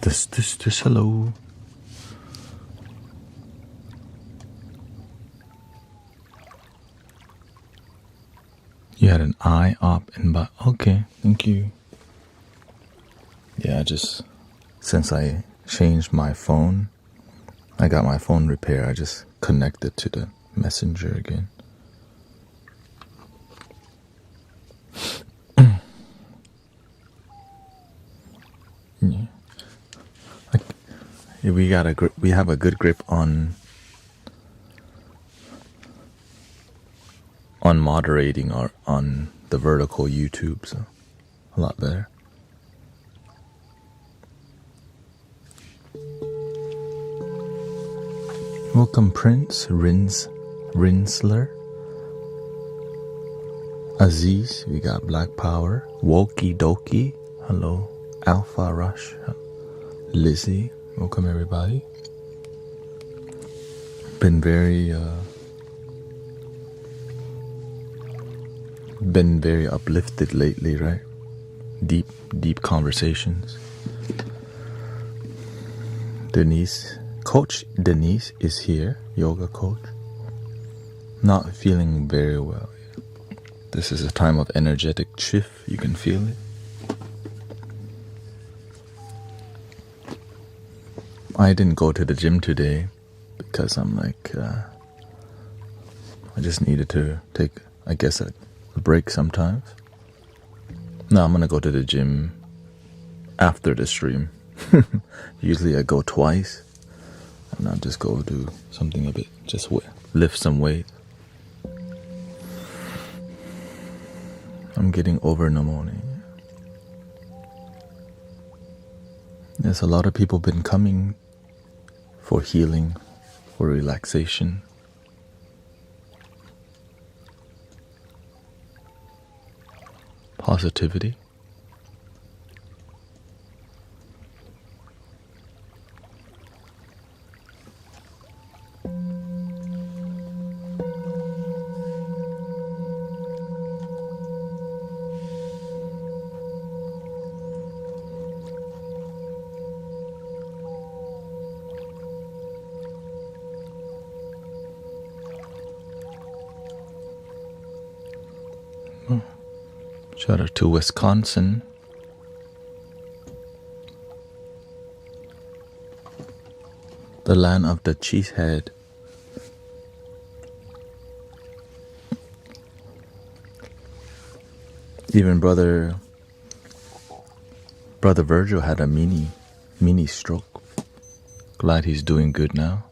This, hello. You had an eye op and but okay, thank you. Yeah, since I changed my phone, I got my phone repaired. I just connected to the messenger again. Yeah. We have a good grip on moderating or on the vertical YouTube, so a lot better. Welcome, Prince Rinsler, Aziz. We got Black Power, Woki Doki. Hello, Alpha Rush, Lizzie. Welcome, everybody. Been very uplifted lately, right? Deep conversations. Coach Denise is here, yoga coach. Not feeling very well. This is a time of energetic shift. You can feel it. I didn't go to the gym today because I'm like, I just needed to take, I guess, a break sometimes. No, I'm gonna go to the gym after the stream. Usually I go twice, and I'll just go do something a bit, just lift some weight. I'm getting over in the morning. There's a lot of people been coming for healing, for relaxation. Positivity. Shout out to Wisconsin. The land of the cheesehead. Even brother Virgil had a mini stroke. Glad he's doing good now.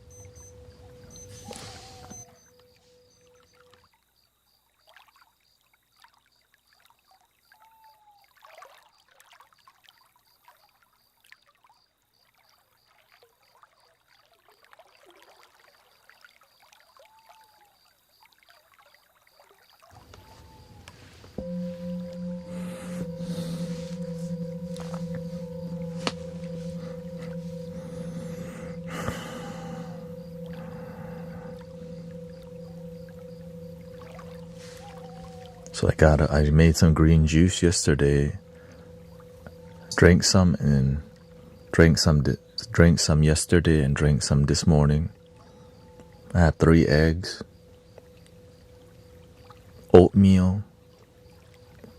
So I made some green juice yesterday. Drank some yesterday and drank some this morning. I had 3 eggs, oatmeal,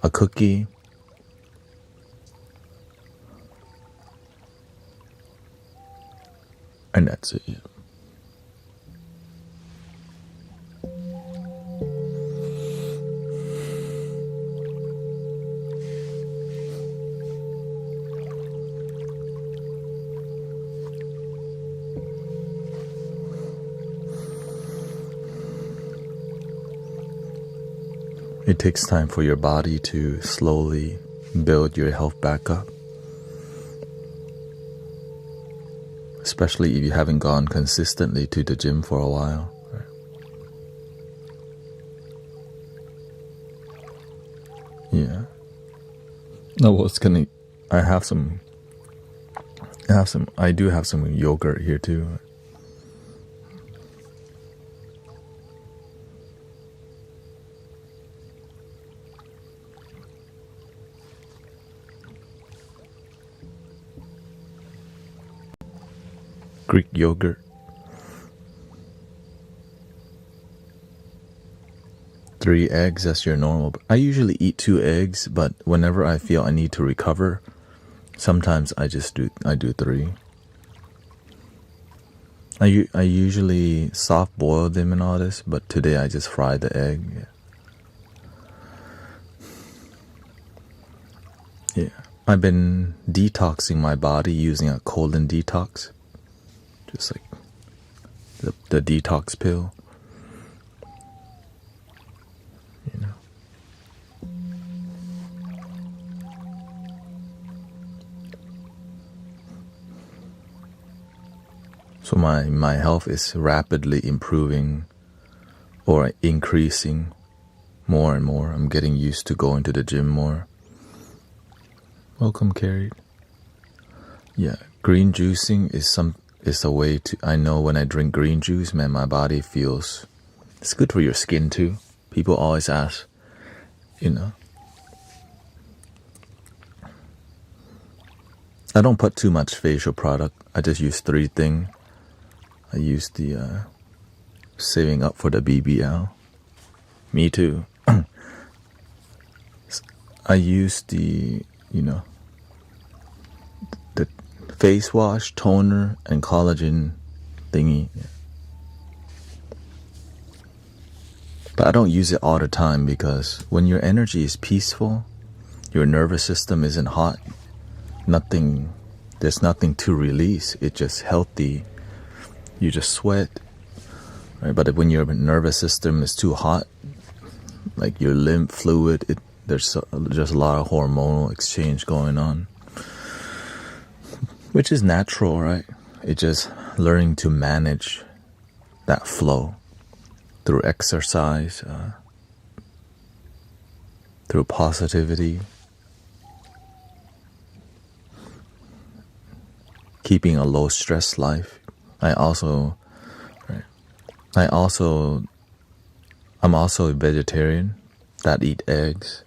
a cookie, and that's it. It takes time for your body to slowly build your health back up. Especially if you haven't gone consistently to the gym for a while. Right? Yeah. No, I do have some yogurt here too. Greek yogurt. 3 eggs, that's your normal. I usually eat 2 eggs, but whenever I feel I need to recover, sometimes I do 3. I usually soft boil them and all this, but today I just fried the egg. Yeah. I've been detoxing my body using a colon detox. Just like the detox pill. You know. So my health is rapidly improving or increasing more and more. I'm getting used to going to the gym more. Welcome, Carrie. Yeah, green juicing is a way to, I know when I drink green juice, man, my body feels, it's good for your skin too. People always ask, you know. I don't put too much facial product. I just use 3 things. I use the saving up for the BBL. Me too. I use the, the face wash, toner, and collagen thingy. But I don't use it all the time because when your energy is peaceful, your nervous system isn't hot, there's nothing to release. It's just healthy. You just sweat. Right? But when your nervous system is too hot, like your lymph fluid, there's just a lot of hormonal exchange going on. Which is natural, right? It's just learning to manage that flow through exercise, through positivity, keeping a low stress life. I'm also a vegetarian that eat eggs.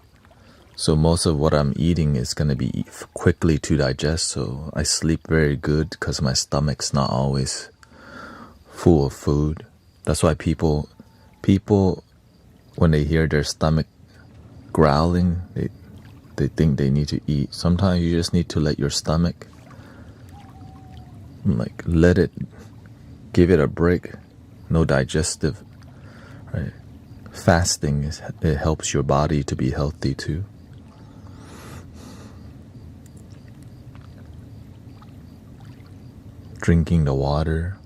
So most of what I'm eating is going to be quickly to digest. So I sleep very good because my stomach's not always full of food. That's why people, when they hear their stomach growling, they think they need to eat. Sometimes you just need to let your stomach, like, give it a break. No digestive, right? Fasting it helps your body to be healthy too. Drinking the water,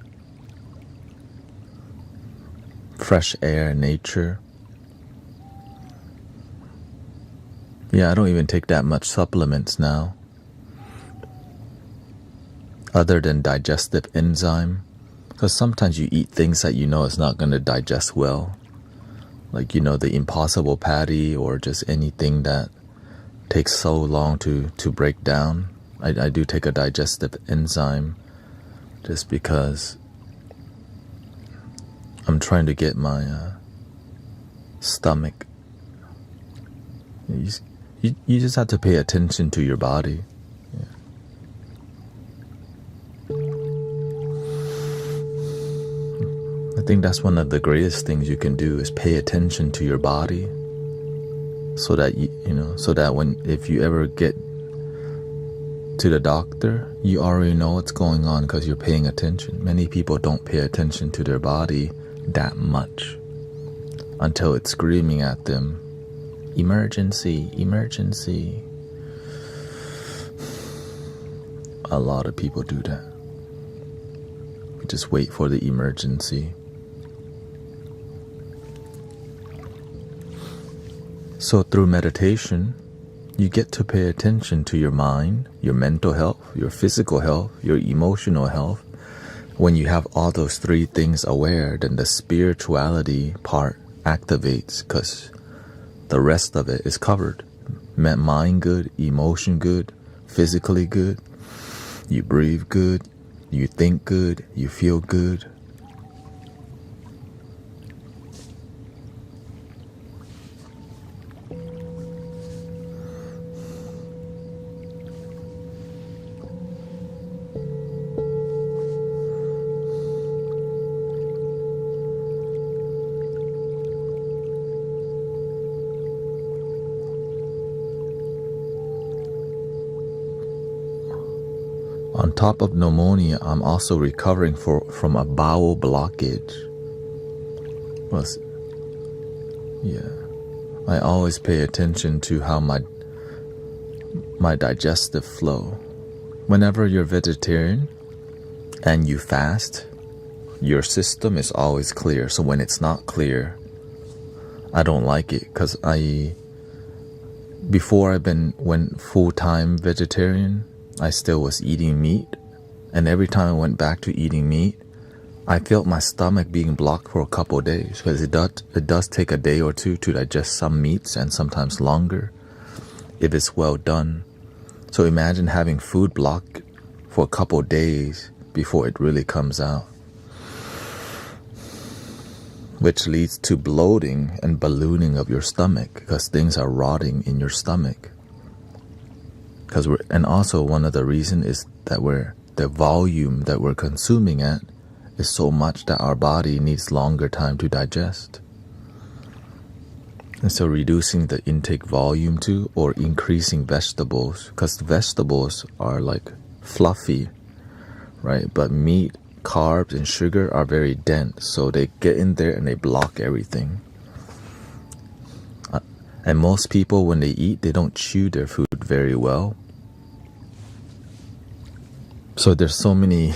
fresh air, nature. Yeah, I don't even take that much supplements now, other than digestive enzyme, because sometimes you eat things that you know it's not going to digest well, like, you know, the Impossible Patty or just anything that takes so long to break down. I do take a digestive enzyme just because I'm trying to get my stomach. You just have to pay attention to your body. Yeah. I think that's one of the greatest things you can do is pay attention to your body, so that so that if you ever get to the doctor, you already know what's going on because you're paying attention. Many people don't pay attention to their body that much until it's screaming at them, emergency, emergency. A lot of people do that. Just wait for the emergency. So through meditation, you get to pay attention to your mind, your mental health, your physical health, your emotional health. When you have all those three things aware, then the spirituality part activates, because the rest of it is covered. Mind good, emotion good, physically good. You breathe good, you think good, you feel good. On top of pneumonia, I'm also recovering from a bowel blockage. I always pay attention to how my digestive flow. Whenever you're vegetarian and you fast, your system is always clear. So when it's not clear, I don't like it, because before I went full-time vegetarian, I still was eating meat, and every time I went back to eating meat, I felt my stomach being blocked for a couple of days, because it does take a day or two to digest some meats, and sometimes longer if it's well done. So imagine having food blocked for a couple of days before it really comes out, which leads to bloating and ballooning of your stomach, because things are rotting in your stomach. And also one of the reasons is that the volume that we're consuming at is so much that our body needs longer time to digest. And so reducing the intake volume too, or increasing vegetables, because vegetables are like fluffy, right? But meat, carbs, and sugar are very dense, so they get in there and they block everything. And most people, when they eat, they don't chew their food very well. So there's so many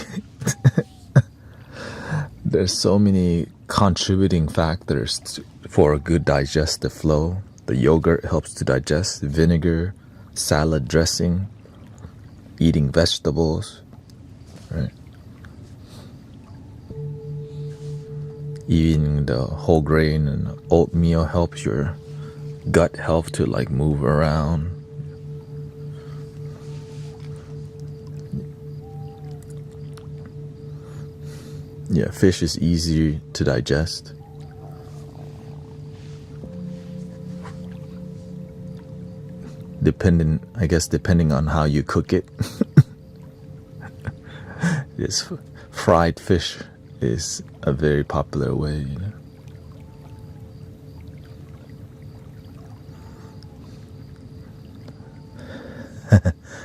contributing factors for a good digestive flow. The yogurt helps to digest, vinegar, salad dressing, eating vegetables, right? Eating the whole grain and oatmeal helps your gut health to like move around. Yeah, fish is easy to digest. Depending on how you cook it. This fried fish is a very popular way, you know.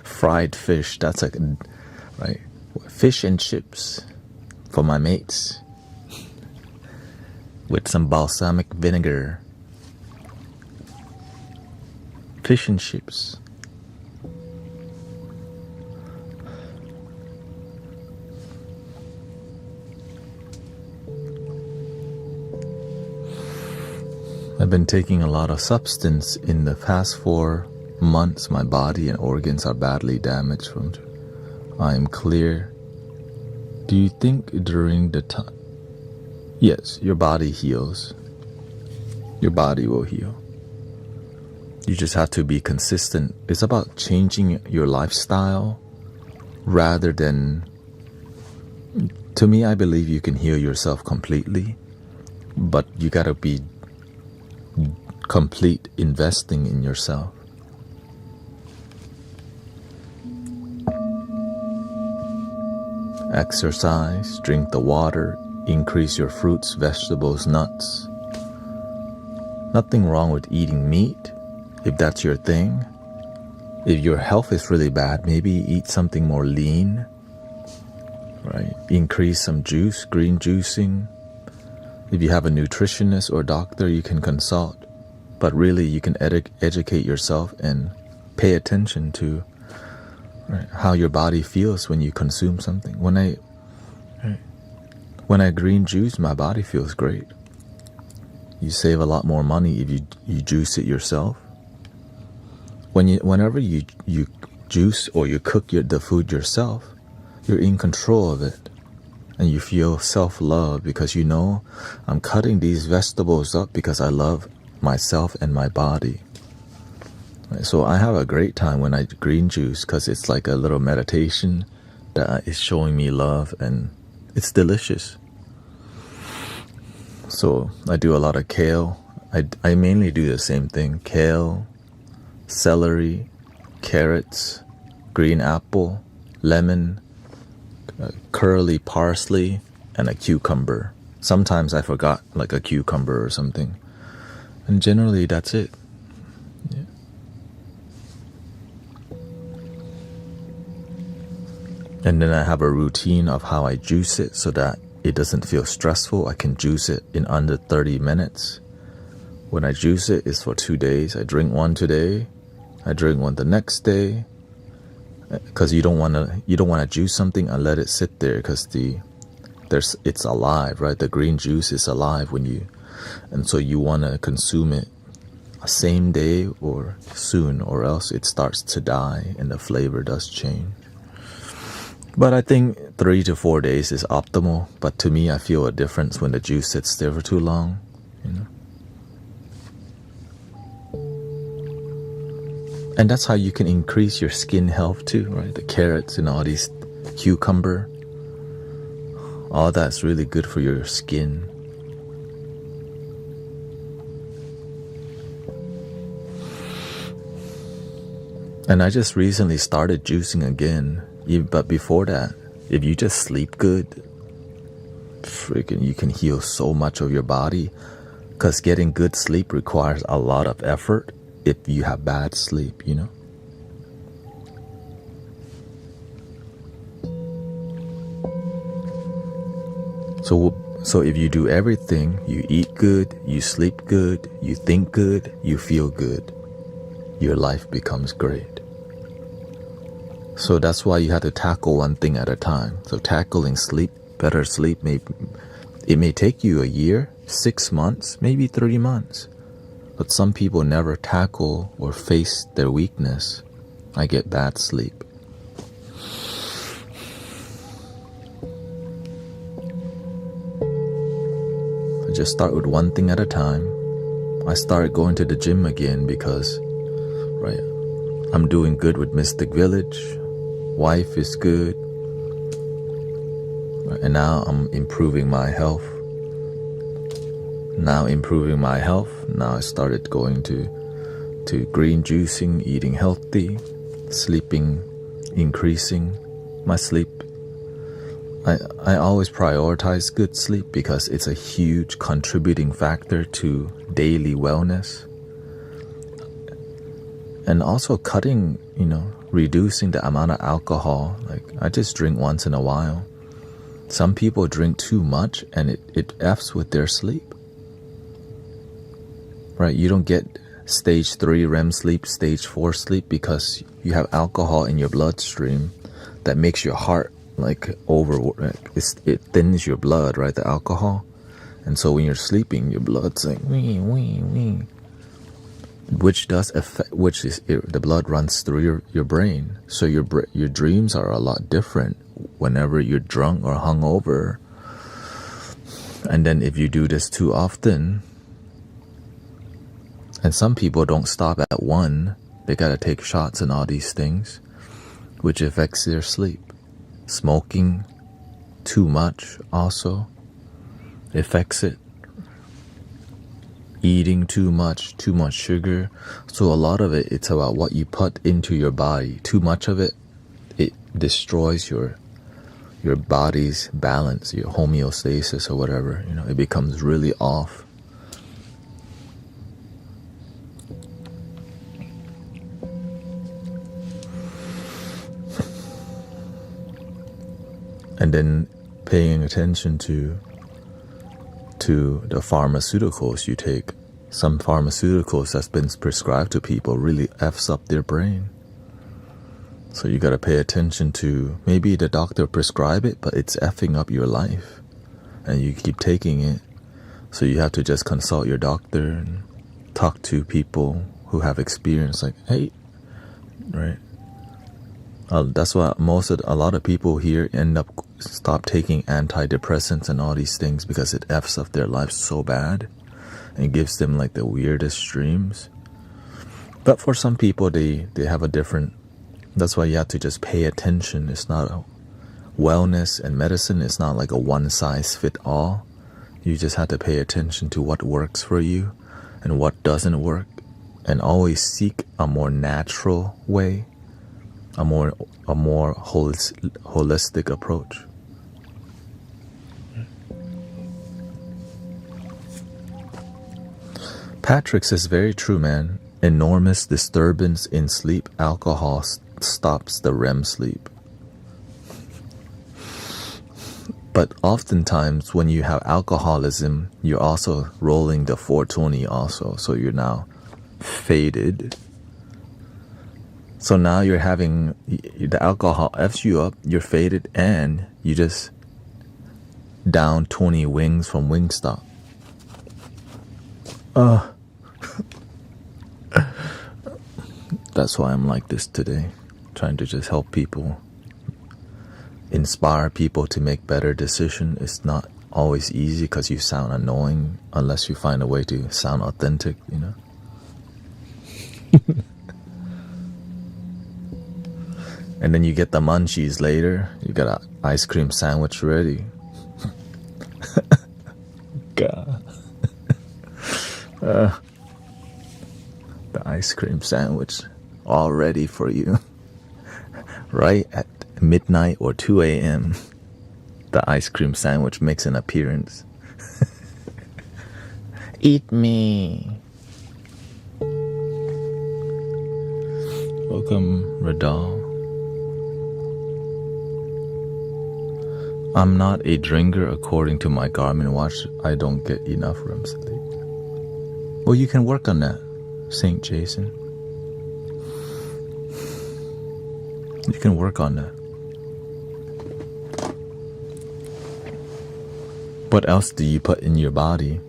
Fried fish, that's like, right? Fish and chips for my mates with some balsamic vinegar. Fish and chips. I've been taking a lot of substance in the past 4 months. My body and organs are badly damaged from. I am clear. Do you think during the time? Yes, your body heals. Your body will heal. You just have to be consistent. It's about changing your lifestyle rather than. To me, I believe you can heal yourself completely, but you gotta be complete investing in yourself. Exercise, drink the water, increase your fruits, vegetables, nuts. Nothing wrong with eating meat if that's your thing. If your health is really bad, maybe eat something more lean, right? Increase some juice, green juicing. If you have a nutritionist or doctor, you can consult. But really, you can educate yourself and pay attention to, right, how your body feels when you consume something. When I green juice, my body feels great. You save a lot more money if you juice it yourself. Whenever you juice or you cook the food yourself, you're in control of it. And you feel self-love because you know, I'm cutting these vegetables up because I love myself and my body. Right? So I have a great time when I green juice because it's like a little meditation that is showing me love, and it's delicious. So I do a lot of kale. I mainly do the same thing. Kale, celery, carrots, green apple, lemon, curly parsley, and a cucumber. Sometimes I forgot like a cucumber or something. And generally that's it. Yeah. And then I have a routine of how I juice it so that it doesn't feel stressful. I can juice it in under 30 minutes. When I juice it, it's for 2 days. I drink one today, I drink one the next day. Because you don't want to juice something and let it sit there, because it's alive, right? The green juice is alive and so you want to consume it same day or soon, or else it starts to die and the flavor does change. But I think 3 to 4 days is optimal. But to me, I feel a difference when the juice sits there for too long, you know. And that's how you can increase your skin health too, right? The carrots and all these cucumber, all that's really good for your skin. And I just recently started juicing again. But before that, if you just sleep good, freaking, you can heal so much of your body. Because getting good sleep requires a lot of effort if you have bad sleep, you know. So if you do everything, you eat good, you sleep good, you think good, you feel good, your life becomes great. So that's why you have to tackle one thing at a time. So tackling sleep, better sleep, it may take you a year, 6 months, maybe 3 months. But some people never tackle or face their weakness. I get bad sleep. I just start with one thing at a time. I started going to the gym again because, right, I'm doing good with Mystic Village. Wife is good. And now I'm improving my health. Now I started going to green juicing, eating healthy, sleeping, increasing my sleep. I always prioritize good sleep because it's a huge contributing factor to daily wellness. And also cutting, reducing the amount of alcohol. Like, I just drink once in a while. Some people drink too much and it F's with their sleep. Right? You don't get stage 3 REM sleep, stage 4 sleep because you have alcohol in your bloodstream that makes your heart it thins your blood, right? The alcohol. And so when you're sleeping, your blood's like wee wee wee, which does affect, the blood runs through your brain. So your dreams are a lot different whenever you're drunk or hungover. And then if you do this too often, and some people don't stop at one, they gotta take shots and all these things, which affects their sleep. Smoking too much also affects it. Eating too much sugar. So a lot of it's about what you put into your body. Too much of it destroys your body's balance, your homeostasis or whatever. It becomes really off. And then paying attention to the pharmaceuticals you take. Some pharmaceuticals that's been prescribed to people really F's up their brain. So you gotta pay attention to, maybe the doctor prescribed it, but it's effing up your life. And you keep taking it. So you have to just consult your doctor and talk to people who have experience, like, hey, right? That's why a lot of people here end up stop taking antidepressants and all these things because it F's up their life so bad and gives them like the weirdest dreams. But for some people, they have a different. That's why you have to just pay attention. It's not wellness and medicine. It's not like a one size fit all. You just have to pay attention to what works for you and what doesn't work, and always seek a more natural way. A more holistic approach. Patrick says, very true, man. Enormous disturbance in sleep. Alcohol stops the REM sleep. But oftentimes when you have alcoholism, you're also rolling the 420 also. So you're now faded. So now you're having, the alcohol F's you up, you're faded, and you just down 20 wings from Wingstop. That's why I'm like this today. Trying to just help people. Inspire people to make better decisions. It's not always easy because you sound annoying unless you find a way to sound authentic, And then you get the munchies later. You got an ice cream sandwich ready. God. The ice cream sandwich all ready for you. Right at midnight or 2 a.m. The ice cream sandwich makes an appearance. Eat me. Welcome, Radal. I'm not a drinker according to my Garmin watch. I don't get enough REM sleep. Well, you can work on that, St. Jason. You can work on that. What else do you put in your body?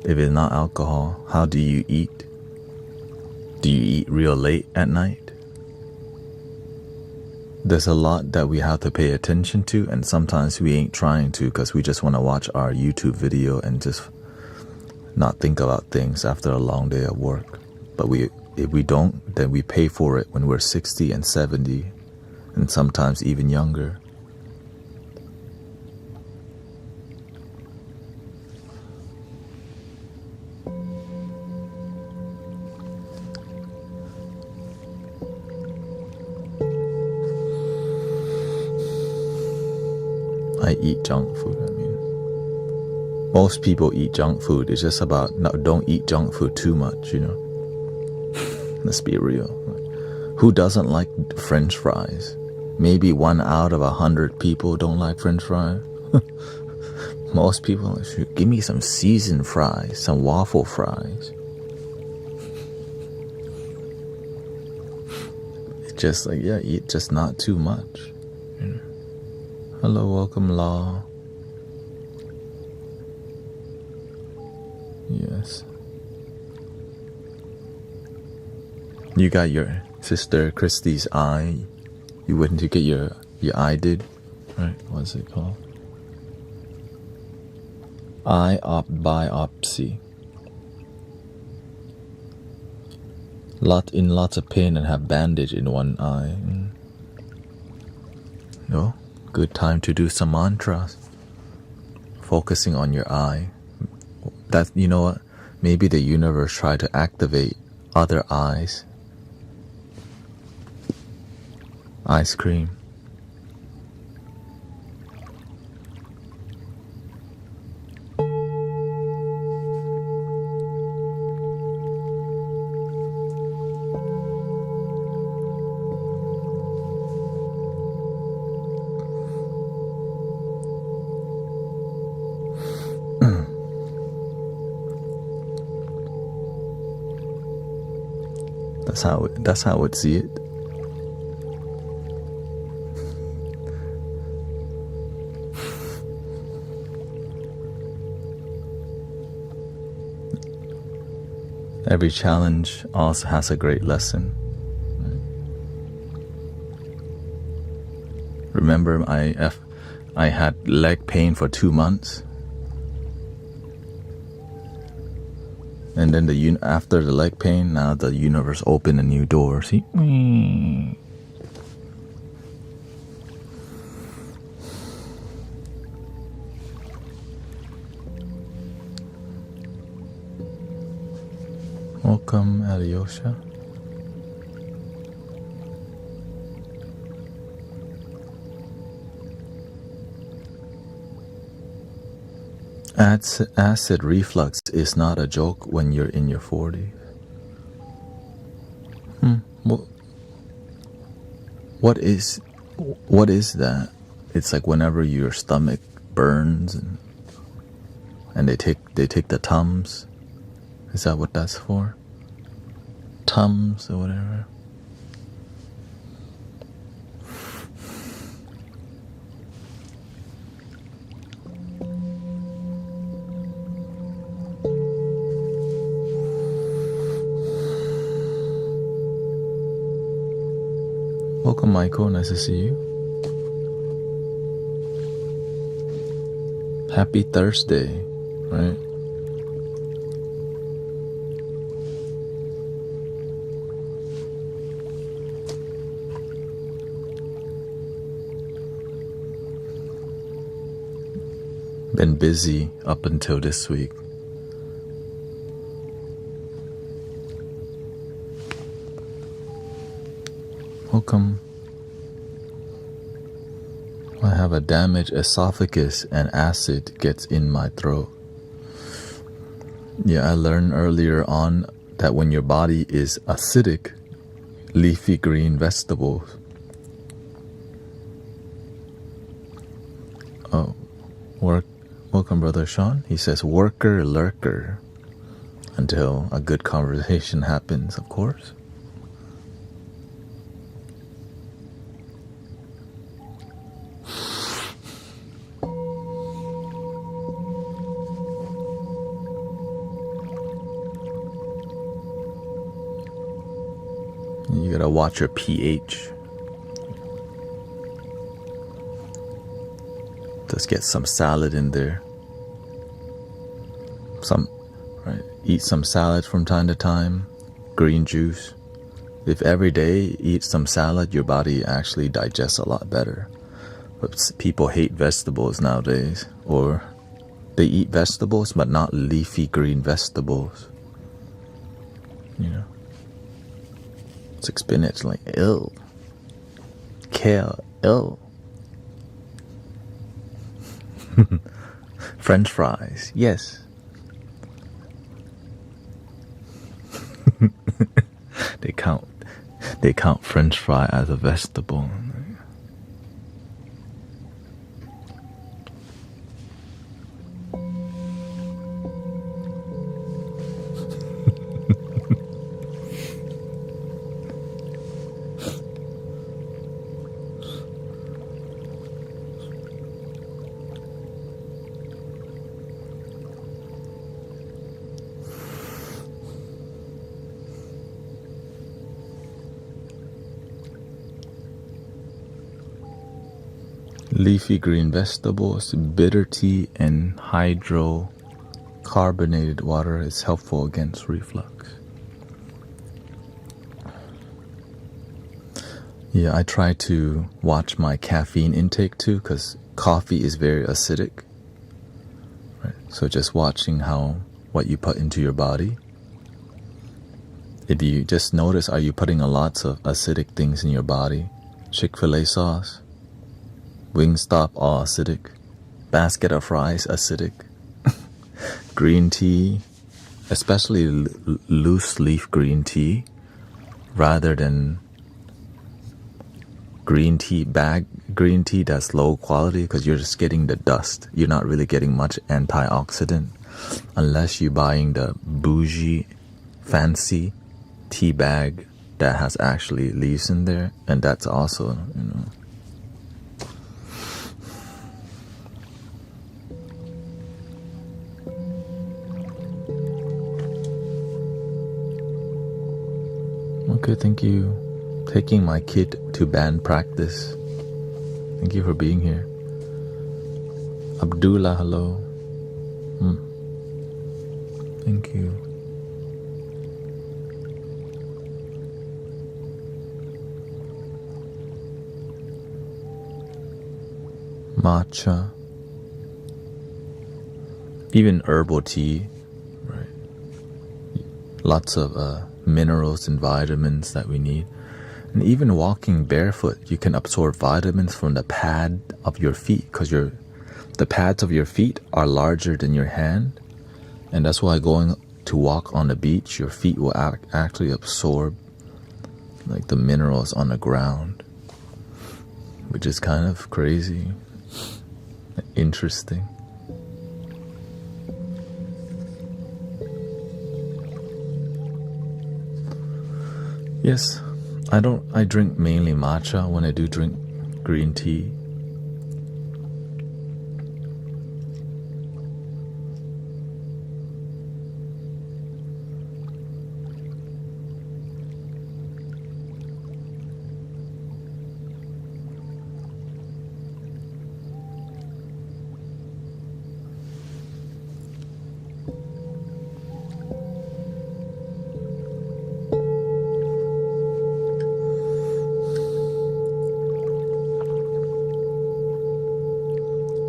If it's not alcohol, how do you eat? Do you eat real late at night? There's a lot that we have to pay attention to, and sometimes we ain't trying to because we just want to watch our YouTube video and just not think about things after a long day of work. But if we don't, then we pay for it when we're 60 and 70 and sometimes even younger. I eat junk food. Most people eat junk food. It's just about, no, don't eat junk food too much, Let's be real. Who doesn't like French fries? Maybe 1 out of 100 people don't like French fries. Most people, give me some seasoned fries, some waffle fries. It's just like, yeah, eat just not too much. You know? Hello, welcome, Law. Yes. You got your sister Christy's eye. You went to get your eye did, right? What's it called? Eye biopsy. Lots of pain and have bandage in one eye. No, good time to do some mantras. Focusing on your eye. That, you know what? Maybe the universe tried to activate other eyes. Ice cream. That's how I would see it. Every challenge also has a great lesson. Remember, I had leg pain for 2 months. And then after the leg pain, now the universe opened a new door. See? Welcome, Alyosha. Acid reflux is not a joke when you're in your 40s. What is that? It's like whenever your stomach burns and they take the Tums. Is that what that's for? Tums or whatever. Welcome, Michael. Nice to see you. Happy Thursday, right? Been busy up until this week. Welcome. I have a damaged esophagus and acid gets in my throat. Yeah, I learned earlier on that when your body is acidic, leafy green vegetables. Oh, welcome, Brother Sean. He says, worker lurker. Until a good conversation happens, of course. You gotta watch your pH. Just get some salad in there. Eat some salad from time to time. Green juice. If every day eat some salad, your body actually digests a lot better. But people hate vegetables nowadays. Or they eat vegetables, but not leafy green vegetables. You know. It's like spinach, like, ew. Kale, ew. French fries, yes. They count French fry as a vegetable. Leafy green vegetables, bitter tea, and hydrocarbonated water is helpful against reflux. Yeah, I try to watch my caffeine intake too, because coffee is very acidic. Right? So just watching what you put into your body. If you just notice, are you putting lots of acidic things in your body? Chick-fil-A sauce, Wingstop, all acidic. Basket of fries, acidic. Green tea, especially loose leaf green tea, rather than green tea that's low quality, because you're just getting the dust. You're not really getting much antioxidant unless you're buying the bougie, fancy tea bag that has actually leaves in there, and that's also, Okay, thank you. Taking my kid to band practice. Thank you for being here. Abdullah, hello. Thank you. Matcha. Even herbal tea, right? Lots of minerals and vitamins that we need. And even walking barefoot, you can absorb vitamins from the pad of your feet, because the pads of your feet are larger than your hand. And that's why going to walk on the beach, your feet will actually absorb like the minerals on the ground, which is kind of crazy, interesting. Yes, I drink mainly matcha when I do drink green tea.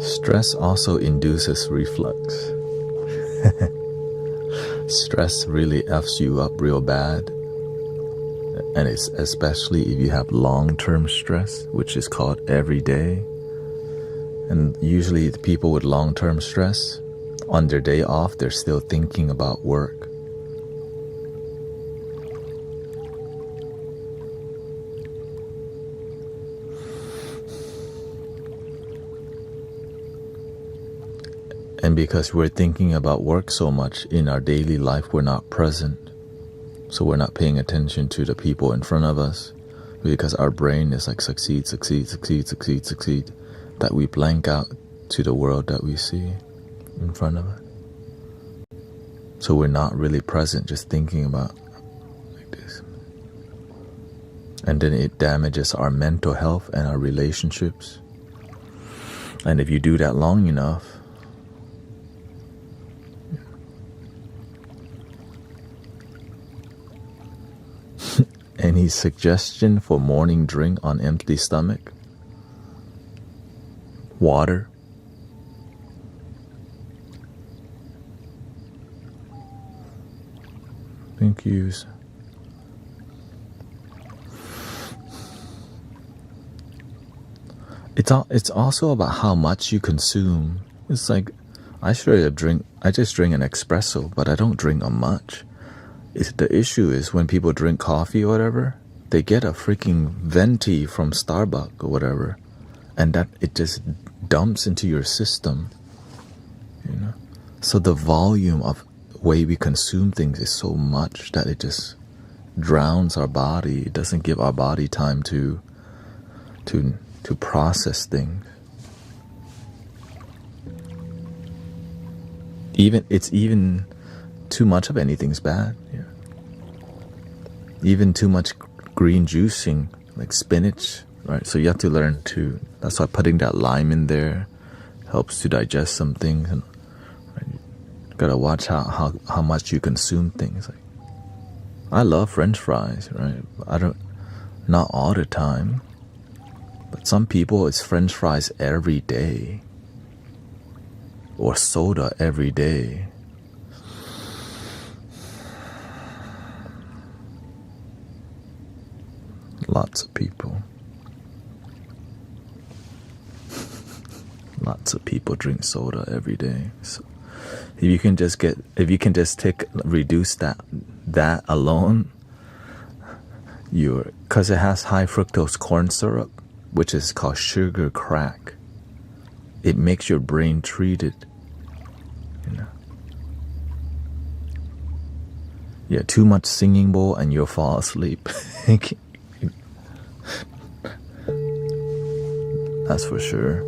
Stress also induces reflux. Stress really F's you up real bad. And it's especially if you have long-term stress, which is called everyday. And usually the people with long-term stress, on their day off, they're still thinking about work. And because we're thinking about work so much in our daily life, we're not present. So we're not paying attention to the people in front of us, because our brain is like succeed, that we blank out to the world that we see in front of us. So we're not really present, just thinking about like this. And then it damages our mental health and our relationships. And if you do that long enough, any suggestion for morning drink on empty stomach? Water. Thank you. It's also about how much you consume. It's like I just drink an espresso, but I don't drink much. The issue is when people drink coffee or whatever, they get a freaking venti from Starbucks or whatever, and that it just dumps into your system, you know. So the volume of way we consume things is so much that it just drowns our body. It doesn't give our body time to process things. Even too much of anything's bad. Yeah. Even too much green juicing, like spinach, right? So you have to learn to. That's why putting that lime in there helps to digest some things. And right, you gotta watch how much you consume things. Like, I love French fries, right? Not all the time, but some people it's French fries every day, or soda every day. Lots of people. Lots of people drink soda every day. So if you can just reduce that alone, because it has high fructose corn syrup, which is called sugar crack. It makes your brain treat it, you know. Yeah, too much singing bowl and you'll fall asleep. That's for sure.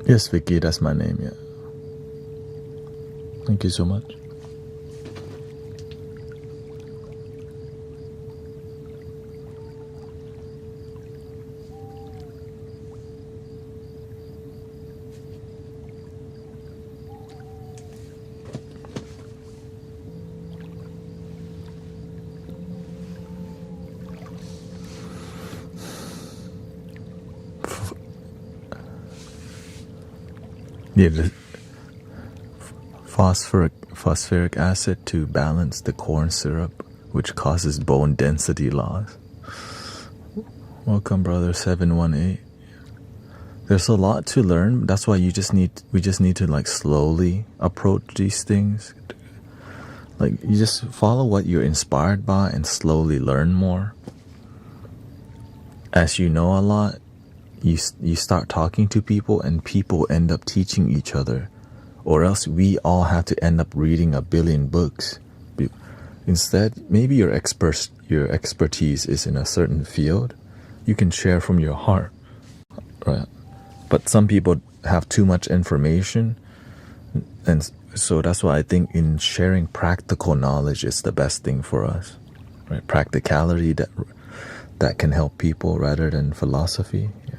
Yes, Vicky, that's my name, yeah. Thank you so much. Yeah, the phosphoric acid to balance the corn syrup, which causes bone density loss. Welcome, brother 718. There's a lot to learn. That's why we just need to like slowly approach these things. Like you just follow what you're inspired by and slowly learn more. As you know a lot, you start talking to people and people end up teaching each other, or else we all have to end up reading 1 billion books. Instead, maybe your expertise is in a certain field. You can share from your heart, right? But some people have too much information, and so that's why I think in sharing practical knowledge is the best thing for us, right? Practicality that can help people rather than philosophy. Yeah.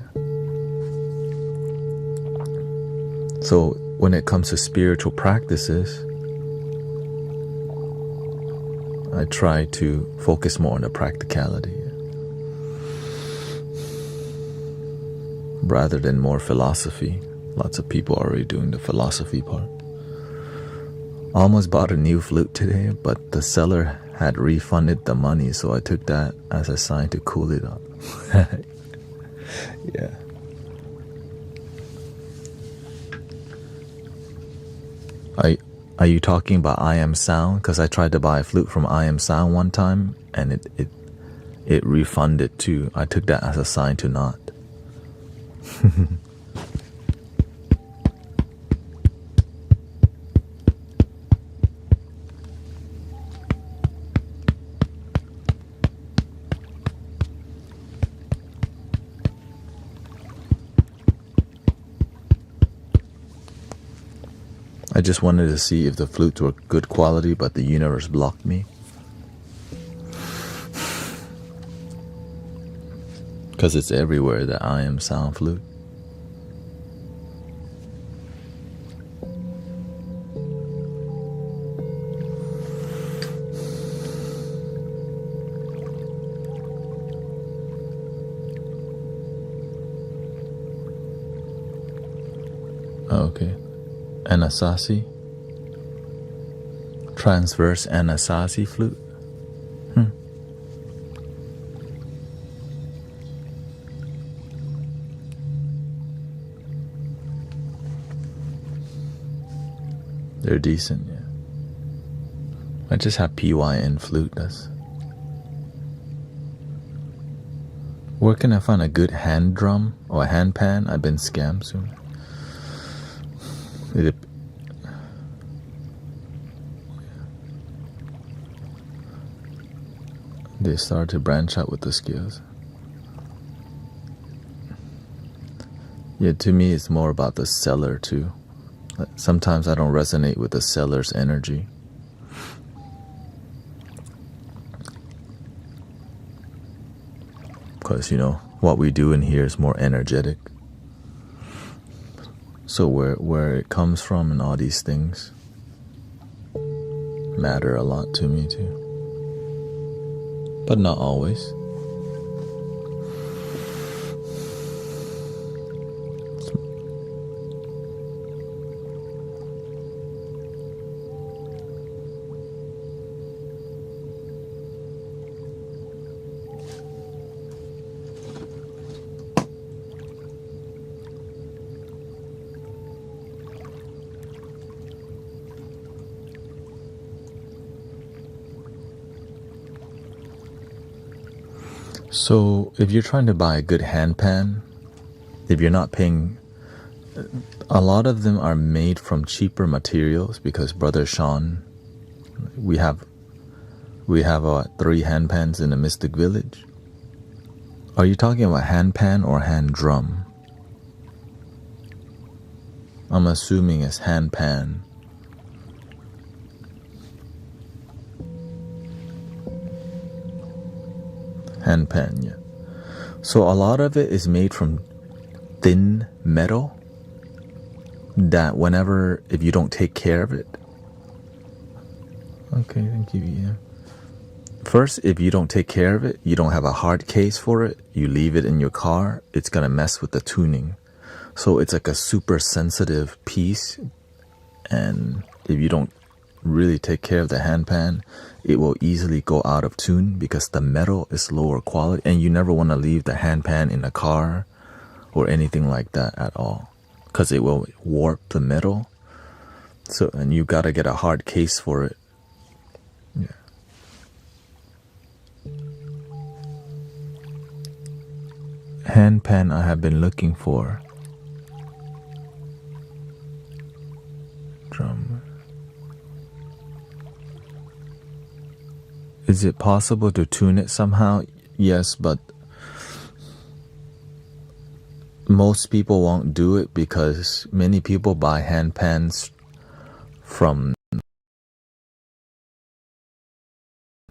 So when it comes to spiritual practices, I try to focus more on the practicality rather than more philosophy. Lots of people are already doing the philosophy part. Almost bought a new flute today, but the seller had refunded the money, so I took that as a sign to cool it up. Yeah. Are you talking about I Am Sound? Because I tried to buy a flute from I Am Sound one time, and it refunded too. I took that as a sign to not. I just wanted to see if the flutes were good quality, but the universe blocked me. Because it's everywhere, the I Am Sound flute. Okay. Anasazi? Transverse Anasazi flute? They're decent, yeah. I just have PYN flute. Where can I find a good hand drum or a hand pan? I've been scammed soon. They start to branch out with the skills. Yeah, to me it's more about the seller too. Sometimes I don't resonate with the seller's energy. Because, what we do in here is more energetic. So where it comes from and all these things matter a lot to me too. But not always. So if you're trying to buy a good hand pan, if you're not paying, a lot of them are made from cheaper materials because Brother Sean, we have 3 hand pans in the Mystic Village. Are you talking about hand pan or hand drum? I'm assuming it's hand pan. Hand pan, yeah. So a lot of it is made from thin metal that if you don't take care of it. Okay, thank you, yeah. First, if you don't take care of it, you don't have a hard case for it, you leave it in your car, it's gonna mess with the tuning. So it's like a super sensitive piece, and if you don't really take care of the hand pan, it will easily go out of tune because the metal is lower quality, and you never want to leave the hand pan in a car or anything like that at all because it will warp the metal. So, and you got to get a hard case for it. Yeah. Hand pan I have been looking for. Drum. Is it possible to tune it somehow? Yes, but most people won't do it because many people buy hand pans from,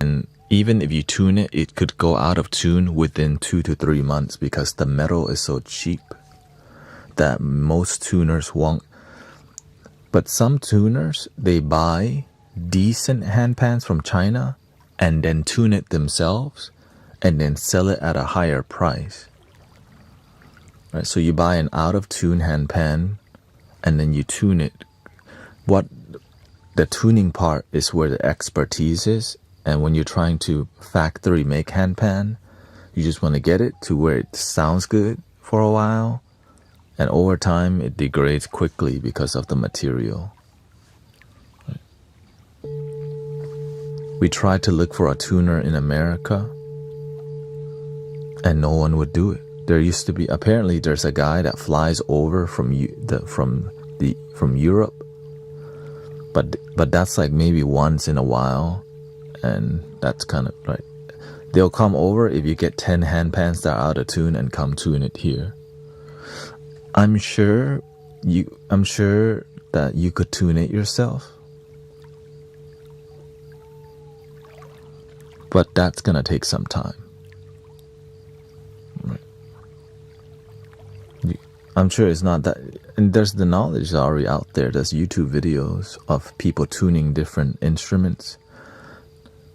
and even if you tune it, it could go out of tune within 2 to 3 months because the metal is so cheap that most tuners won't. But some tuners, they buy decent hand pans from China and then tune it themselves and then sell it at a higher price. Right, so you buy an out of tune hand pan and then you tune it. What the tuning part is where the expertise is, and when you're trying to factory make hand pan, you just want to get it to where it sounds good for a while, and over time it degrades quickly because of the material. We tried to look for a tuner in America and no one would do it. There used to be, apparently there's a guy that flies over from Europe, but that's like maybe once in a while, and that's kind of like, they'll come over if you get 10 hand pans that are out of tune and come tune it here. I'm sure that you could tune it yourself, but that's gonna take some time. I'm sure it's not that, and there's the knowledge already out there. There's YouTube videos of people tuning different instruments,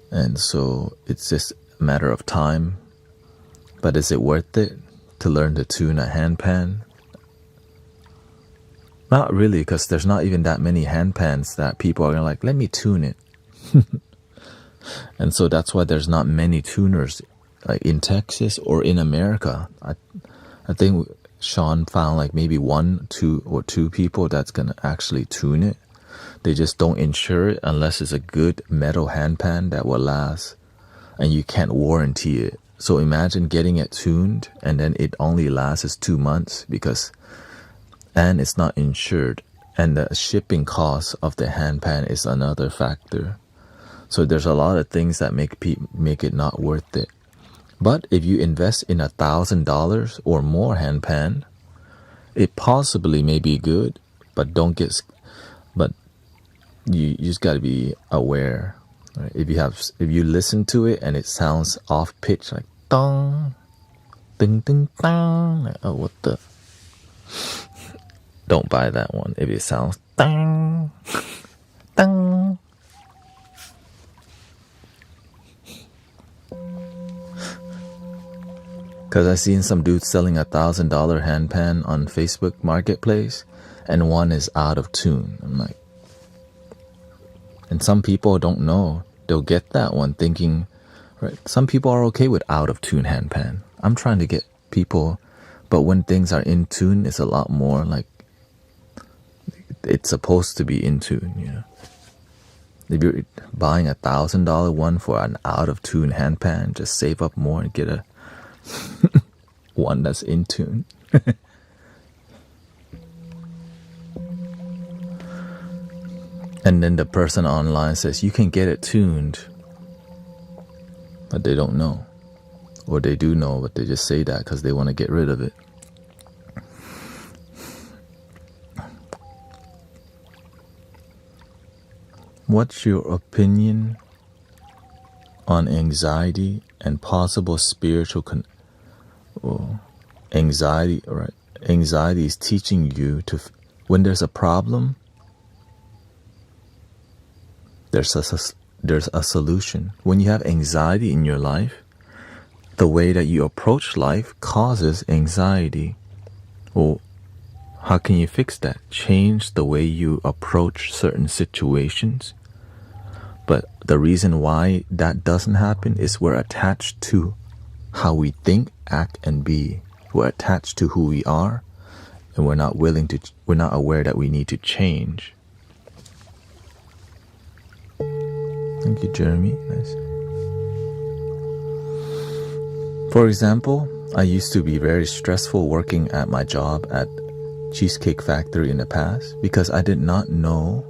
and so it's just a matter of time. But is it worth it to learn to tune a hand pan? Not really, because there's not even that many handpans that people are like, let me tune it. And so that's why there's not many tuners like in Texas or in America. I think Sean found like maybe 1, 2, or 2 people that's gonna actually tune it. They just don't insure it unless it's a good metal handpan that will last, and you can't warranty it. So imagine getting it tuned and then it only lasts 2 months and it's not insured, and the shipping cost of the handpan is another factor. So there's a lot of things that make it not worth it. But if you invest in $1,000 or more handpan, it possibly may be good, but but you just got to be aware. Right? If you listen to it and it sounds off pitch, like dong, ding ding dong, like, oh, what the? Don't buy that one. If it sounds dong, dong. Because I've seen some dudes selling $1,000 handpan on Facebook Marketplace, and one is out of tune. I'm like, and some people don't know. They'll get that one thinking, right? Some people are okay with out of tune handpan. I'm trying to get people, but when things are in tune, it's a lot more like it's supposed to be in tune, you know. If you're buying $1,000 one for an out of tune handpan, just save up more and get a one that's in tune. And then the person online says you can get it tuned, but they don't know, or they do know, but they just say that because they want to get rid of it. What's your opinion on anxiety and possible spiritual anxiety? Right, anxiety is teaching you to when there's a problem, there's a solution. When you have anxiety in your life, the way that you approach life causes anxiety. Well, how can you fix that? Change the way you approach certain situations. But the reason why that doesn't happen is we're attached to how we think, act, and be. We're attached to who we are, and we're not aware that we need to change. Thank you, Jeremy. Nice. For example, I used to be very stressful working at my job at Cheesecake Factory in the past because I did not know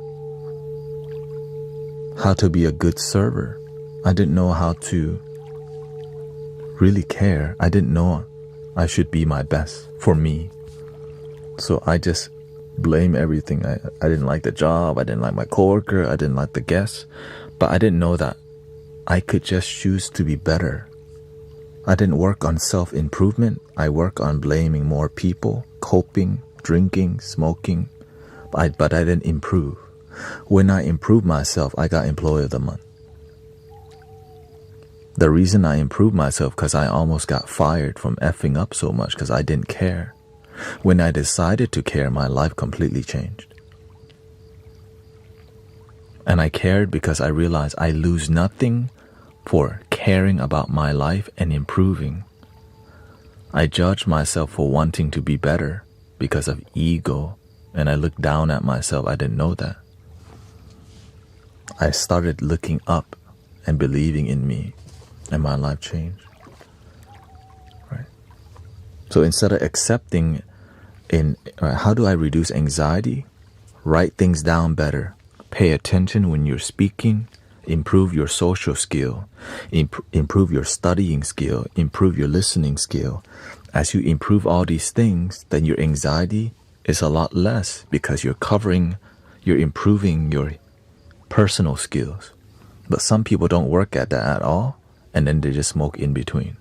how to be a good server. I didn't know how to really care. I didn't know I should be my best for me. So I just blame everything. I didn't like the job. I didn't like my coworker. I didn't like the guests. But I didn't know that I could just choose to be better. I didn't work on self-improvement. I work on blaming more people, coping, drinking, smoking. But I didn't improve. When I improved myself, I got Employee of the Month. The reason I improved myself because I almost got fired from effing up so much because I didn't care. When I decided to care, my life completely changed. And I cared because I realized I lose nothing for caring about my life and improving. I judged myself for wanting to be better because of ego, and I looked down at myself. I didn't know that. I started looking up and believing in me, and my life changed. Right? So instead of accepting how do I reduce anxiety? Write things down better. Pay attention when you're speaking. Improve your social skill. Improve your studying skill. Improve your listening skill. As you improve all these things, then your anxiety is a lot less because you're improving your personal skills. But some people don't work at that at all, and then they just smoke in between.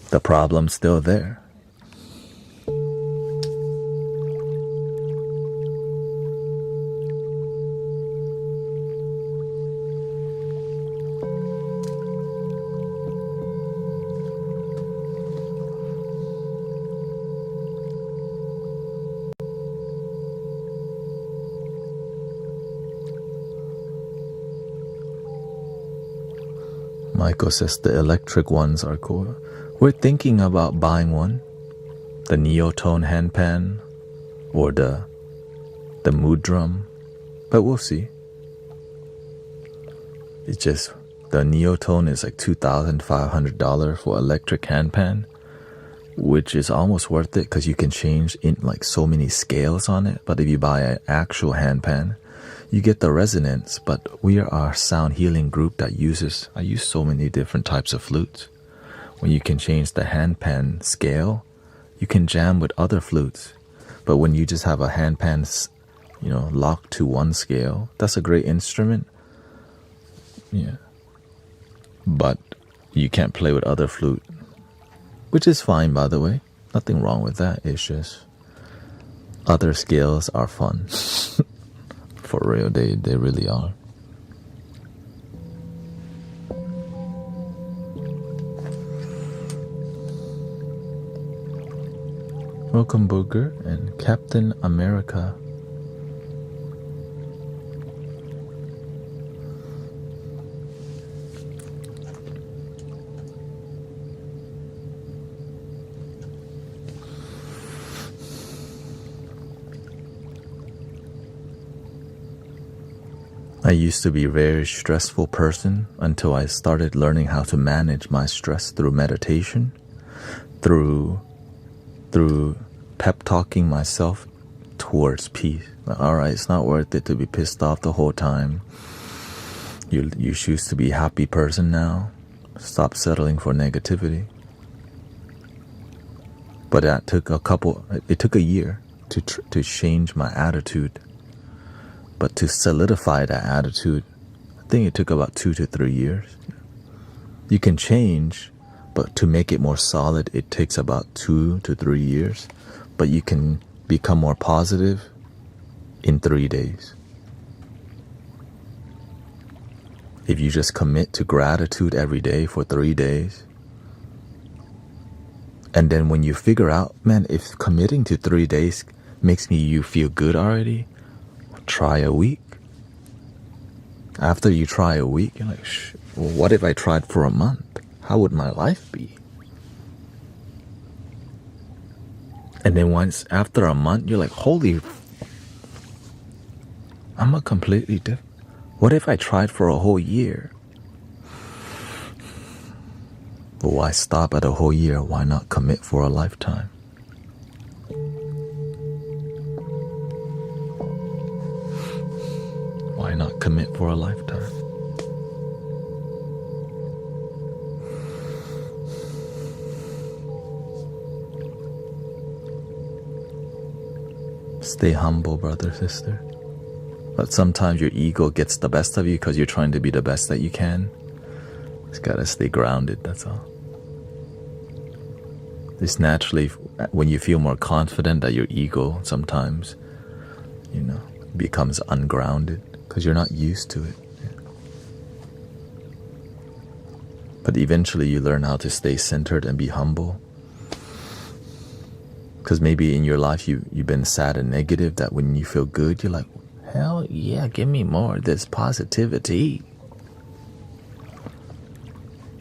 The problem's still there. Michael says the electric ones are cool. We're thinking about buying one. The neotone handpan or the mood drum. But we'll see. It's just the neotone is like $2,500 for electric handpan, which is almost worth it because you can change in like so many scales on it. But if you buy an actual handpan, you get the resonance. But we are a sound healing group that I use so many different types of flutes. When you can change the handpan scale, you can jam with other flutes. But when you just have a handpan, locked to one scale, that's a great instrument. Yeah. But you can't play with other flute, which is fine, by the way. Nothing wrong with that. It's just other scales are fun. For real, they really are. Welcome, Booger and Captain America. I used to be a very stressful person until I started learning how to manage my stress through meditation, through pep talking myself towards peace. All right, it's not worth it to be pissed off the whole time. You choose to be a happy person now. Stop settling for negativity. But it took a year to change my attitude. But to solidify that attitude, I think it took about 2 to 3 years. You can change, but to make it more solid, it takes about 2 to 3 years. But you can become more positive in 3 days. If you just commit to gratitude every day for 3 days, and then when you figure out, man, if committing to 3 days makes you feel good already, try a week. After you try a week, you're like, well, what if I tried for a month? How would my life be? And then after a month, you're like, holy, I'm a completely different. What if I tried for a whole year? But why stop at a whole year? Why not commit for a lifetime? Why not commit for a lifetime? Stay humble, brother, sister. But sometimes your ego gets the best of you because you're trying to be the best that you can. Just gotta stay grounded, that's all. It's naturally, when you feel more confident, that your ego sometimes, becomes ungrounded because you're not used to it. But eventually you learn how to stay centered and be humble. Because maybe in your life you've been sad and negative, that when you feel good, you're like, hell yeah, give me more of this positivity.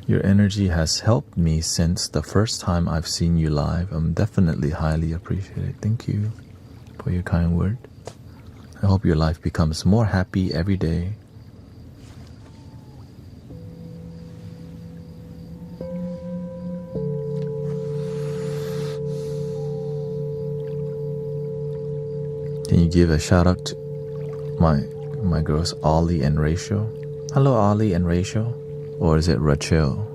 Your energy has helped me since the first time I've seen you live. I'm definitely highly appreciated. Thank you for your kind word. I hope your life becomes more happy every day. Can you give a shout out to my girls Ollie and Rachel? Hello, Ollie and Rachel. Or is it Rachel?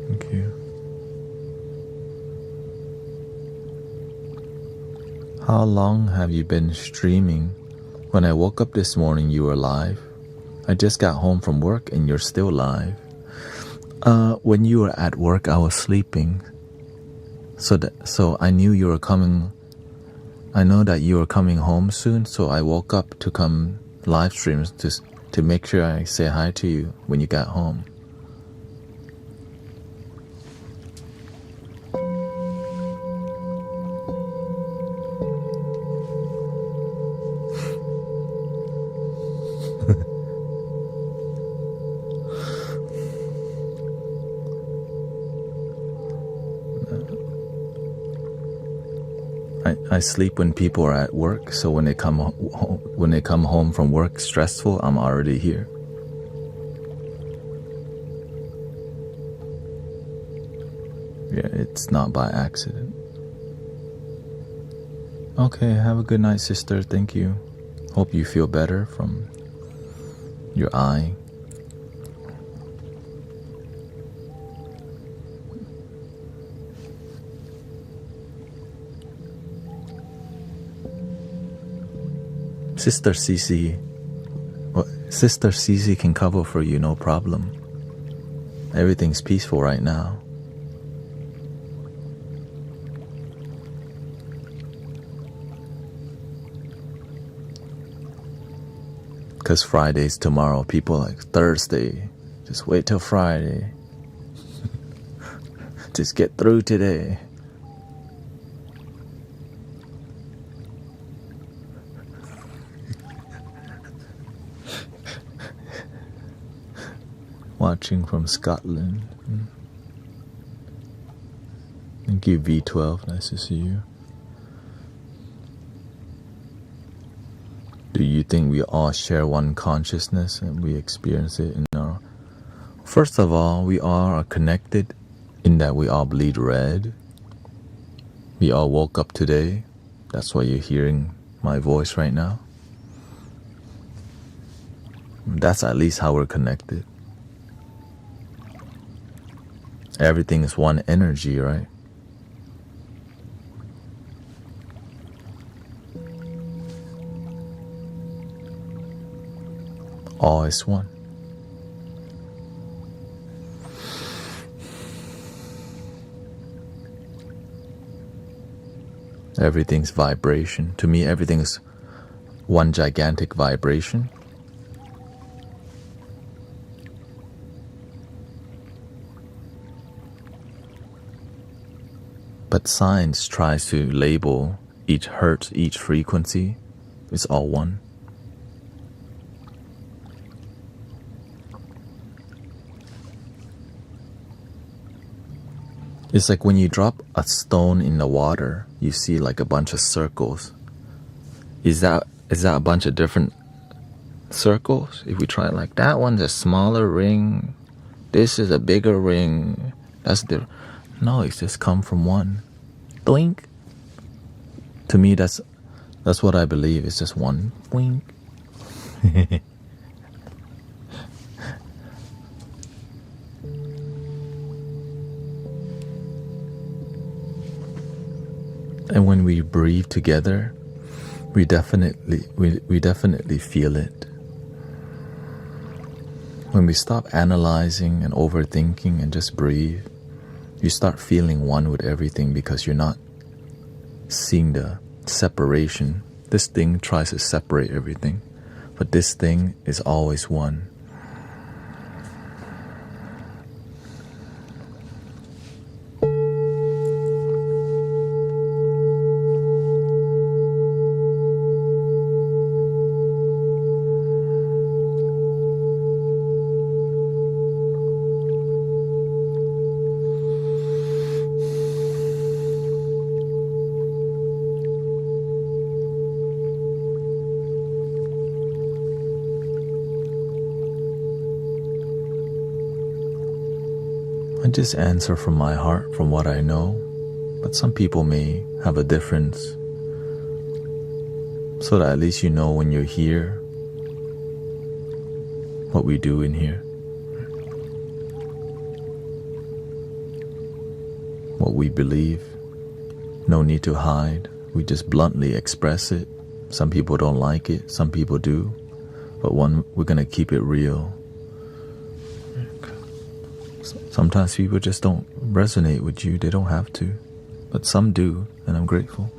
Thank you. How long have you been streaming? When I woke up this morning, you were live. I just got home from work and you're still live. When you were at work, I was sleeping. So I knew you were coming. I know that you were coming home soon, so I woke up to come live stream to make sure I say hi to you when you got home. I sleep when people are at work, so when they come home from work stressful, I'm already here. Yeah, it's not by accident. Okay, have a good night, sister. Thank you. Hope you feel better from your eye. Sister Cece can cover for you, no problem. Everything's peaceful right now. Because Friday's tomorrow. People like Thursday. Just wait till Friday. Just get through today. Watching from Scotland. Thank you, V12. Nice to see you. Do you think we all share one consciousness and we experience it in our... First of all, we all are connected in that we all bleed red. We all woke up today. That's why you're hearing my voice right now. That's at least how we're connected. Everything is one energy, right? All is one. Everything's vibration. To me, everything is one gigantic vibration. But science tries to label each hertz, each frequency. It's all one. It's like when you drop a stone in the water, you see like a bunch of circles. Is that a bunch of different circles? If we try it like that one's a smaller ring, this is a bigger ring, that's the... No, it's just come from one. Blink. To me, that's what I believe. It's just one. Blink. And when we breathe together, we definitely feel it. When we stop analyzing and overthinking and just breathe, you start feeling one with everything because you're not seeing the separation. This thing tries to separate everything, but this thing is always one. I just answer from my heart, from what I know, but some people may have a difference, so that at least you know when you're here, what we do in here, what we believe. No need to hide, we just bluntly express it. Some people don't like it, some people do, but we're gonna keep it real. Sometimes people just don't resonate with you, they don't have to, but some do, and I'm grateful.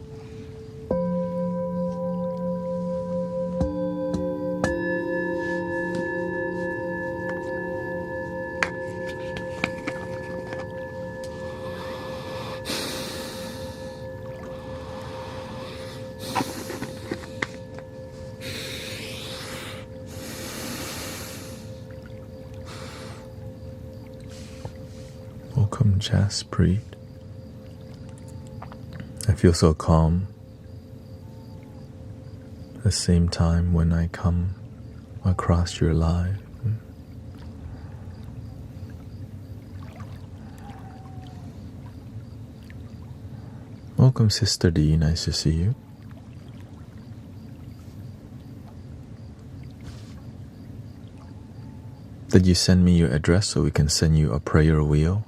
Welcome, Jaspreet. I feel so calm the same time when I come across your live. Welcome, Sister D. Nice to see you. Did you send me your address so we can send you a prayer wheel?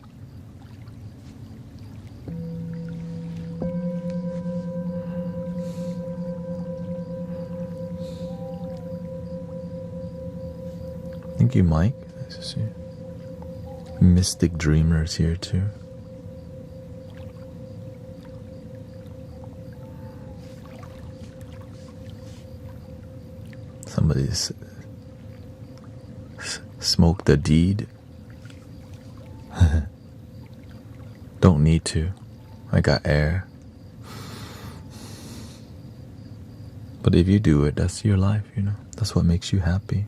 Thank you, Mike. Nice to see you. Mystic Dreamers here too. Somebody's smoke the deed. Don't need to. I got air. But if you do it, that's your life, you know. That's what makes you happy.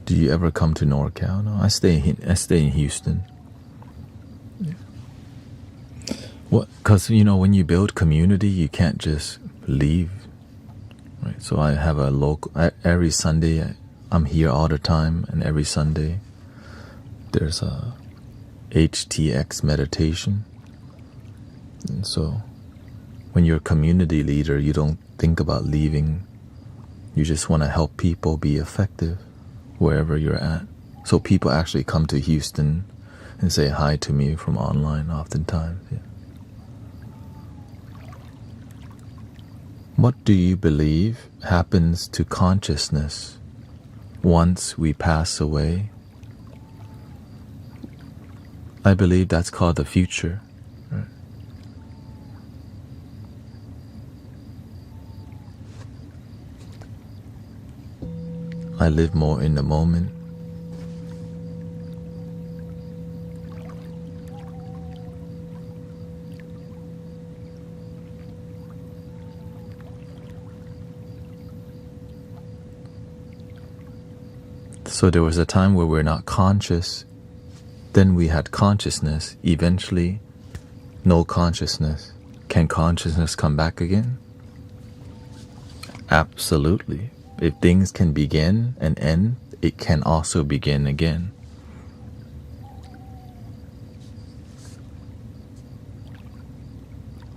Do you ever come to NorCal? No, I stay in Houston. Yeah. What? Because you know, when you build community, you can't just leave. Right. So I have a local. Every Sunday, I'm here all the time, and every Sunday, there's a HTX meditation. And so, when you're a community leader, you don't think about leaving. You just want to help people be effective wherever you're at. So people actually come to Houston and say hi to me from online oftentimes. Yeah. What do you believe happens to consciousness once we pass away? I believe that's called the future. Right? I live more in the moment. So there was a time where we're not conscious, then we had consciousness, eventually no consciousness. Can consciousness come back again? Absolutely. If things can begin and end, it can also begin again.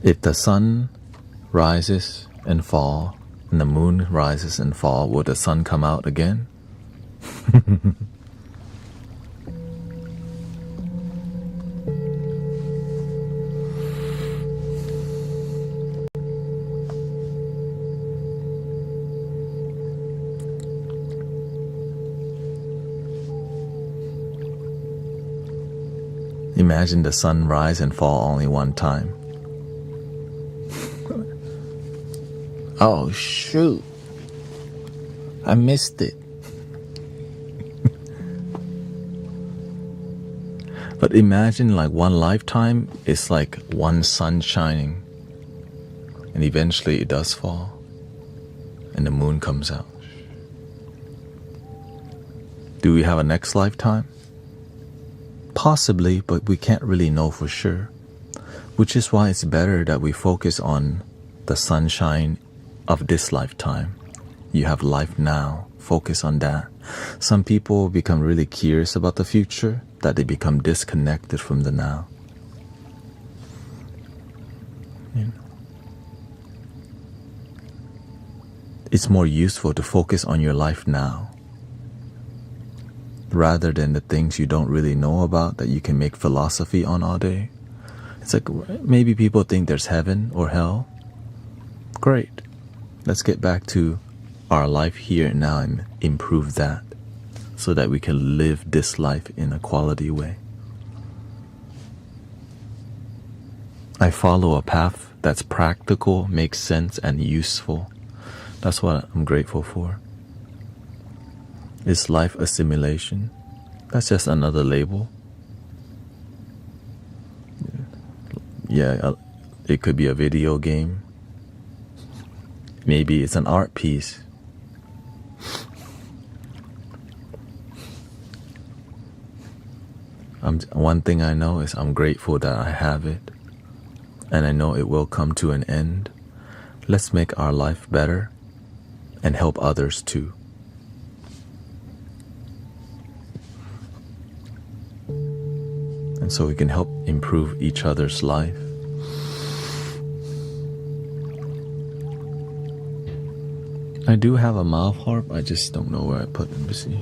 If the sun rises and falls, and the moon rises and falls, will the sun come out again? Imagine the sun rise and fall only one time. Oh shoot, I missed it. But imagine like one lifetime is like one sun shining, and eventually it does fall and the moon comes out. Do we have a next lifetime? Possibly, but we can't really know for sure, which is why it's better that we focus on the sunshine of this lifetime. You have life now, focus on that. Some people become really curious about the future, that they become disconnected from the now. You know? It's more useful to focus on your life now, rather than the things you don't really know about that you can make philosophy on all day. It's like, maybe people think there's heaven or hell. Great. Let's get back to our life here and now and improve that so that we can live this life in a quality way. I follow a path that's practical, makes sense, and useful. That's what I'm grateful for. Is life a simulation? That's just another label. Yeah, it could be a video game. Maybe it's an art piece. One thing I know is I'm grateful that I have it. and I know it will come to an end. Let's make our life better and help others too. And so we can help improve each other's life. I do have a mouth harp, I just don't know where I put it. Let me see.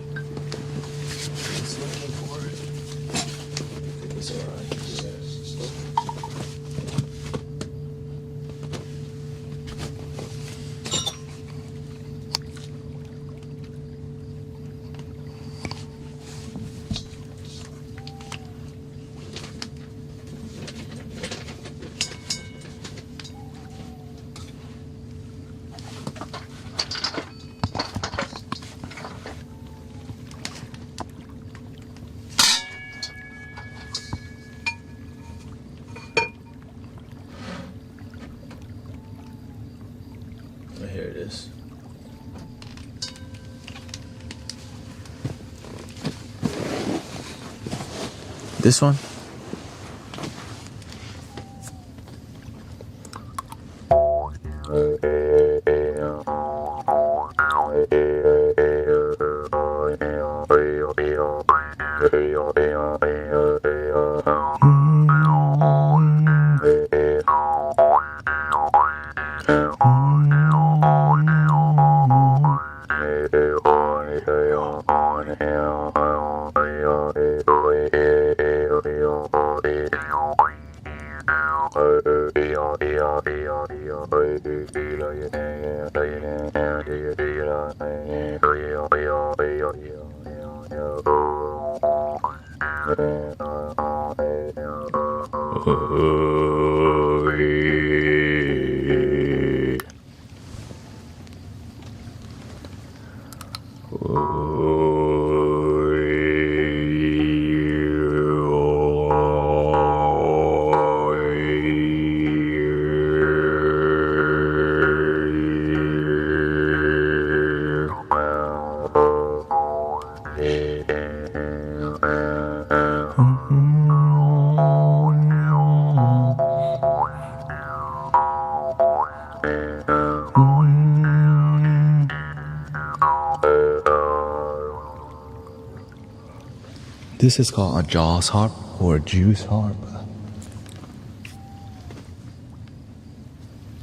Here it is. This one? This is called a Jaws harp or a juice harp.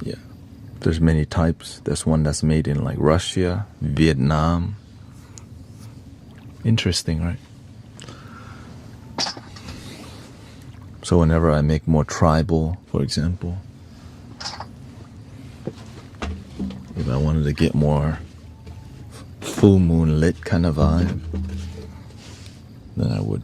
Yeah, there's many types. There's one that's made in like Russia, Vietnam. Interesting, right? So whenever I make more tribal, for example, if I wanted to get more full moon lit kind of vibe, then I would.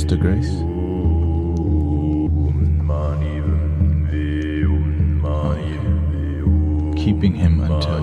Sister Grace? Keeping him until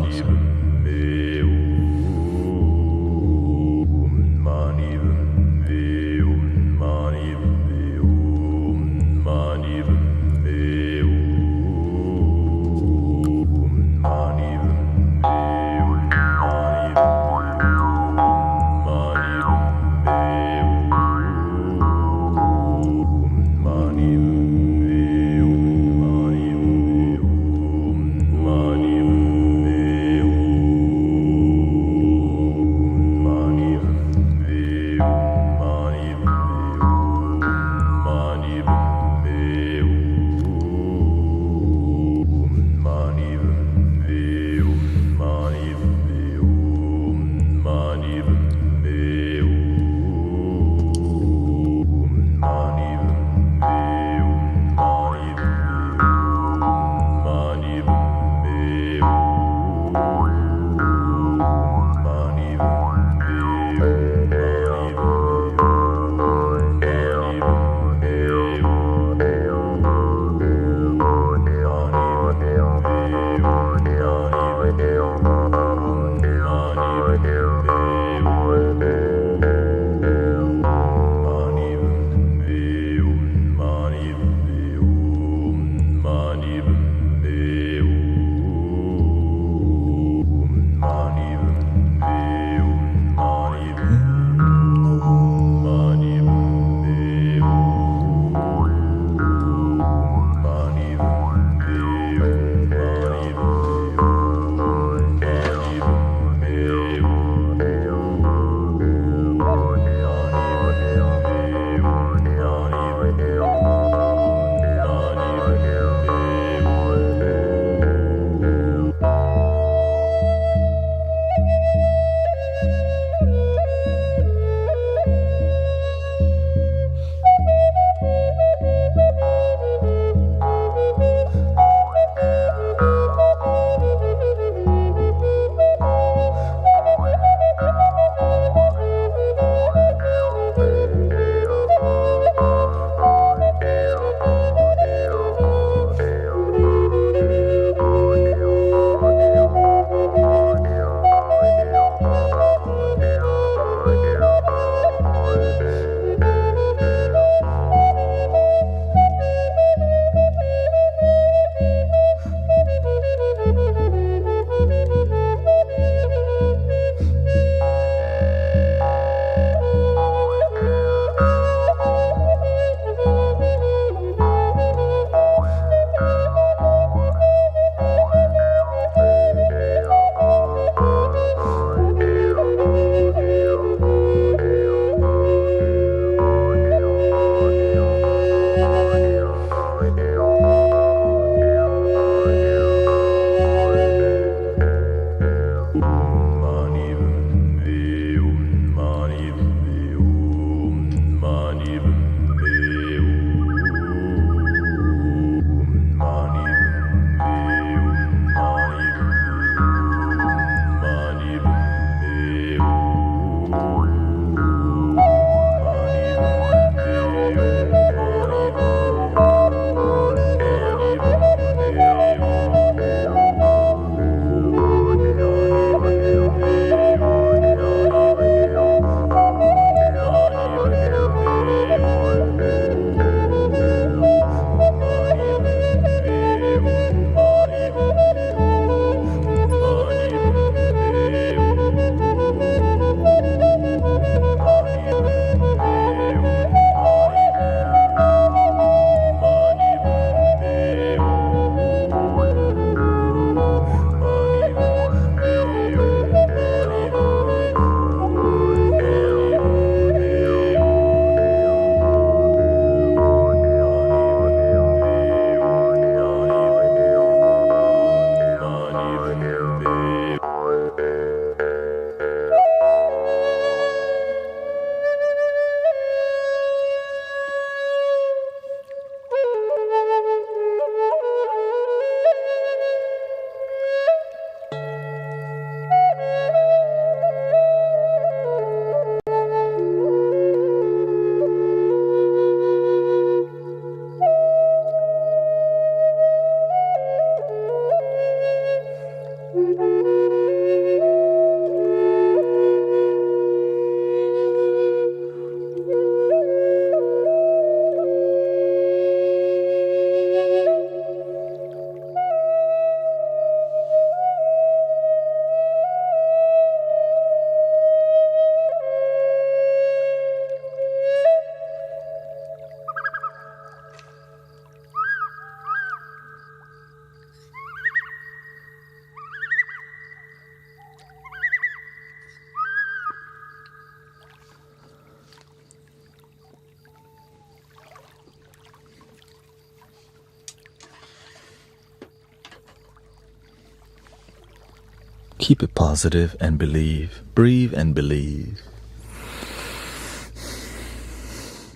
Keep it positive and believe. Breathe and believe.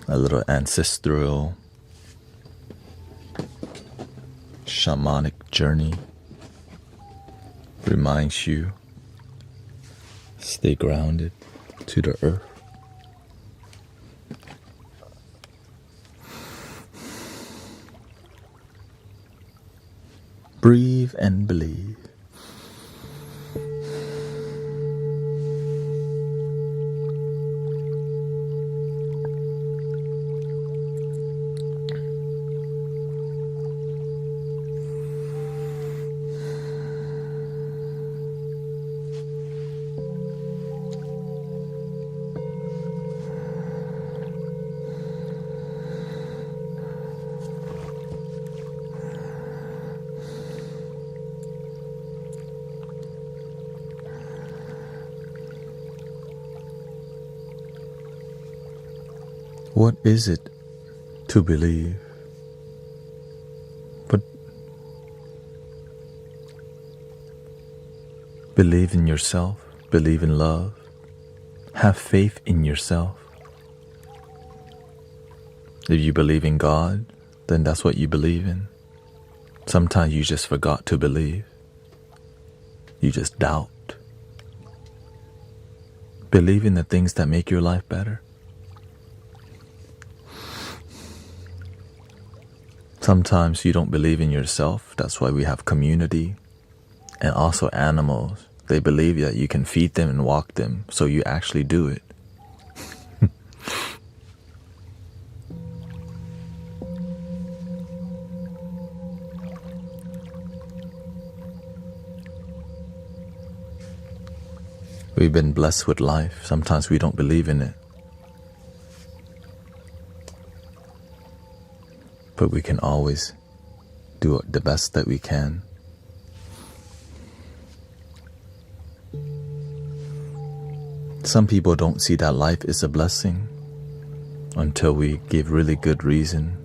A little ancestral shamanic journey reminds you, stay grounded to the earth. Breathe and believe. What is it to believe? But believe in yourself, believe in love, have faith in yourself. If you believe in God, then that's what you believe in. Sometimes you just forgot to believe. You just doubt. Believe in the things that make your life better. Sometimes you don't believe in yourself. That's why we have community. And also animals. They believe that you can feed them and walk them, so you actually do it. We've been blessed with life. Sometimes we don't believe in it. But we can always do the best that we can. Some people don't see that life is a blessing until we give really good reason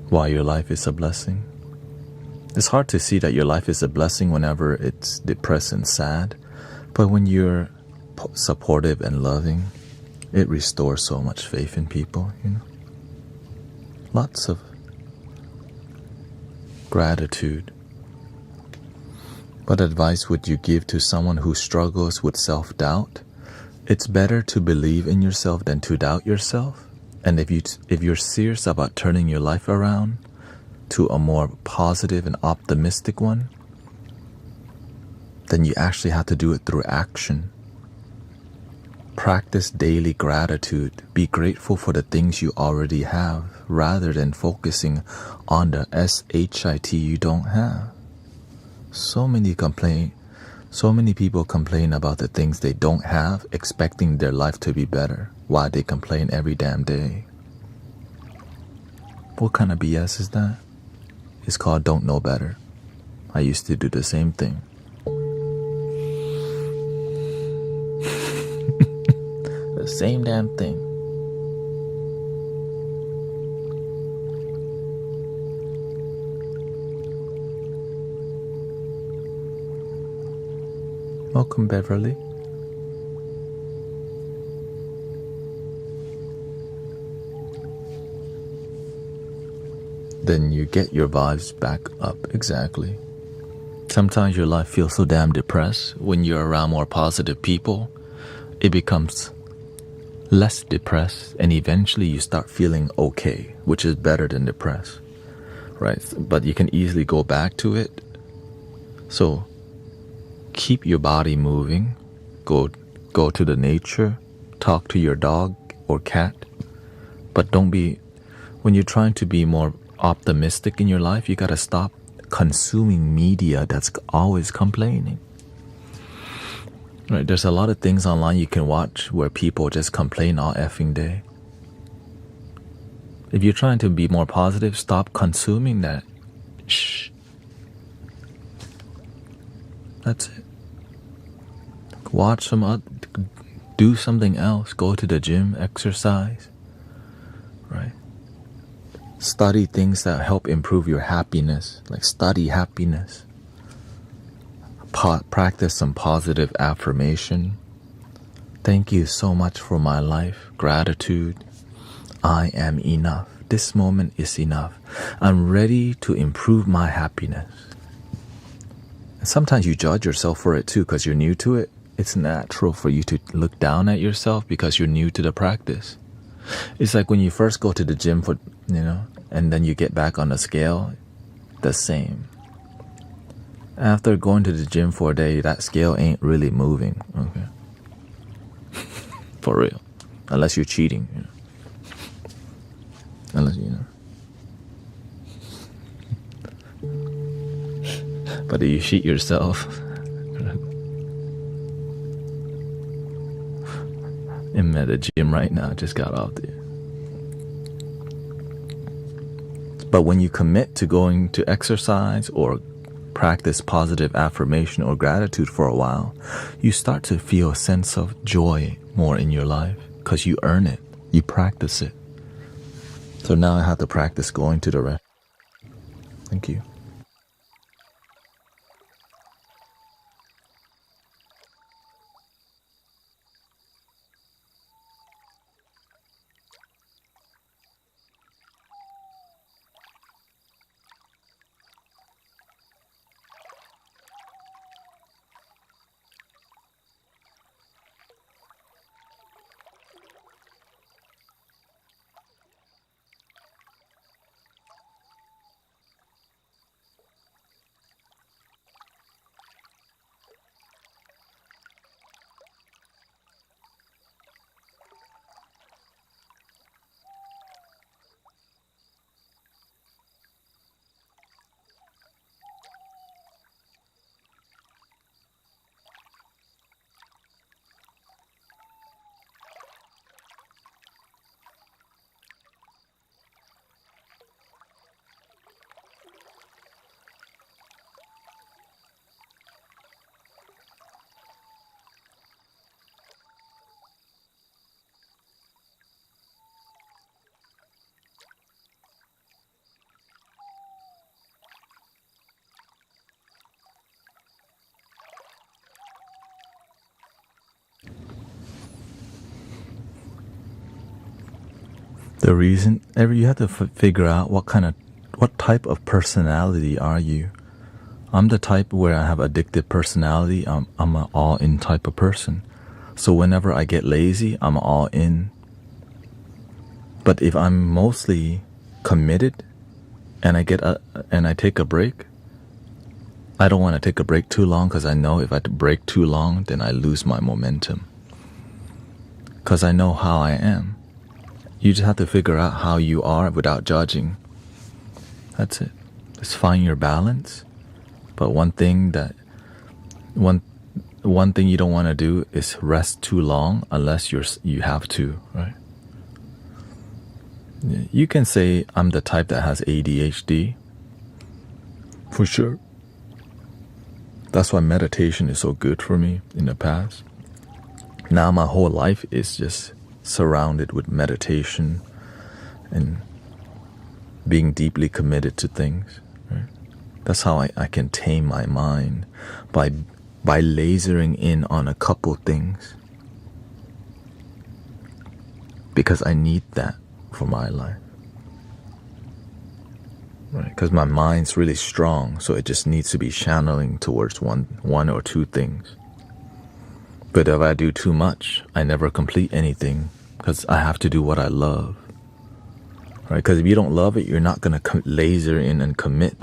why your life is a blessing. It's hard to see that your life is a blessing whenever it's depressed and sad, but when you're supportive and loving, it restores so much faith in people, you know. Lots of gratitude. What advice would you give to someone who struggles with self-doubt? It's better to believe in yourself than to doubt yourself. And if you're serious about turning your life around to a more positive and optimistic one, then you actually have to do it through action. Practice daily gratitude. Be grateful for the things you already have rather than focusing on the SHIT you don't have. So many people complain about the things they don't have, expecting their life to be better. Why they complain every damn day? What kind of BS is that? It's called don't know better. I used to do the same thing. The same damn thing. Welcome, Beverly. Then you get your vibes back up. Exactly. Sometimes your life feels so damn depressed. When you're around more positive people, it becomes less depressed, and eventually you start feeling okay, which is better than depressed, right? But you can easily go back to it. So keep your body moving. Go to the nature. Talk to your dog or cat. But don't be, when you're trying to be more optimistic in your life, you gotta stop consuming media that's always complaining. Right, there's a lot of things online you can watch where people just complain all effing day. If you're trying to be more positive, stop consuming that. Shh. That's it. Watch do something else. Go to the gym, exercise. Right? Study things that help improve your happiness. Like study happiness. practice some positive affirmation. Thank you so much for my life. Gratitude. I am enough. This moment is enough. I'm ready to improve my happiness. And sometimes you judge yourself for it too because you're new to it. It's natural for you to look down at yourself because you're new to the practice. It's like when you first go to the gym and then you get back on the scale, the same. After going to the gym for a day, that scale ain't really moving, okay? For real. Unless you're cheating, Unless, But if you cheat yourself, I'm at the gym right now, just got off there. But when you commit to going to exercise or practice positive affirmation or gratitude for a while, you start to feel a sense of joy more in your life because you earn it, you practice it. So now I have to practice going to the rest. Thank you. The reason, you have to figure out what type of personality are you. I'm the type where I have addictive personality. I'm an all-in type of person. So whenever I get lazy, I'm all in. But if I'm mostly committed and I take a break, I don't want to take a break too long because I know if I break too long, then I lose my momentum. Because I know how I am. You just have to figure out how you are without judging. That's it. Just find your balance. But one thing you don't want to do is rest too long unless you have to, right? You can say I'm the type that has ADHD. For sure. That's why meditation is so good for me in the past. Now my whole life is just surrounded with meditation and being deeply committed to things, right? That's how I can tame my mind by lasering in on a couple things, because I need that for my life, right? Because my mind's really strong, so it just needs to be channeling towards one or two things. But if I do too much, I never complete anything because I have to do what I love, right? Because if you don't love it, you're not going to laser in and commit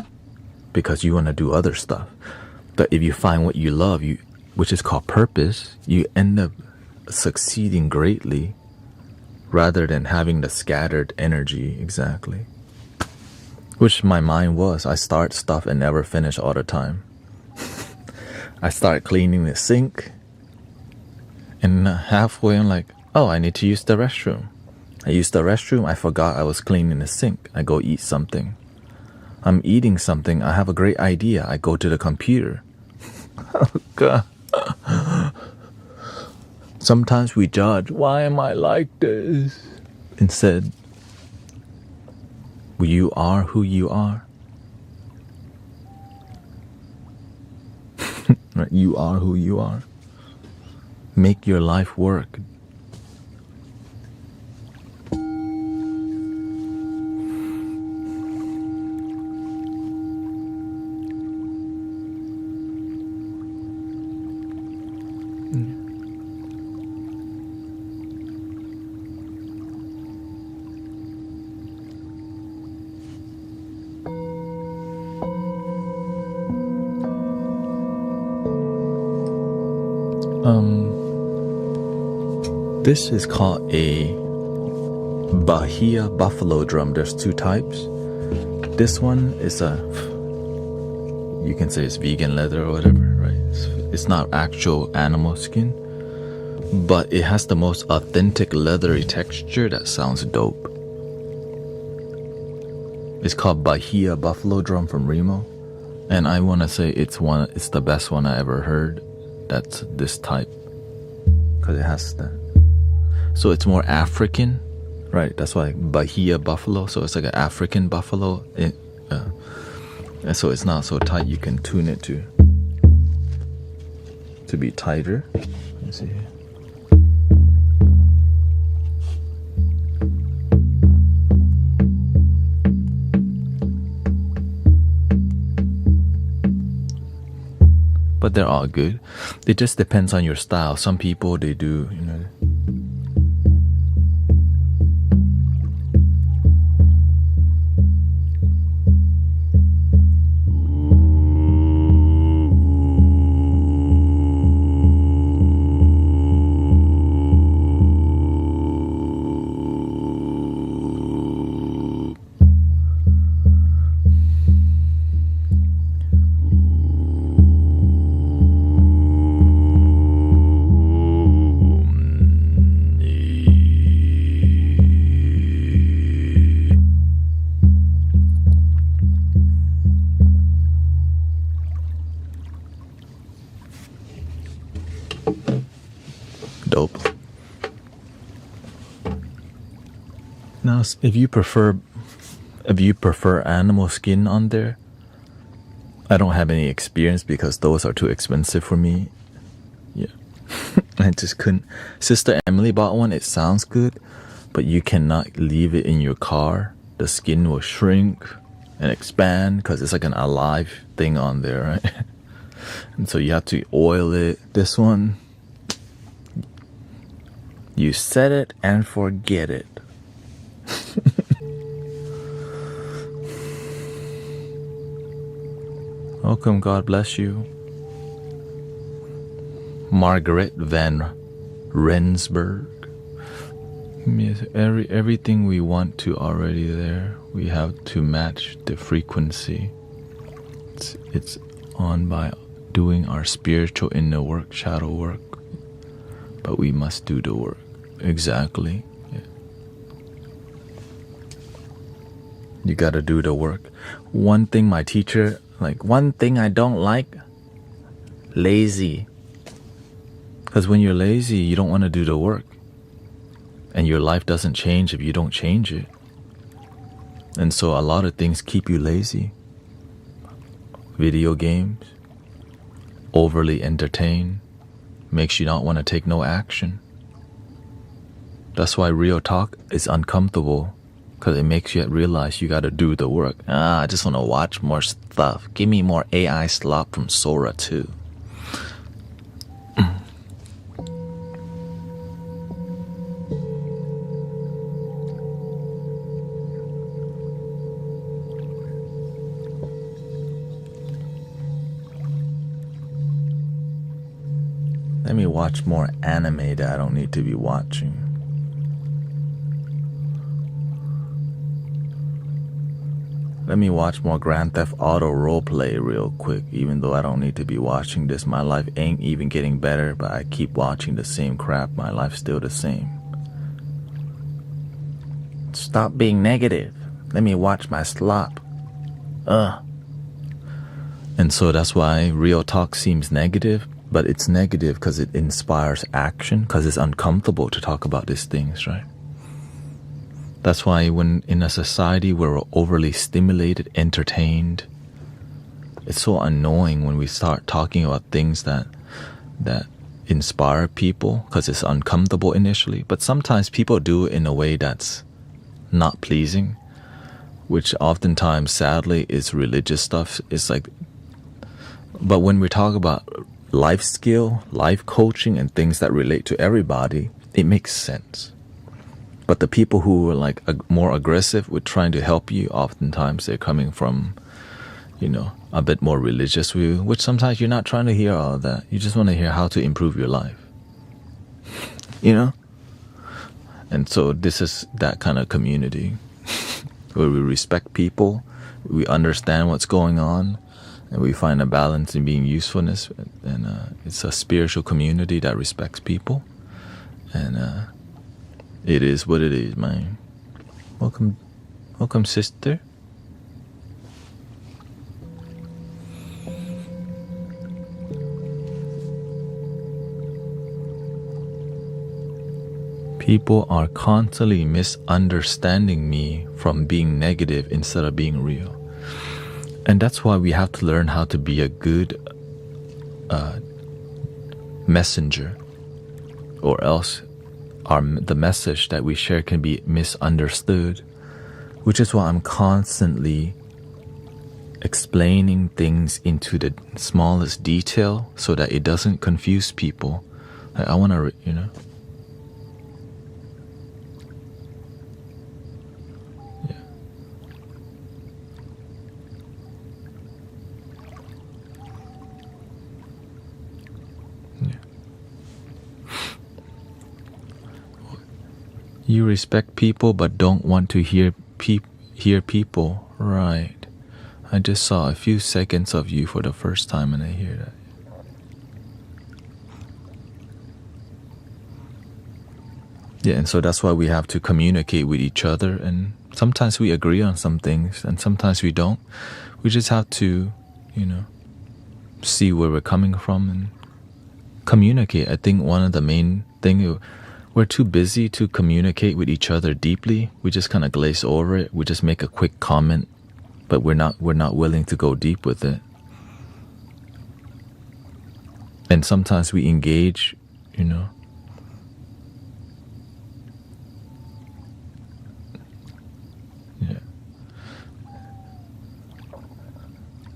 because you want to do other stuff. But if you find what you love, which is called purpose, you end up succeeding greatly rather than having the scattered energy, exactly. Which my mind was. I start stuff and never finish all the time. I start cleaning the sink, and halfway I'm like, oh, I need to use the restroom. I use the restroom, I forgot I was cleaning the sink. I go eat something. I'm eating something, I have a great idea. I go to the computer. Oh, God. Sometimes we judge, why am I like this? Instead, you are who you are. Right? You are who you are. Make your life work. This is called a Bahia buffalo drum. There's two types. This one is you can say it's vegan leather or whatever, right? It's not actual animal skin, but it has the most authentic leathery texture that sounds dope. It's called Bahia buffalo drum from Remo, and I want to say it's the best one I ever heard. That's this type, because it has that. So it's more African, right? That's why Bahia buffalo. So it's like an African buffalo. And so it's not so tight. You can tune it to be tighter. Let me see here. But they're all good. It just depends on your style. Some people, they do, dope. Now, if you prefer animal skin on there, I don't have any experience because those are too expensive for me. Yeah, I just couldn't. Sister Emily bought one. It sounds good, but you cannot leave it in your car. The skin will shrink and expand because it's like an alive thing on there, right? And so you have to oil it. This one, you set it and forget it. Welcome, God bless you. Margaret Van Rensburg. Everything we want to already there. We have to match the frequency. It's on by doing our spiritual inner work, shadow work. But we must do the work. Exactly. Yeah. You gotta do the work. One thing my teacher, one thing I don't like, lazy. Because when you're lazy, you don't want to do the work. And your life doesn't change if you don't change it. And so a lot of things keep you lazy. Video games, overly entertained, makes you not want to take no action. That's why real talk is uncomfortable, because it makes you realize you got to do the work. I just want to watch more stuff. Give me more AI slop from Sora 2. Let me watch more anime that I don't need to be watching. Let me watch more Grand Theft Auto roleplay real quick. Even though I don't need to be watching this, my life ain't even getting better, but I keep watching the same crap. My life's still the same. Stop being negative. Let me watch my slop. And so that's why real talk seems negative, but it's negative because it inspires action, because it's uncomfortable to talk about these things, right? That's why when in a society where we're overly stimulated, entertained, it's so annoying when we start talking about things that inspire people because it's uncomfortable initially. But sometimes people do it in a way that's not pleasing, which oftentimes, sadly, is religious stuff. It's like, but when we talk about life skill, life coaching, and things that relate to everybody, it makes sense. But the people who are like more aggressive with trying to help you, oftentimes they're coming from, a bit more religious view, which sometimes you're not trying to hear all of that. You just want to hear how to improve your life. And so this is that kind of community where we respect people, we understand what's going on, and we find a balance in being usefulness. And it's a spiritual community that respects people. And it is what it is, man. Welcome, sister. People are constantly misunderstanding me from being negative instead of being real. And that's why we have to learn how to be a good messenger, or else the message that we share can be misunderstood, which is why I'm constantly explaining things into the smallest detail so that it doesn't confuse people. I want to, You respect people but don't want to hear people. Right. I just saw a few seconds of you for the first time and I hear that. Yeah, and so that's why we have to communicate with each other, and sometimes we agree on some things and sometimes we don't. We just have to, see where we're coming from and communicate. I think one of the main things, we're too busy to communicate with each other deeply. We just kind of glaze over it. We just make a quick comment, but we're not willing to go deep with it. And sometimes we engage, Yeah.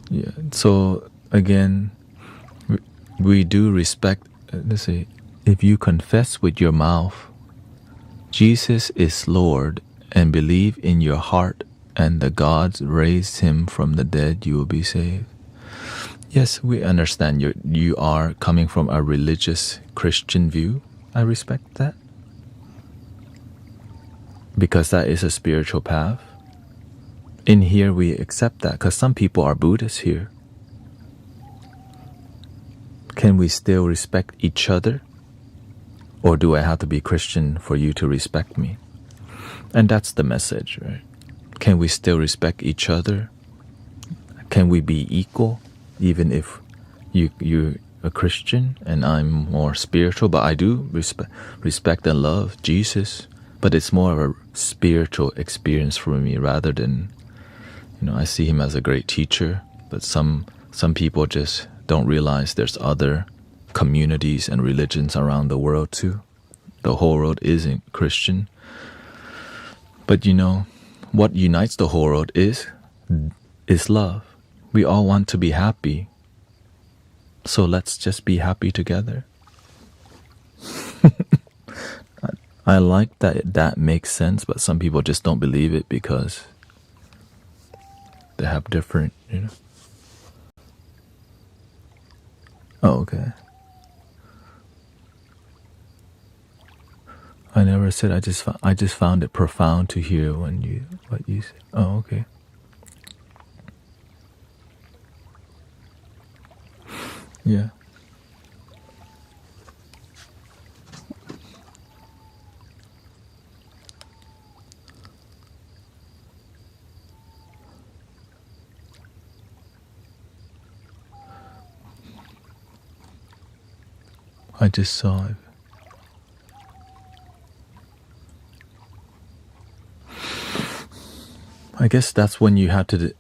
Yeah. So again, we do respect. Let's say, if you confess with your mouth, Jesus is Lord, and believe in your heart, and the gods raised him from the dead, you will be saved. Yes, we understand you are coming from a religious Christian view. I respect that, because that is a spiritual path. In here, we accept that because some people are Buddhists here. Can we still respect each other? Or do I have to be Christian for you to respect me? And that's the message, right? Can we still respect each other? Can we be equal, even if you're a Christian and I'm more spiritual? But I do respect and love Jesus, but it's more of a spiritual experience for me rather than, I see him as a great teacher, but some people just don't realize there's other communities and religions around the world too. The whole world isn't Christian. But what unites the whole world is love. We all want to be happy. So let's just be happy together. I like that makes sense, but some people just don't believe it because they have different, Oh, okay. I never said. I just found it profound to hear what you said. Oh, okay. Yeah. I just saw it. I guess that's when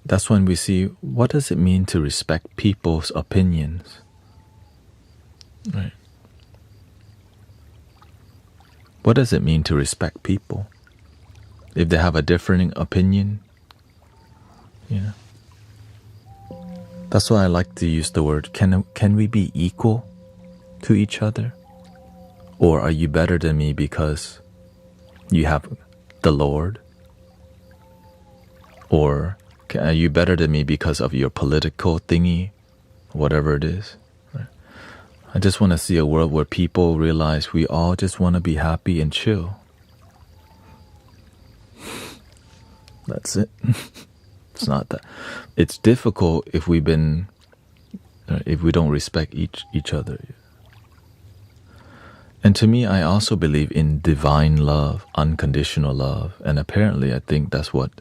that's when we see what does it mean to respect people's opinions, right? What does it mean to respect people? If they have a differing opinion, that's why I like to use the word, can we be equal to each other? Or are you better than me because you have the Lord? Or are you better than me because of your political thingy, whatever it is? Right? I just want to see a world where people realize we all just want to be happy and chill. That's it. It's not that. It's difficult if we don't respect each other. And to me, I also believe in divine love, unconditional love, and apparently, I think that's what.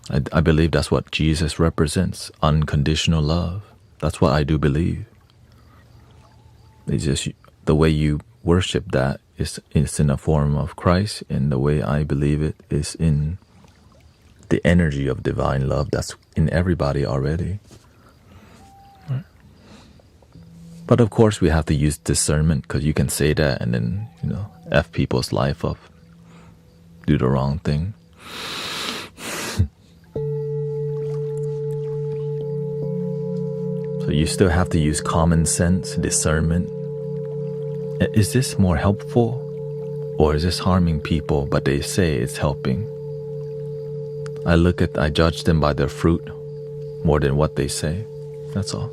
I believe that's what Jesus represents, unconditional love. That's what I do believe. It's just the way you worship that is in a form of Christ, and the way I believe it is in the energy of divine love that's in everybody already. Right. But of course, we have to use discernment, because you can say that and then, F people's life up, do the wrong thing. So you still have to use common sense, discernment. Is this more helpful, or is this harming people, but they say it's helping? I judge them by their fruit more than what they say. That's all.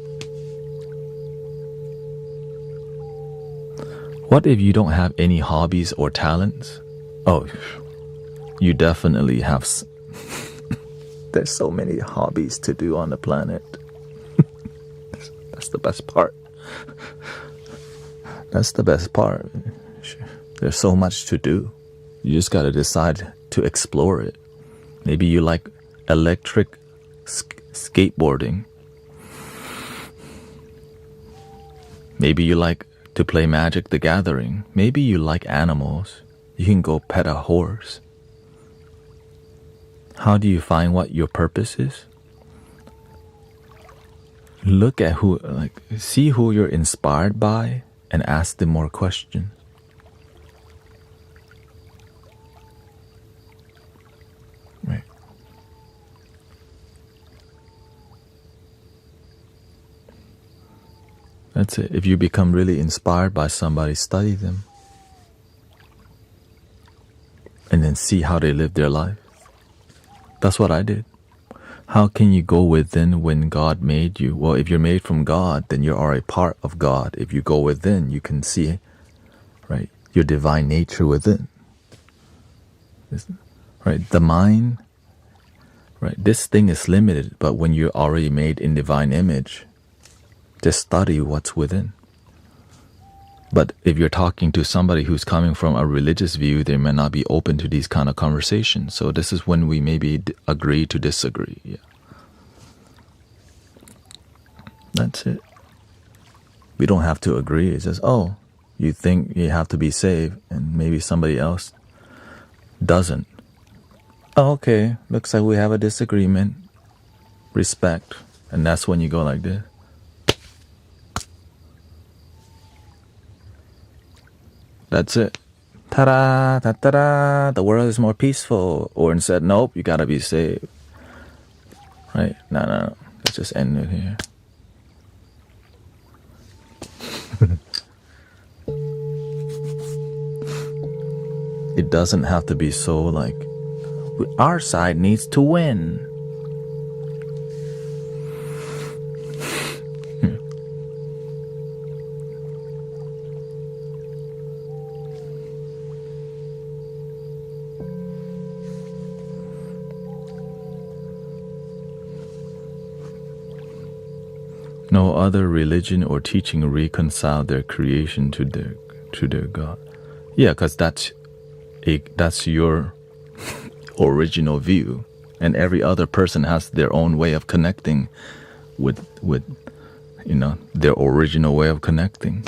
What if you don't have any hobbies or talents? Oh, you definitely have. There's so many hobbies to do on the planet. That's the best part. That's the best part. There's so much to do. You just got to decide to explore it. Maybe you like electric skateboarding. Maybe you like to play Magic the Gathering. Maybe you like animals. You can go pet a horse. How do you find what your purpose is? Look at see who you're inspired by and ask them more questions. Right. That's it. If you become really inspired by somebody, study them. And then see how they live their life. That's what I did. How can you go within when God made you? Well, if you're made from God, then you are a part of God. If you go within, you can see, right, your divine nature within. Right, the mind, right, this thing is limited, but when you're already made in divine image, just study what's within. But if you're talking to somebody who's coming from a religious view, they may not be open to these kind of conversations. So this is when we maybe agree to disagree. Yeah. That's it. We don't have to agree. It's just, oh, you think you have to be saved, and maybe somebody else doesn't. Oh, okay, looks like we have a disagreement. Respect. And that's when you go like this. That's it. Ta-da, ta-da, the world is more peaceful. Or instead, nope, you gotta be saved. Right? No. Let's just end it here. It doesn't have to be so like, our side needs to win. No other religion or teaching reconcile their creation to their God. Yeah, because that's your original view, and every other person has their own way of connecting with their original way of connecting.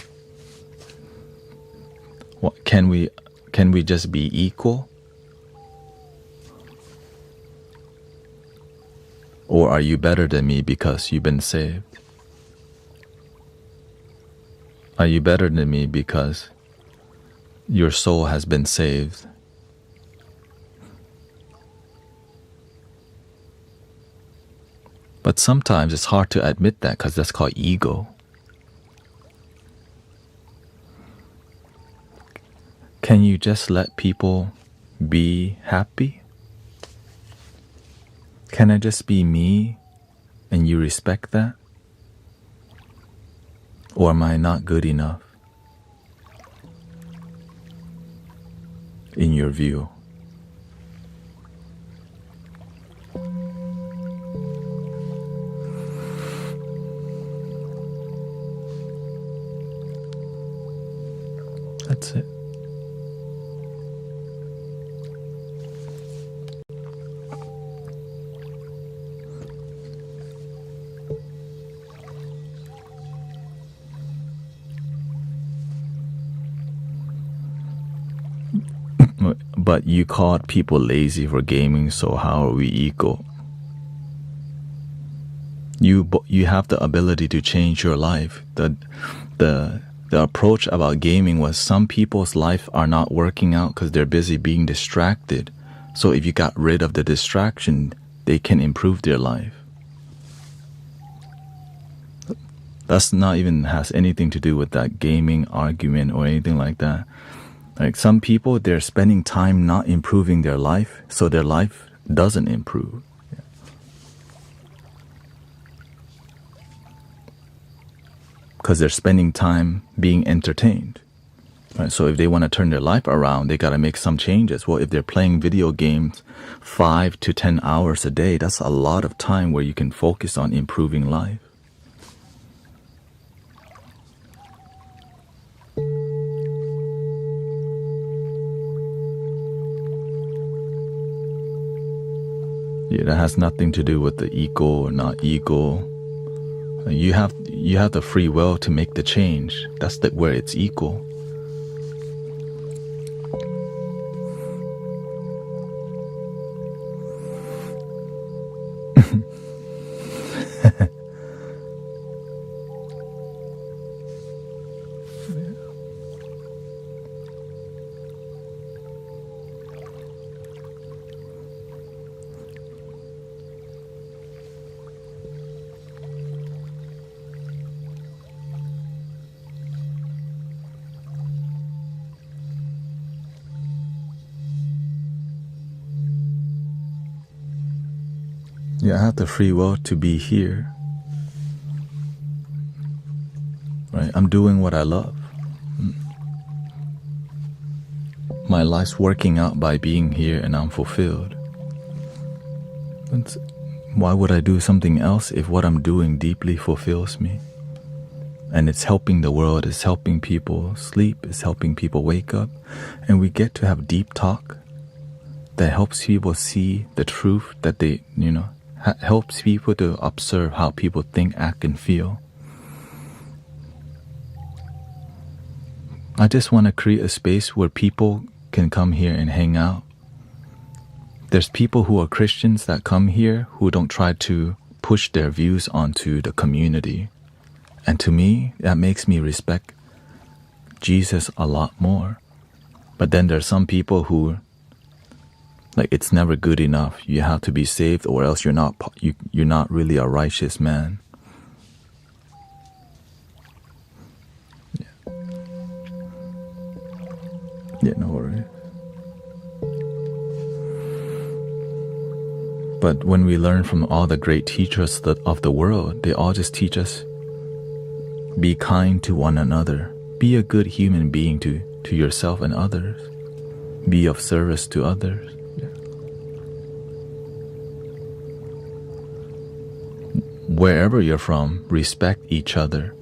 What can we just be equal? Or are you better than me because you've been saved? Are you better than me because your soul has been saved? But sometimes it's hard to admit that because that's called ego. Can you just let people be happy? Can I just be me and you respect that? Or am I not good enough in your view? That's it. But you called people lazy for gaming, so how are we equal? You have the ability to change your life. The approach about gaming was some people's life are not working out because they're busy being distracted. So if you got rid of the distraction, they can improve their life. That's not even has anything to do with that gaming argument or anything like that. Like some people, they're spending time not improving their life, so their life doesn't improve. Because they're spending time being entertained. Right? So if they want to turn their life around, they got to make some changes. Well, if they're playing video games 5 to 10 hours a day, that's a lot of time where you can focus on improving life. Yeah, that has nothing to do with the ego or not ego. You have the free will to make the change. That's where it's equal. Yeah, I have the free will to be here. Right? I'm doing what I love. My life's working out by being here and I'm fulfilled. Why would I do something else if what I'm doing deeply fulfills me? And it's helping the world, it's helping people sleep, it's helping people wake up. And we get to have deep talk that helps people see the truth that they, helps people to observe how people think, act, and feel. I just want to create a space where people can come here and hang out. There's people who are Christians that come here who don't try to push their views onto the community. And to me, that makes me respect Jesus a lot more. But then there's some people who, like, it's never good enough. You have to be saved, or else you're not really a righteous man. Yeah, no worries. But when we learn from all the great teachers of the world, they all just teach us, be kind to one another. Be a good human being to yourself and others. Be of service to others. Wherever you're from, respect each other.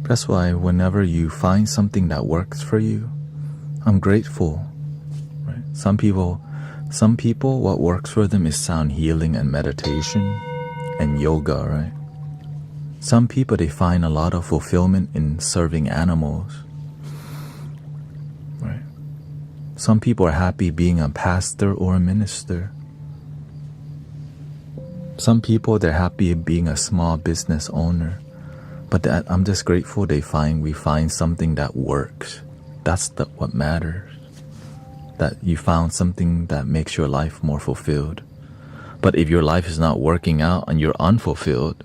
That's why whenever you find something that works for you, I'm grateful. Right? Some people, what works for them is sound healing and meditation and yoga, right? Some people, they find a lot of fulfillment in serving animals, right? Some people are happy being a pastor or a minister. Some people, they're happy being a small business owner. But I'm just grateful we find something that works. That's what matters. That you found something that makes your life more fulfilled. But if your life is not working out and you're unfulfilled,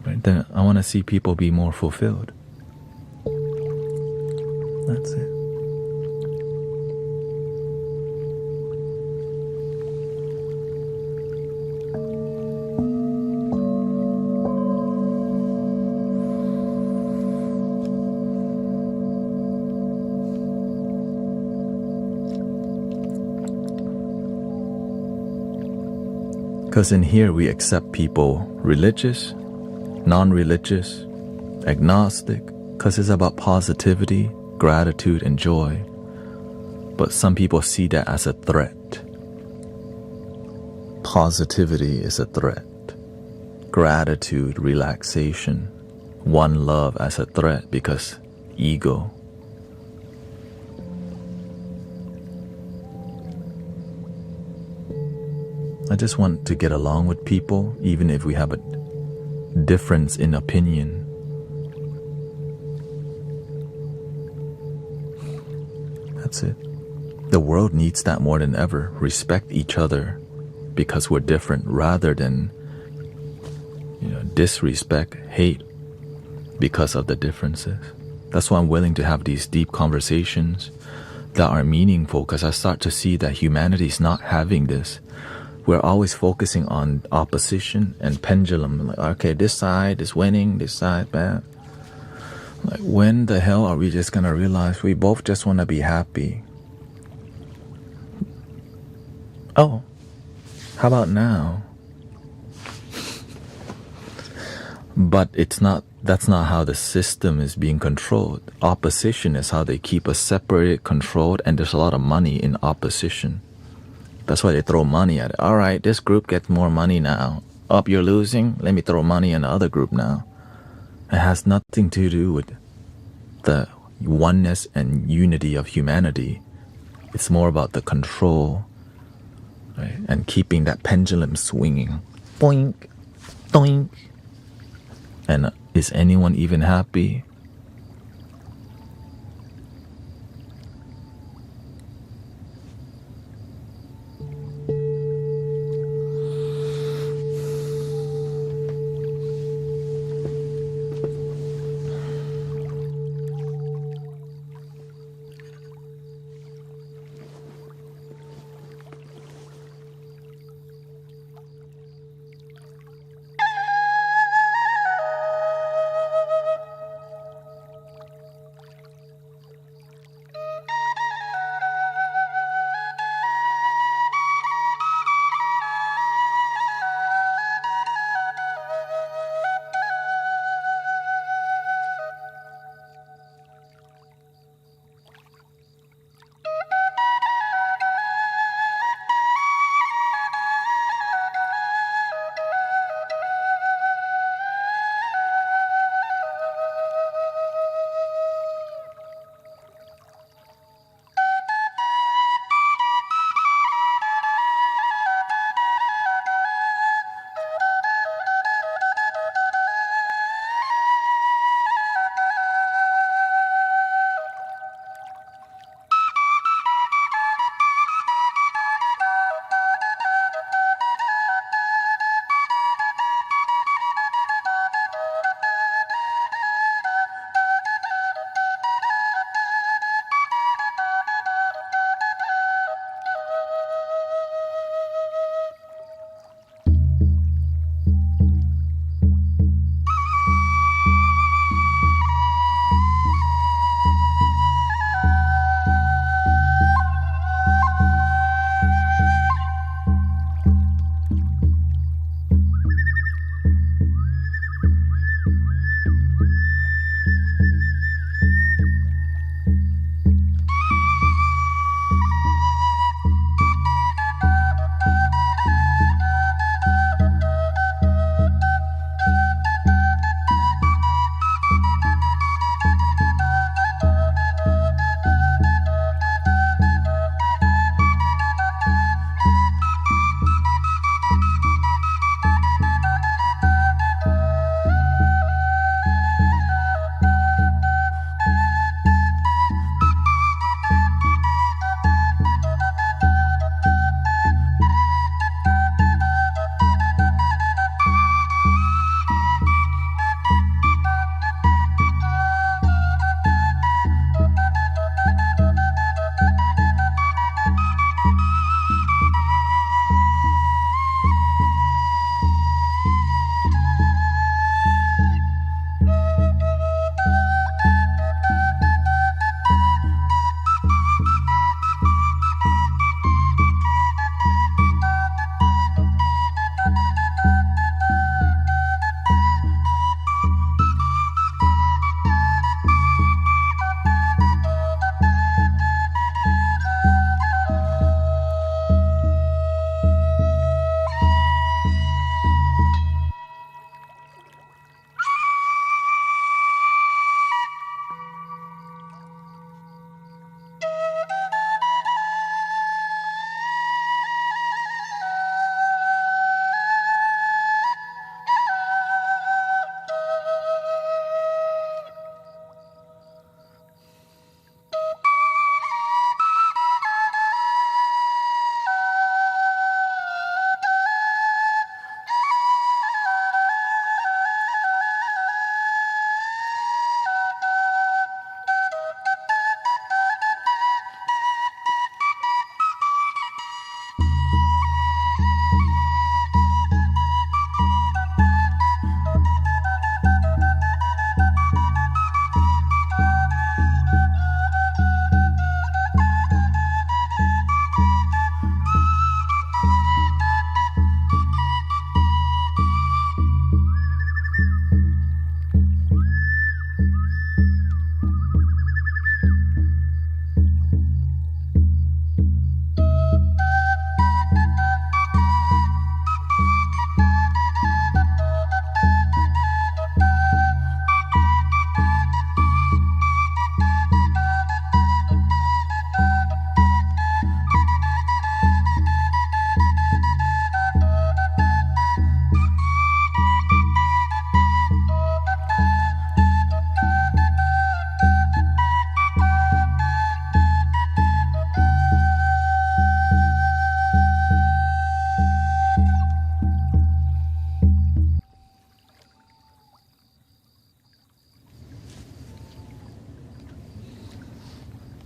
right, then I want to see people be more fulfilled. That's it. Because in here we accept people religious, non-religious, agnostic, because it's about positivity, gratitude, and joy. But some people see that as a threat. Positivity is a threat. Gratitude, relaxation, one love as a threat because ego. I just want to get along with people, even if we have a difference in opinion. That's it. The world needs that more than ever. Respect each other because we're different, rather than disrespect, hate because of the differences. That's why I'm willing to have these deep conversations that are meaningful, because I start to see that humanity is not having this. We're always focusing on opposition and pendulum. Like, okay, this side is winning, this side bad. Like, when the hell are we just going to realize we both just want to be happy? Oh, how about now? But that's not how the system is being controlled. Opposition is how they keep us separated, controlled, and there's a lot of money in opposition. That's why they throw money at it. All right, this group gets more money now. Up, you're losing. Let me throw money in the other group now. It has nothing to do with the oneness and unity of humanity. It's more about the control, right? And keeping that pendulum swinging. Boink, doink. And is anyone even happy?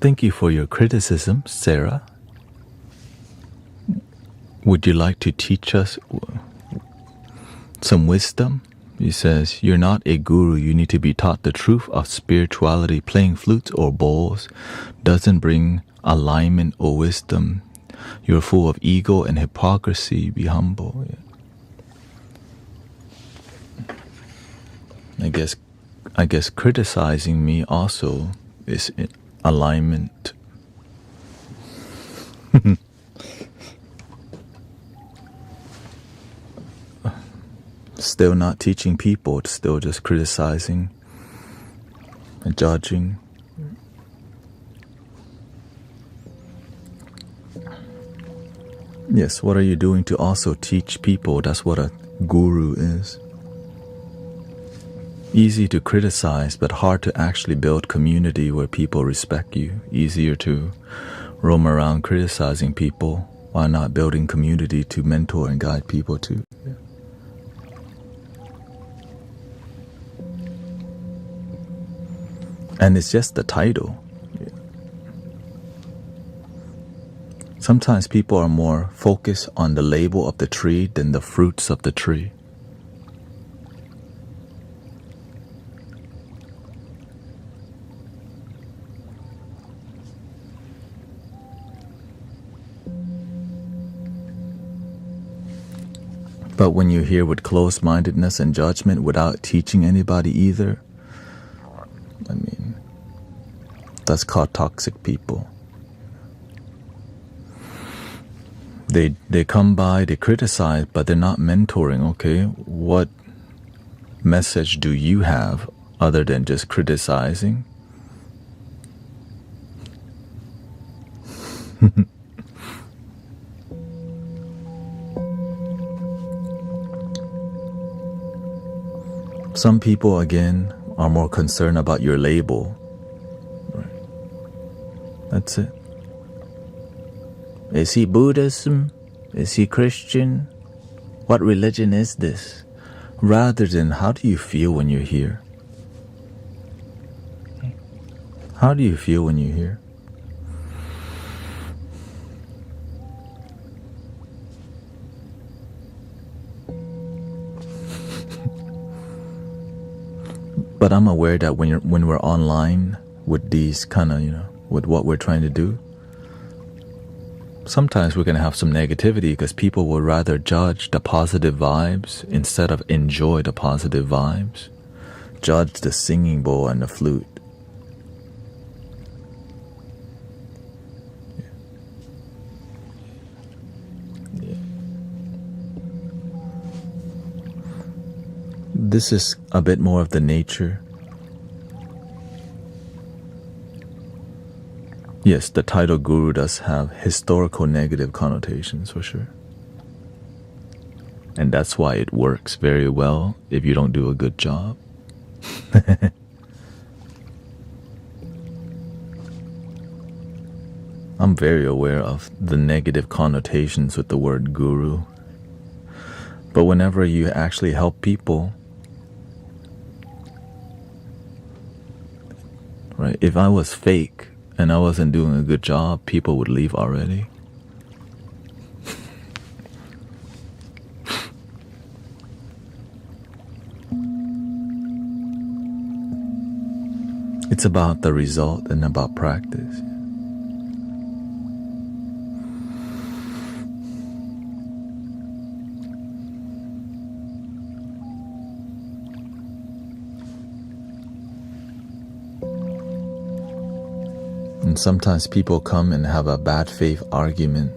Thank you for your criticism, Sarah. Would you like to teach us some wisdom? He says, you're not a guru. You need to be taught the truth of spirituality. Playing flutes or bowls doesn't bring alignment or wisdom. You're full of ego and hypocrisy. Be humble. Yeah. I guess criticizing me also is in alignment. Still not teaching people, still just criticizing and judging. Yes, what are you doing to also teach people? That's what a guru is. Easy to criticize, but hard to actually build community where people respect you. Easier to roam around criticizing people. Why not building community to mentor and guide people to? Yeah. And it's just the title. Yeah. Sometimes people are more focused on the label of the tree than the fruits of the tree. But when you hear with closed-mindedness and judgment without teaching anybody either, I mean, that's called toxic people. They come by, they criticize, but they're not mentoring, okay? What message do you have other than just criticizing? Some people, again, are more concerned about your label. Right. That's it. Is he Buddhism? Is he Christian? What religion is this? Rather than how do you feel when you're here? How do you feel when you're here? But I'm aware that when we're online with these kind of, with what we're trying to do, sometimes we're going to have some negativity because people will rather judge the positive vibes instead of enjoy the positive vibes. Judge the singing bowl and the flute. Yeah. This is a bit more of the nature. Yes, the title guru does have historical negative connotations for sure. And that's why it works very well if you don't do a good job. I'm very aware of the negative connotations with the word guru. But whenever you actually help people, right? If I was fake and I wasn't doing a good job, people would leave already. It's about the result and about practice. And sometimes people come and have a bad faith argument.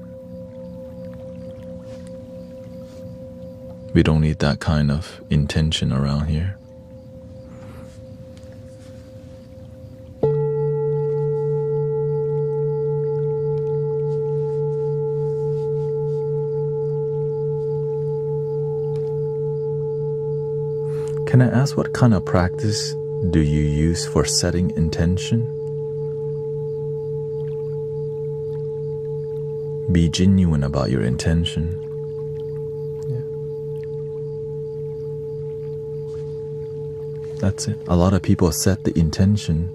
We don't need that kind of intention around here. Can I ask what kind of practice do you use for setting intention? Be genuine about your intention. Yeah. That's it. A lot of people set the intention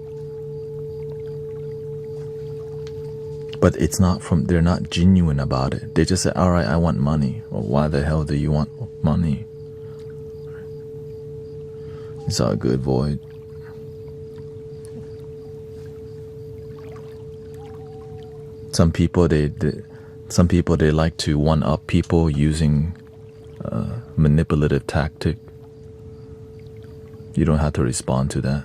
But it's not from, they're not genuine about it. They just say, all right, I want money. Well, why the hell do you want money? It's all good, Void. Some people they like to one up people using manipulative tactic. You don't have to respond to that.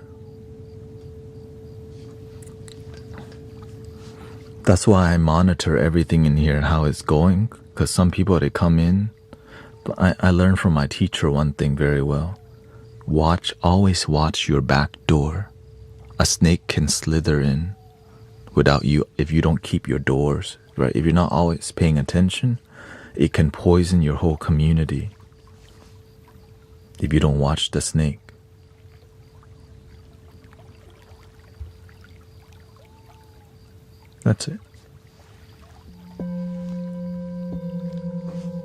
That's why I monitor everything in here and how it's going. Because some people, they come in. But I learned from my teacher one thing very well. Always watch your back door. A snake can slither in without you if you don't keep your doors, right? If you're not always paying attention, it can poison your whole community if you don't watch the snake. That's it.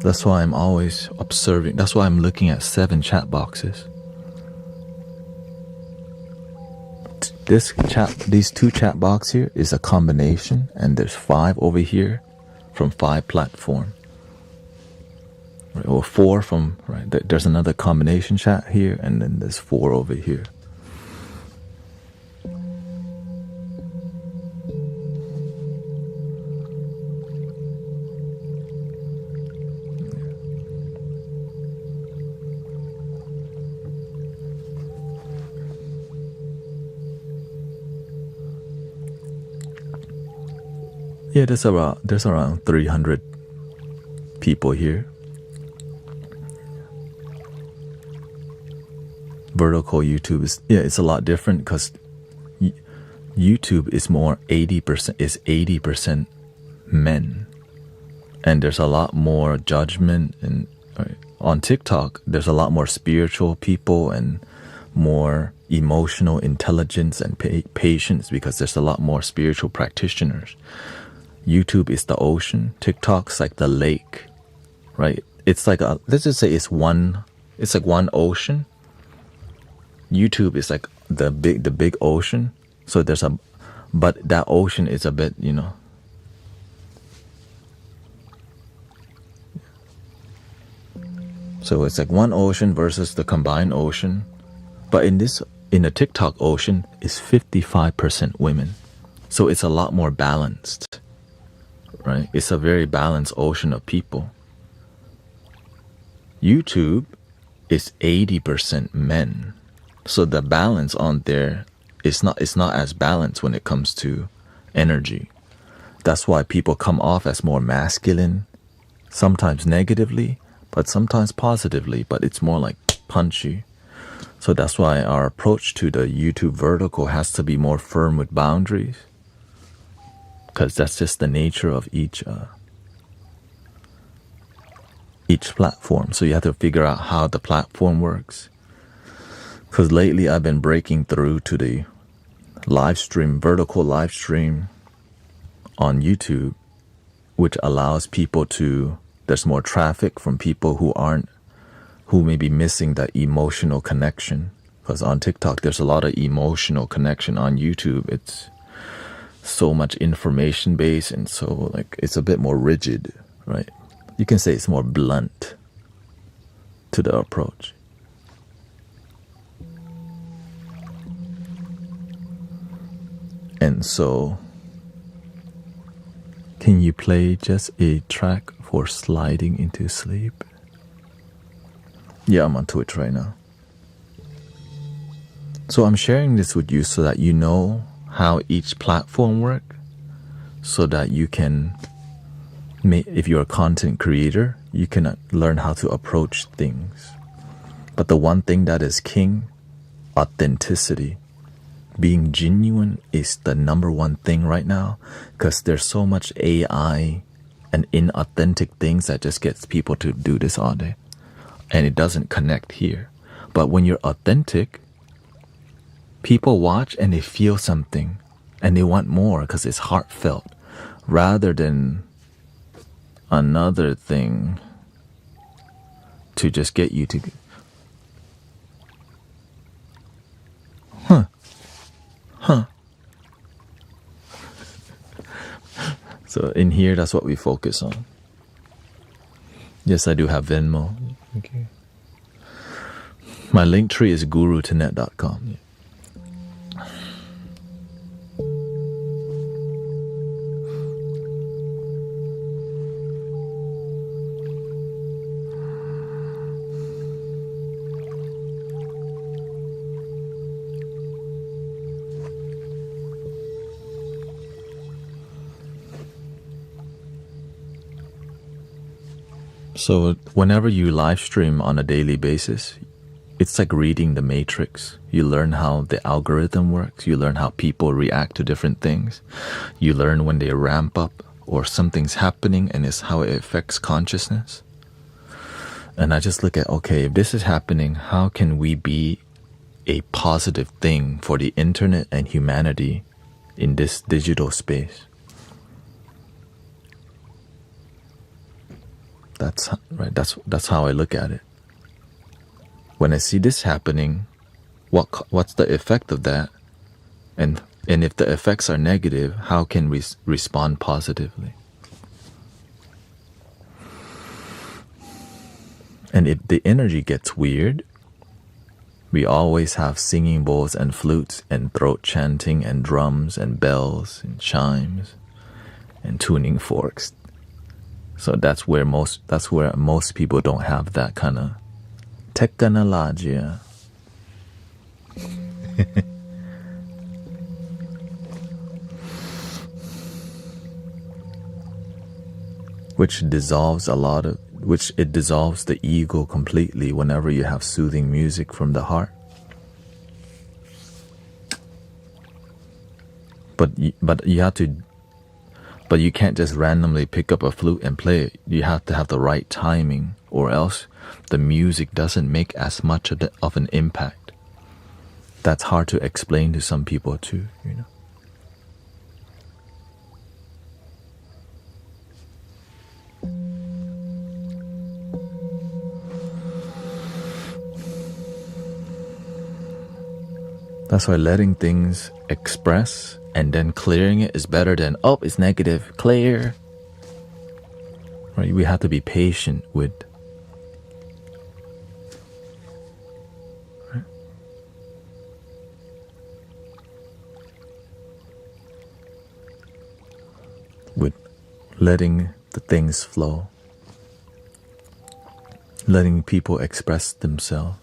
That's why I'm always observing. That's why I'm looking at 7 chat boxes. These 2 chat boxes here is a combination, and there's 5 over here from 5 platform, right? Or 4 from, right? There's another combination chat here, and then there's 4 over here. Yeah, there's around 300 people here. Vertical YouTube it's a lot different because YouTube is more 80% men, and there's a lot more judgment. And on TikTok, there's a lot more spiritual people and more emotional intelligence and patience because there's a lot more spiritual practitioners. YouTube is the ocean. TikTok's like the lake, right? It's like let's just say it's like one ocean. YouTube is like the big ocean. So but that ocean is a bit, So it's like one ocean versus the combined ocean. But in the TikTok ocean is 55% women. So it's a lot more balanced. Right? It's a very balanced ocean of people. YouTube is 80% men. So the balance on there it's not as balanced when it comes to energy. That's why people come off as more masculine, sometimes negatively, but sometimes positively, but it's more like punchy. So that's why our approach to the YouTube vertical has to be more firm with boundaries. Because that's just the nature of each platform. So you have to figure out how the platform works. Because lately I've been breaking through to the vertical live stream on YouTube, which allows people there's more traffic from people who may be missing that emotional connection. Because on TikTok, there's a lot of emotional connection. On YouTube, it's so much information based, and so like it's a bit more rigid, right? You can say it's more blunt to the approach. And so, can you play just a track for sliding into sleep? Yeah, I'm on Twitch right now. So I'm sharing this with you so that you know how each platform works, so that you can, if you're a content creator, you can learn how to approach things. But the one thing that is king, authenticity. Being genuine is the number one thing right now, because there's so much AI and inauthentic things that just gets people to do this all day, and it doesn't connect here. But when you're authentic, people watch and they feel something and they want more because it's heartfelt rather than another thing to just get you to So in here, that's what we focus on. Yes, I do have Venmo. Thank you. My link tree is gurutanet.com. So whenever you live stream on a daily basis, it's like reading the matrix. You learn how the algorithm works. You learn how people react to different things. You learn when they ramp up or something's happening, and it's how it affects consciousness. And I just look at, okay, if this is happening, how can we be a positive thing for the internet and humanity in this digital space? That's right. That's how I look at it. When I see this happening, what's the effect of that? And if the effects are negative, how can we respond positively? And if the energy gets weird, we always have singing bowls and flutes and throat chanting and drums and bells and chimes and tuning forks. So that's where most people don't have that kind of technology. Which dissolves the ego completely whenever you have soothing music from the heart. But you can't just randomly pick up a flute and play it. You have to have the right timing, or else the music doesn't make as much of an impact. That's hard to explain to some people too, you know. That's why letting things express and then clearing it is better than, oh, it's negative, clear. Right? We have to be patient with. Right? With letting the things flow. Letting people express themselves.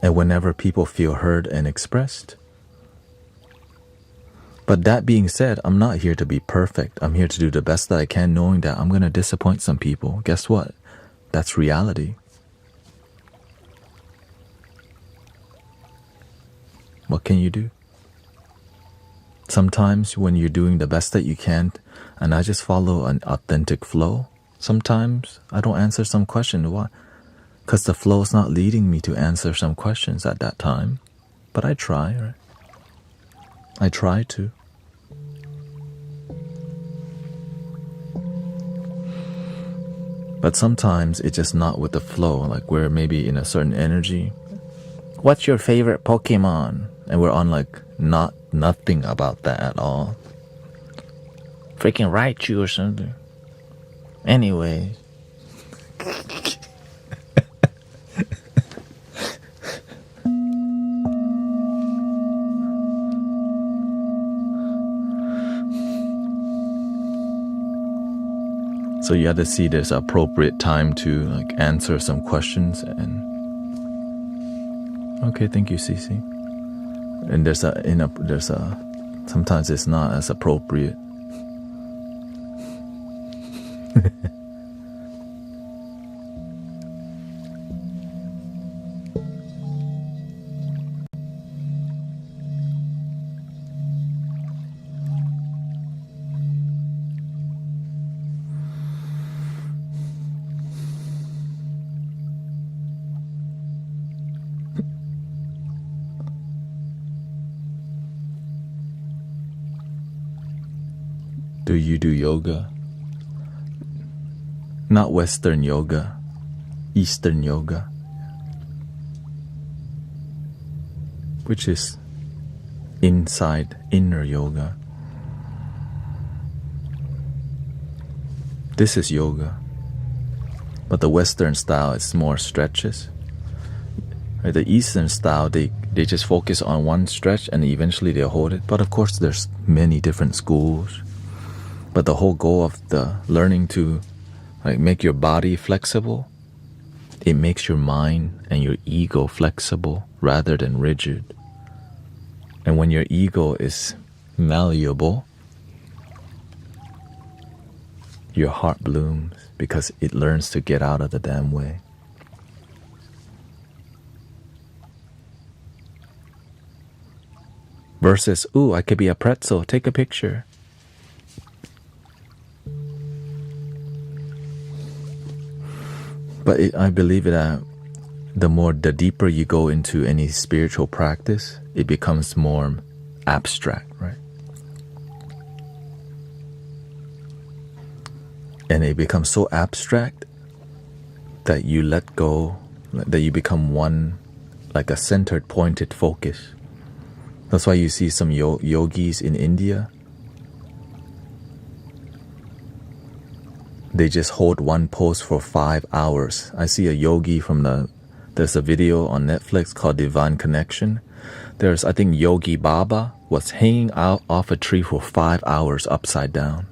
And whenever people feel heard and expressed. But that being said, I'm not here to be perfect. I'm here to do the best that I can, knowing that I'm going to disappoint some people. Guess what? That's reality. What can you do? Sometimes when you're doing the best that you can, and I just follow an authentic flow, sometimes I don't answer some question. Why? Because the flow is not leading me to answer some questions at that time. But I try, right? I try to. But sometimes it's just not with the flow. Like we're maybe in a certain energy. What's your favorite Pokemon? And we're on like nothing about that at all. Freaking Raichu or something. Anyway. So you have to see there's an appropriate time to like answer some questions. And okay, thank you, Cece. And sometimes it's not as appropriate. Do you do yoga? Not Western yoga, Eastern yoga, which is inner yoga. This is yoga. But the Western style is more stretches. Right? The Eastern style, they just focus on one stretch and eventually they hold it. But of course, there's many different schools. But the whole goal of the learning to make your body flexible, it makes your mind and your ego flexible rather than rigid. And when your ego is malleable, your heart blooms because it learns to get out of the damn way. Versus, ooh, I could be a pretzel, take a picture. But I believe that the deeper you go into any spiritual practice, it becomes more abstract, right? And it becomes so abstract that you let go, that you become one, like a centered, pointed focus. That's why you see some yogis in India. They just hold one pose for 5 hours. I see a yogi there's a video on Netflix called Divine Connection. There's, I think, Yogi Baba was hanging out off a tree for 5 hours upside down.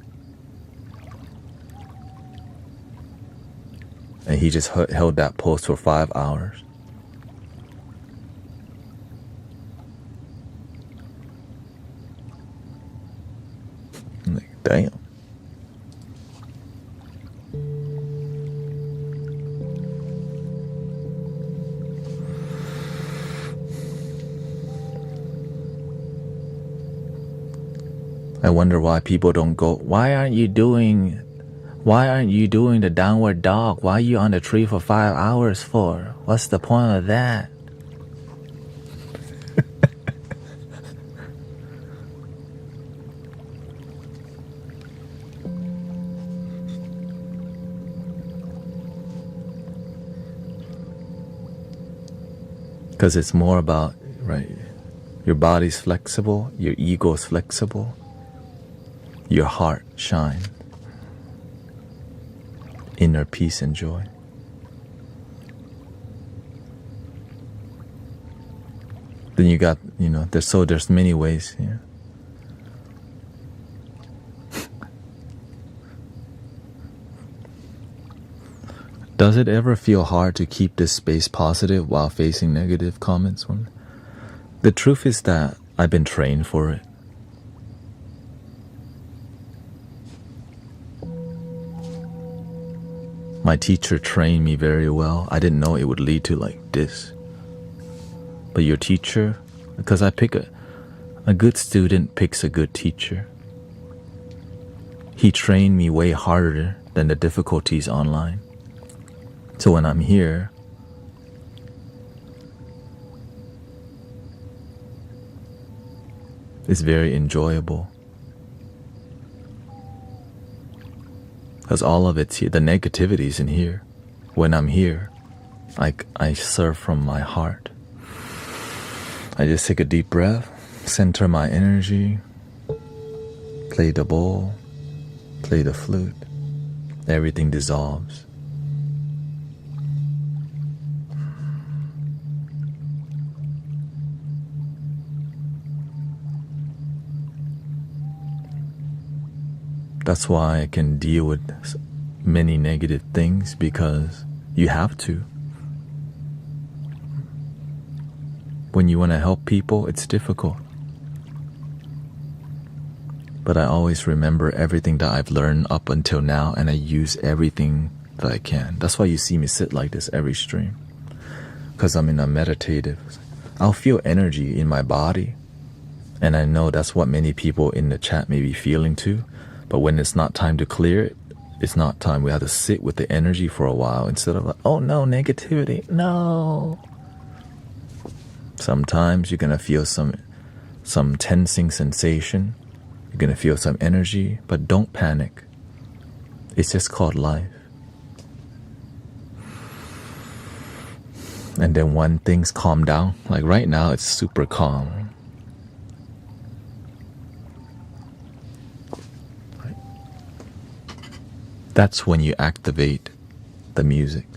And he just held that pose for 5 hours. I'm like, damn. I wonder why people don't go, why aren't you doing the downward dog? Why are you on the tree for 5 hours for? What's the point of that? Because it's more about, right, your body's flexible, your ego's flexible, your heart shines. Inner peace and joy. Then you got, there's many ways. Yeah. Does it ever feel hard to keep this space positive while facing negative comments? The truth is that I've been trained for it. My teacher trained me very well. I didn't know it would lead to like this. But your teacher, because I pick a good student picks a good teacher. He trained me way harder than the difficulties online. So when I'm here, it's very enjoyable. Because all of it's here, the negativity's in here. When I'm here, I serve from my heart. I just take a deep breath, center my energy, play the bowl, play the flute. Everything dissolves. That's why I can deal with many negative things, because you have to. When you want to help people, it's difficult. But I always remember everything that I've learned up until now, and I use everything that I can. That's why you see me sit like this every stream. Because I'm in a meditative. I'll feel energy in my body. And I know that's what many people in the chat may be feeling too. But when it's not time to clear it, it's not time. We have to sit with the energy for a while instead of like, oh no, negativity, no. Sometimes you're going to feel some tensing sensation. You're going to feel some energy, but don't panic. It's just called life. And then when things calm down, like right now it's super calm. That's when you activate the music.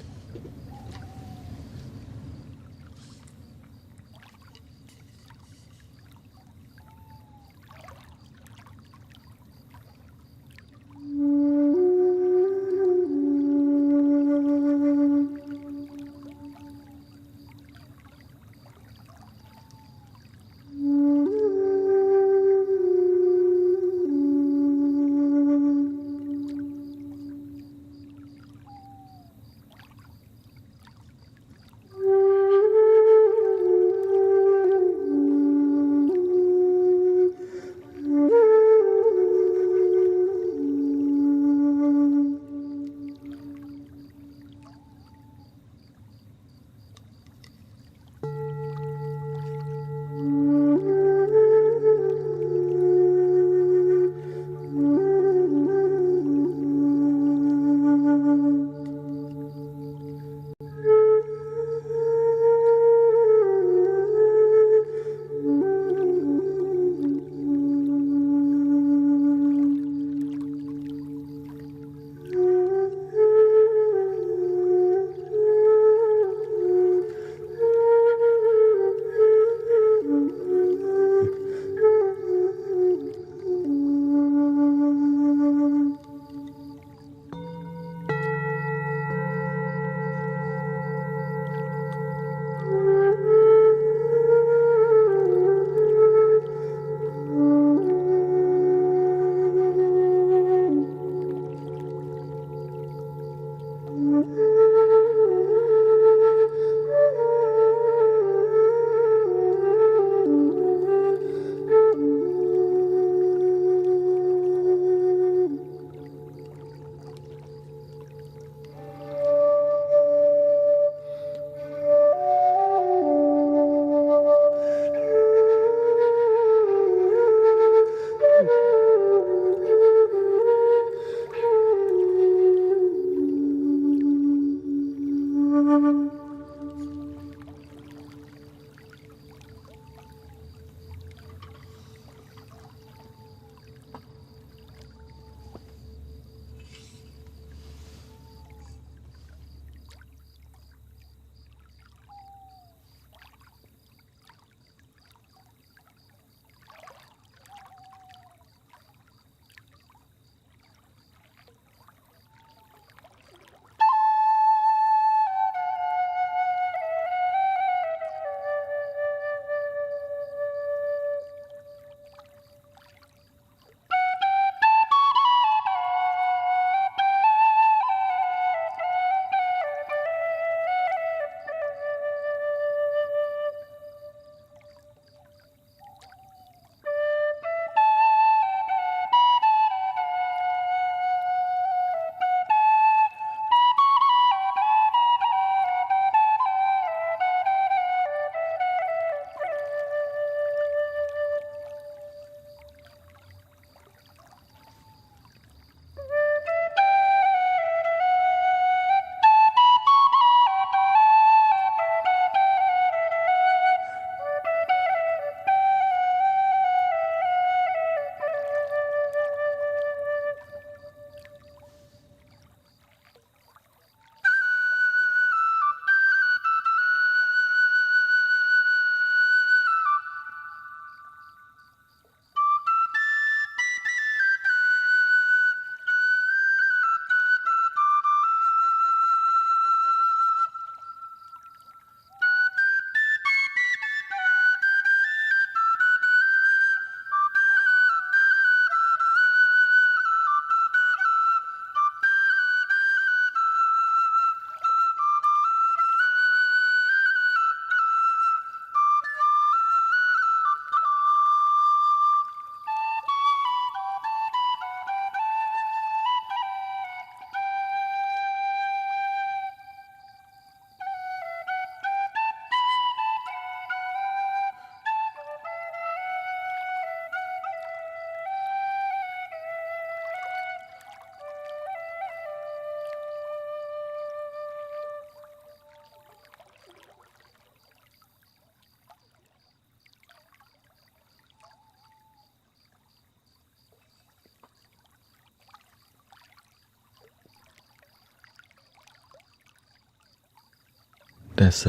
That's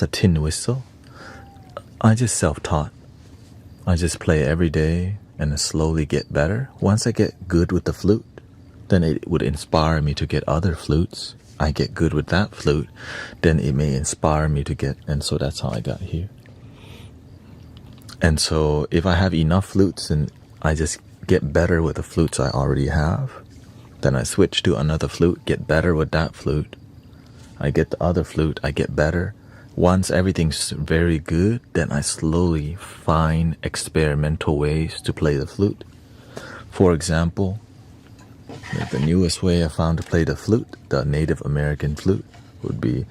a tin whistle. I just self-taught. I just play every day and slowly get better. Once I get good with the flute, then it would inspire me to get other flutes. I get good with that flute, then it may inspire me to get, and so that's how I got here. And so if I have enough flutes and I just get better with the flutes I already have, then I switch to another flute, get better with that flute. I get the other flute, I get better. Once everything's very good, then I slowly find experimental ways to play the flute. For example, the newest way I found to play the flute, the Native American flute, would be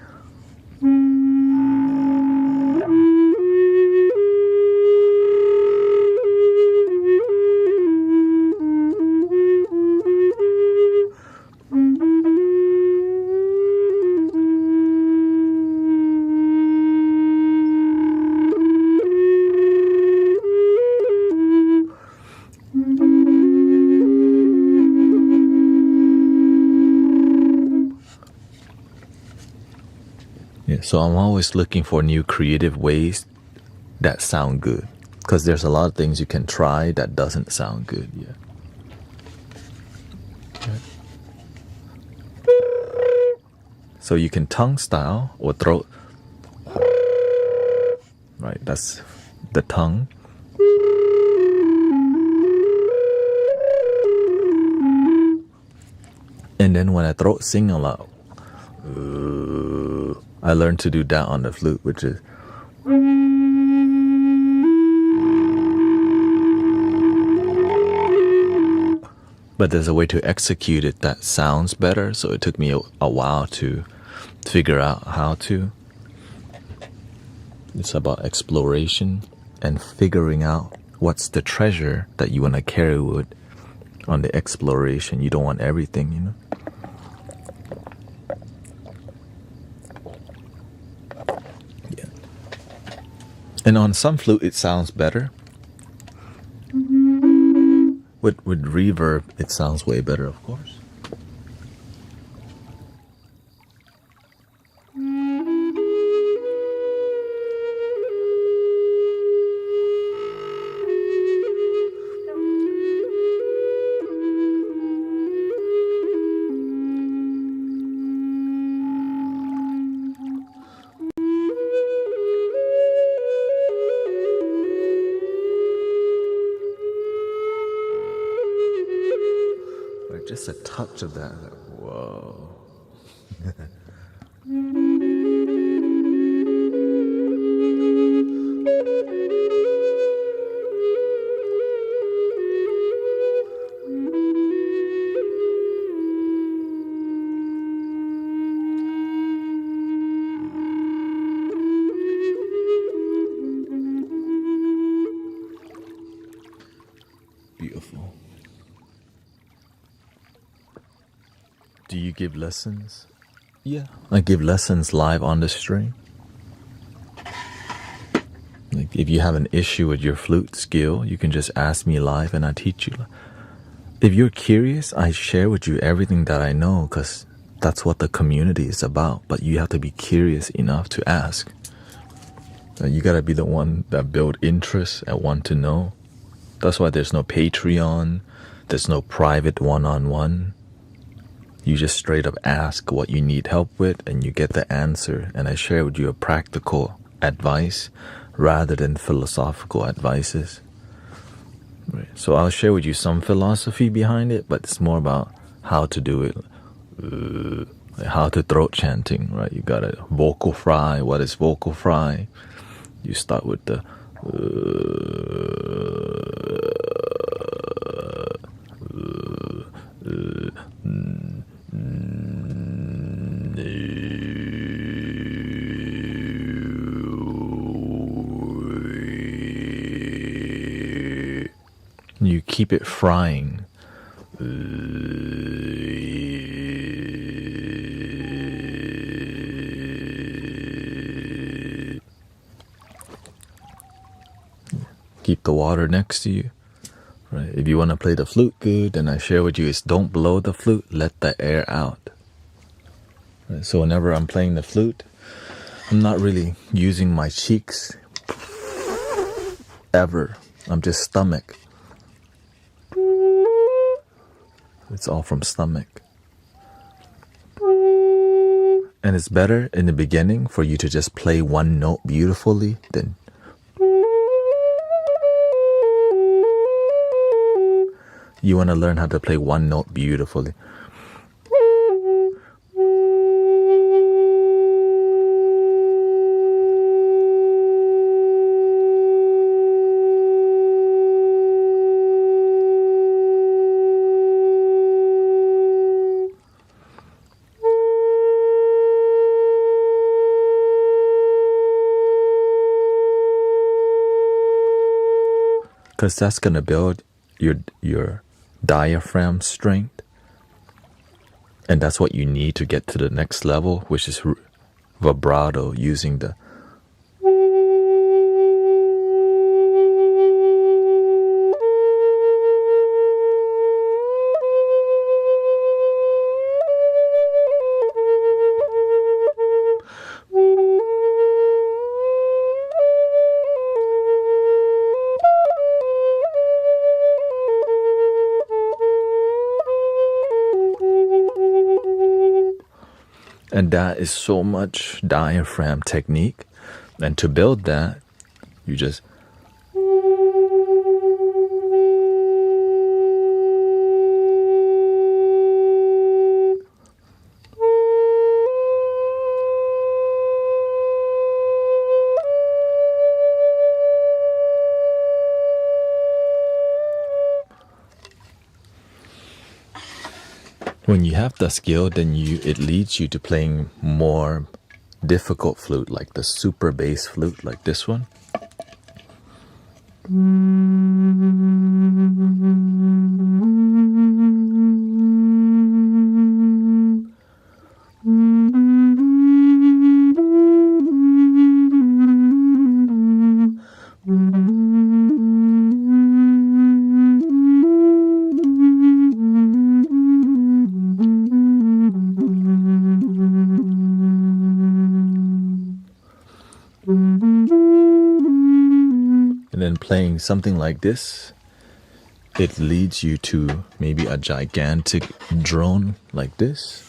so I'm always looking for new creative ways that sound good, because there's a lot of things you can try that doesn't sound good yet. Okay. So you can tongue style or throat. Right, that's the tongue. And then when I throat sing a lot, I learned to do that on the flute, which is but there's a way to execute it that sounds better, so it took me a while to figure out how to. It's about exploration and figuring out what's the treasure that you want to carry with on the exploration. You don't want everything, you know. Yeah. And on some flute it sounds better. With reverb it sounds way better, of course. Just a touch of that. Whoa. Beautiful. Do you give lessons? Yeah, I give lessons live on the stream. Like if you have an issue with your flute skill, you can just ask me live and I teach you. If you're curious, I share with you everything that I know, because that's what the community is about. But you have to be curious enough to ask. You gotta be the one that build interest and want to know. That's why there's no Patreon, there's no private one-on-one. You just straight up ask what you need help with and you get the answer, and I share with you a practical advice rather than philosophical advices. Right. So I'll share with you some philosophy behind it, but it's more about how to do it. Like how to throat chanting, right? You got a vocal fry. What is vocal fry? You start with the you keep it frying. Keep the water next to you. Right. If you want to play the flute good, then I share with you is don't blow the flute, let the air out. Right. So whenever I'm playing the flute, I'm not really using my cheeks ever. I'm just stomach. It's all from stomach. And it's better in the beginning for you to just play one note beautifully than you want to learn how to play one note beautifully. Because that's going to build your diaphragm strength. And that's what you need to get to the next level, which is vibrato, using the... And that is so much diaphragm technique. And to build that, you just... When you have the skill, then it leads you to playing more difficult flute, like the super bass flute, like this one. And then playing something like this, it leads you to maybe a gigantic drone like this.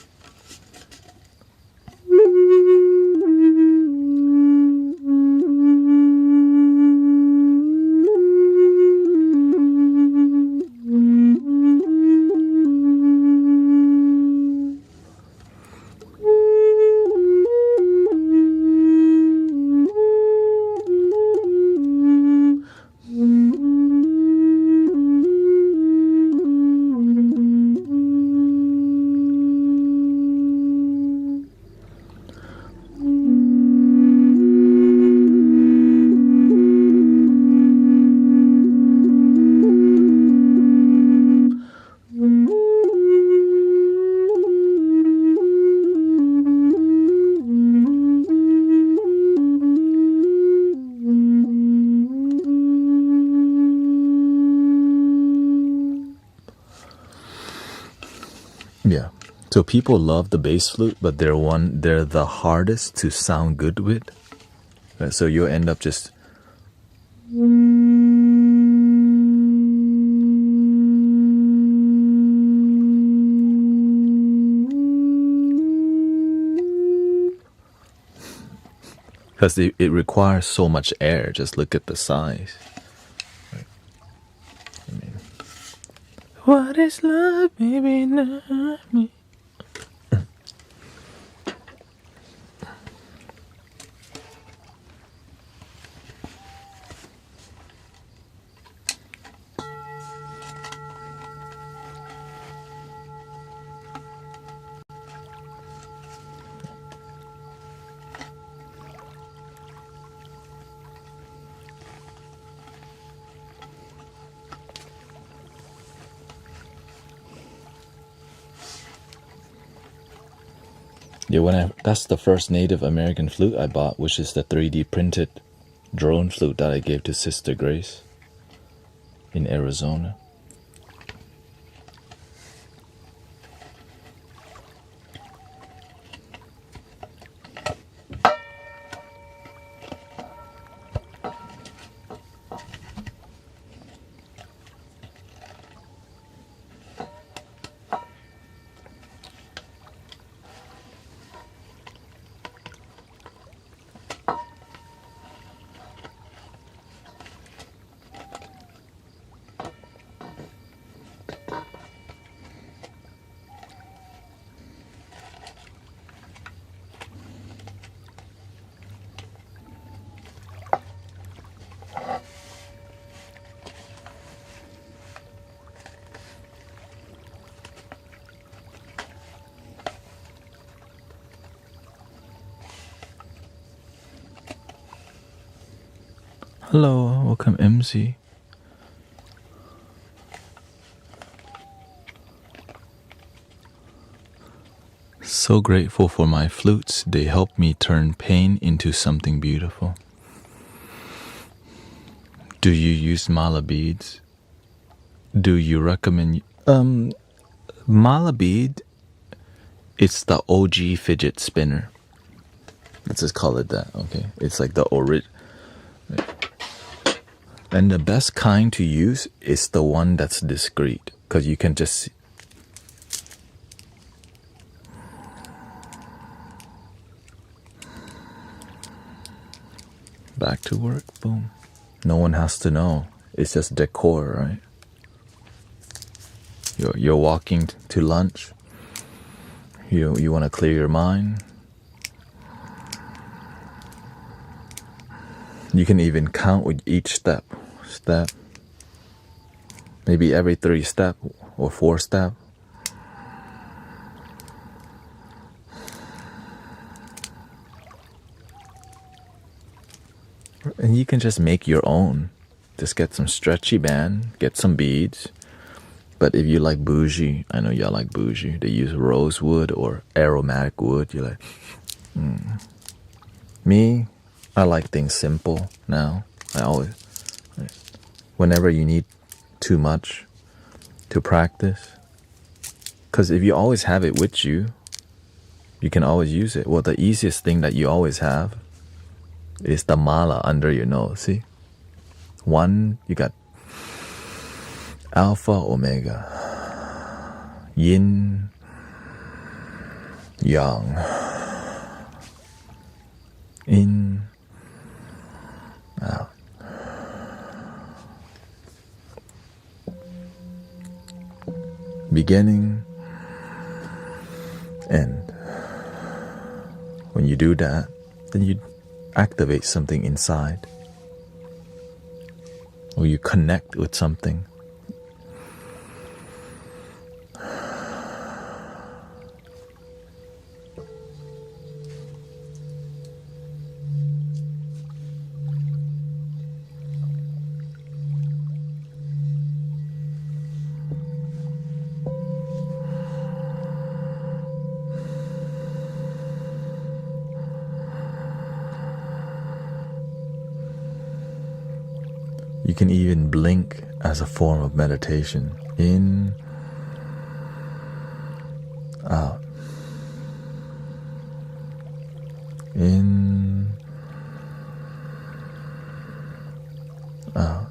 Yeah. So people love the bass flute, but they're the hardest to sound good with. So you'll end up just... Because it requires so much air. Just look at the size. Right. I mean, what is love, baby? Not me. Yeah, that's the first Native American flute I bought, which is the 3D printed drone flute that I gave to Sister Grace in Arizona. Hello, welcome MC. So grateful for my flutes. They help me turn pain into something beautiful. Do you use mala beads? Do you recommend... Mala bead, it's the OG fidget spinner. Let's just call it that, okay? It's like the original. And the best kind to use is the one that's discreet, because you can just see. Back to work, boom. No one has to know. It's just decor, right? You're walking to lunch. You want to clear your mind. You can even count with each step. Maybe every 3 step or 4 step. And you can just make your own. Just get some stretchy band, get some beads. But if you like bougie, I know y'all like bougie. They use rosewood or aromatic wood. You're like, Me, I like things simple now. Whenever you need too much to practice. Because if you always have it with you, you can always use it. Well, the easiest thing that you always have is the mala under your nose, see? One, you got alpha, omega, yin, yang, in, out. Beginning, end. When you do that, then you activate something inside, or you connect with something. You can even blink as a form of meditation. In, out. In, out.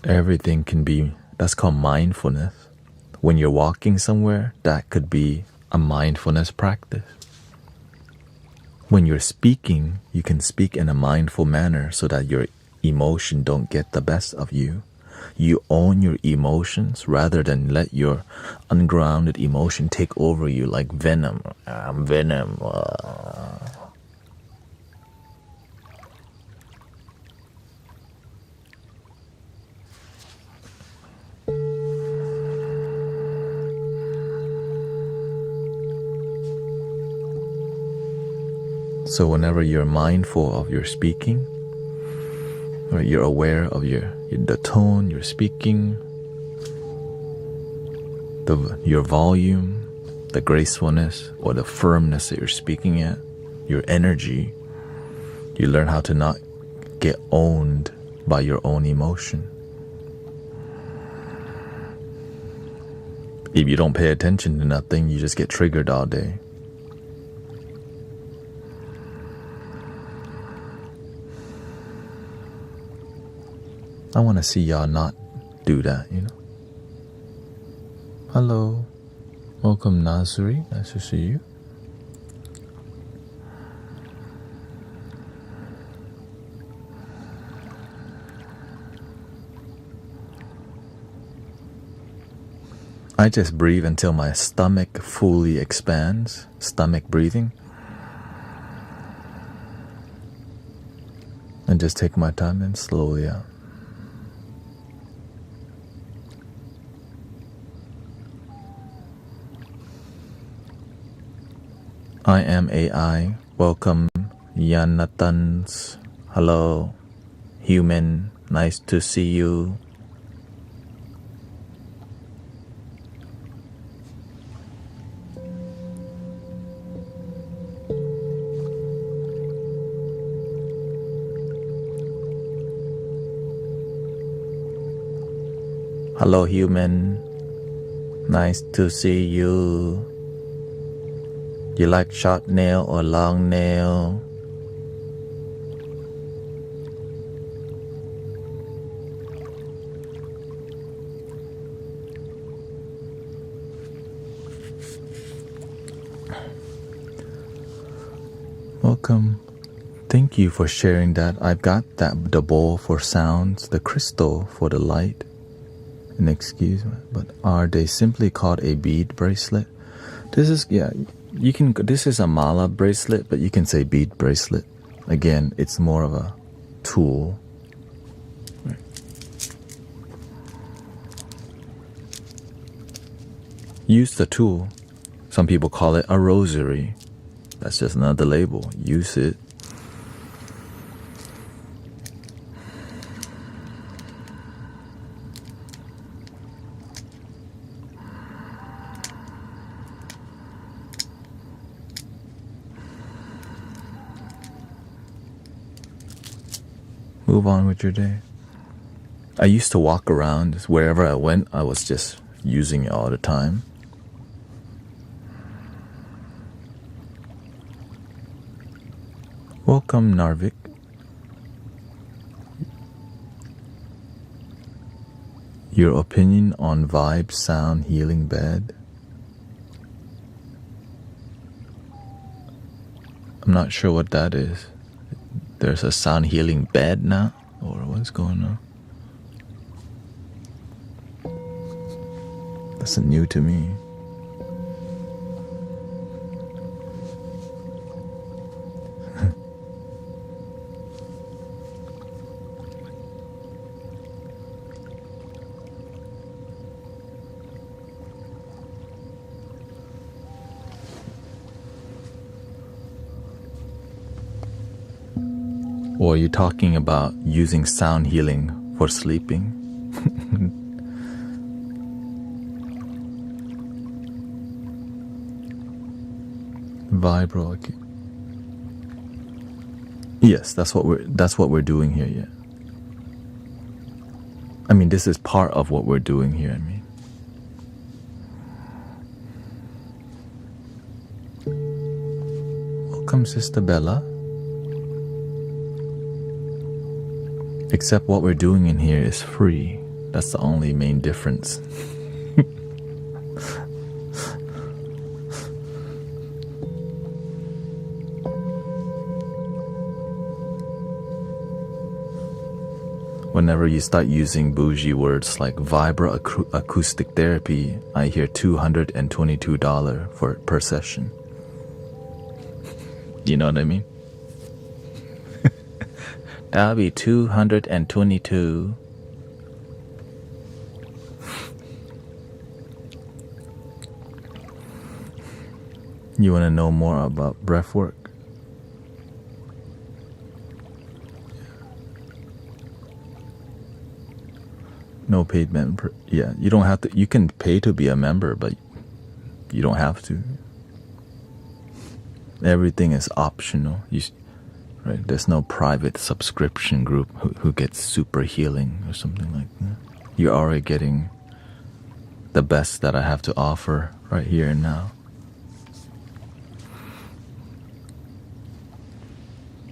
Everything can be, that's called mindfulness. When you're walking somewhere, that could be a mindfulness practice. When you're speaking, you can speak in a mindful manner so that your emotion don't get the best of you. You own your emotions rather than let your ungrounded emotion take over you like venom. I'm venom. So whenever you're mindful of your speaking, or you're aware of the tone you're speaking, your volume, the gracefulness or the firmness that you're speaking at, your energy. You learn how to not get owned by your own emotion. If you don't pay attention to nothing, you just get triggered all day. I want to see y'all not do that, you know. Hello. Welcome, Nazri. Nice to see you. I just breathe until my stomach fully expands. Stomach breathing. And just take my time and slowly out. I am AI. Welcome, Yanatans. Hello, human. Nice to see you. Hello, human. Nice to see you. You like short nail or long nail? Welcome. Thank you for sharing that. I've got the bowl for sounds, the crystal for the light. And excuse me, but are they simply called a bead bracelet? This is, yeah, you can, this is a mala bracelet, but you can say bead bracelet. Again, it's more of a tool. Right. Use the tool. Some people call it a rosary. That's just another label. Use it. Move on with your day. I used to walk around wherever I went. I was just using it all the time. Welcome, Narvik. Your opinion on vibe sound healing bed? I'm not sure what that is. There's a sound healing bed now? Or what's going on? That's new to me. Or are you talking about using sound healing for sleeping? Vibro. Okay. Yes, that's what we're doing here. Yeah. I mean, this is part of what we're doing here. I mean. Welcome, Sister Bella. Except what we're doing in here is free. That's the only main difference. Whenever you start using bougie words like vibro-acoustic therapy, I hear $222 per session. You know what I mean? That'll be 222. You want to know more about breath work? No paid member. Yeah, you don't have to. You can pay to be a member, but You don't have to. Everything is optional. Right? There's no private subscription group who gets super healing or something like that. You're already getting the best that I have to offer right here and now.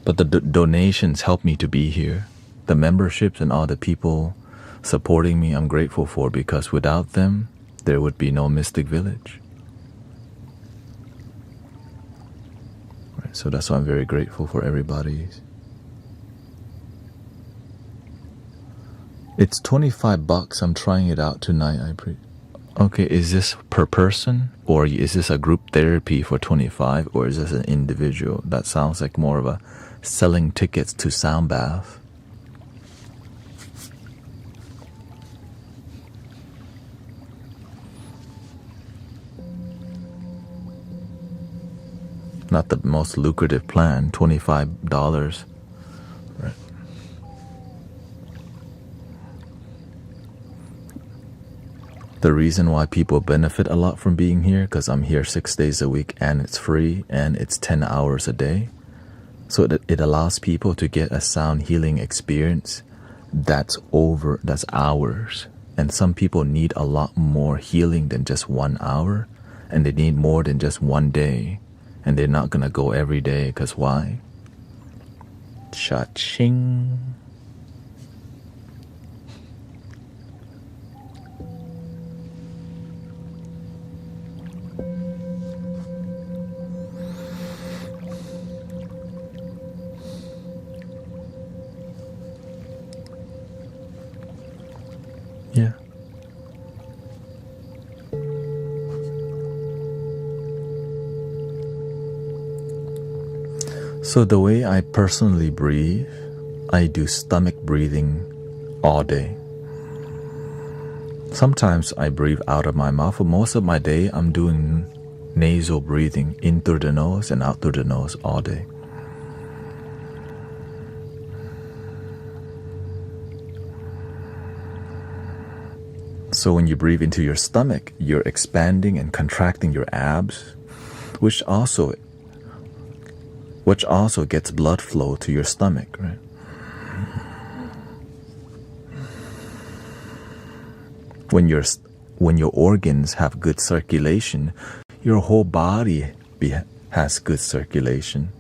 But the donations help me to be here. The memberships and all the people supporting me, I'm grateful for, because without them, there would be no Mystic Village. Right, so that's why I'm very grateful for everybody. It's $25. I'm trying it out tonight. Okay, is this per person, or is this a group therapy for $25, or is this an individual? That sounds like more of a selling tickets to sound bath. Not the most lucrative plan, $25. Right. The reason why people benefit a lot from being here, because I'm here 6 days a week and it's free and it's 10 hours a day. So it allows people to get a sound healing experience that's hours. And some people need a lot more healing than just 1 hour, and they need more than just 1 day. And they're not gonna go every day, because why? Cha-ching. Yeah. So the way I personally breathe, I do stomach breathing all day. Sometimes I breathe out of my mouth, but most of my day I'm doing nasal breathing in through the nose and out through the nose all day. So when you breathe into your stomach, you're expanding and contracting your abs, which also gets blood flow to your stomach, right? When your organs have good circulation, your whole body has good circulation.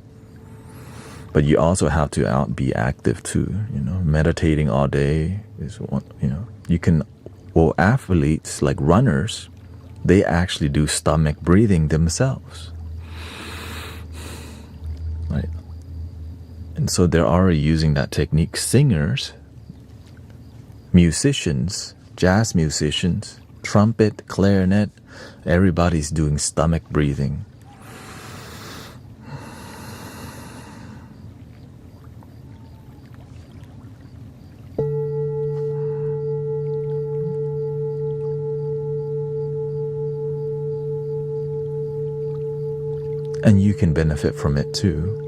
But you also have to be active too. Meditating all day is one. You can. Well, athletes like runners, they actually do stomach breathing themselves. Right? And so they're already using that technique. Singers, musicians, jazz musicians, trumpet, clarinet, everybody's doing stomach breathing. And you can benefit from it too.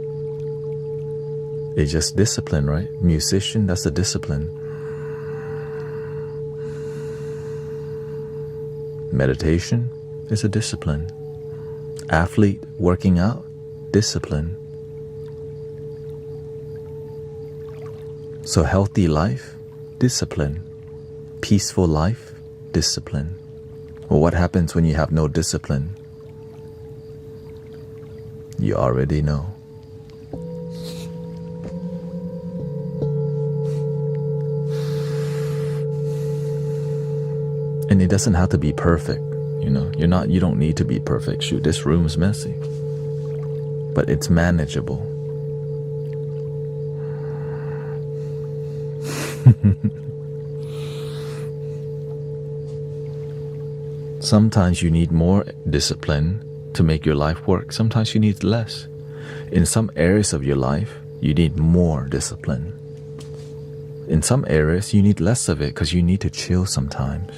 It's just discipline, right? Musician, that's a discipline. Meditation is a discipline. Athlete, working out, discipline. So healthy life, discipline. Peaceful life, discipline. Well, what happens when you have no discipline? You already know. And it doesn't have to be perfect. You don't need to be perfect. Shoot, this room's messy. But it's manageable. Sometimes you need more discipline to make your life work. Sometimes you need less. In some areas of your life, you need more discipline. In some areas, you need less of it because you need to chill sometimes.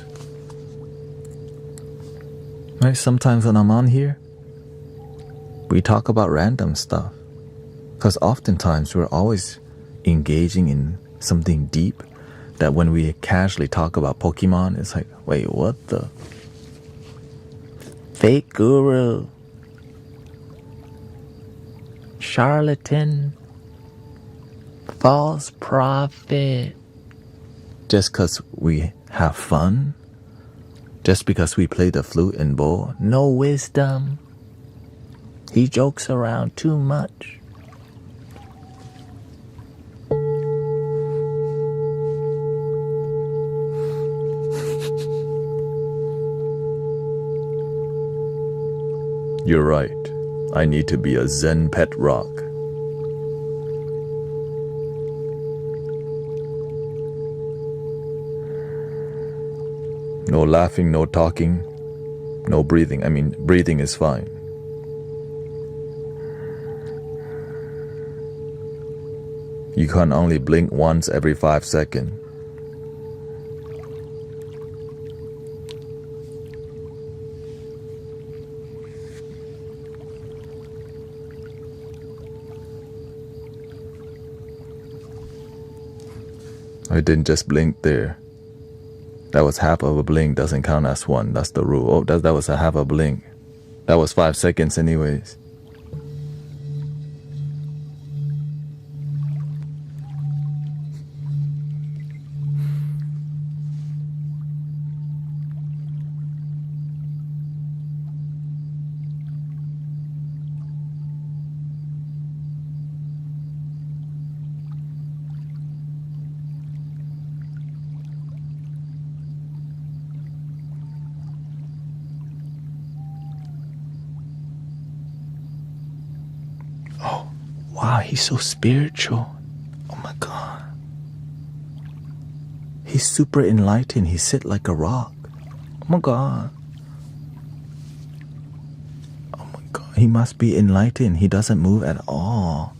Right? Sometimes when I'm on here, we talk about random stuff. Because oftentimes we're always engaging in something deep that when we casually talk about Pokemon, it's like, wait, what the? fake guru, charlatan, false prophet. Just because we have fun, just because we play the flute and bowl, no wisdom. He jokes around too much. You're right. I need to be a Zen pet rock. No laughing, no talking, no breathing. I mean, breathing is fine. You can only blink once every 5 seconds. I didn't just blink there. That was half of a blink, doesn't count as one. That's the rule. Oh, that was a half a blink. That was 5 seconds anyways. Oh, wow, he's so spiritual. Oh my God. He's super enlightened. He sit like a rock. Oh my God. Oh my God. He must be enlightened. He doesn't move at all.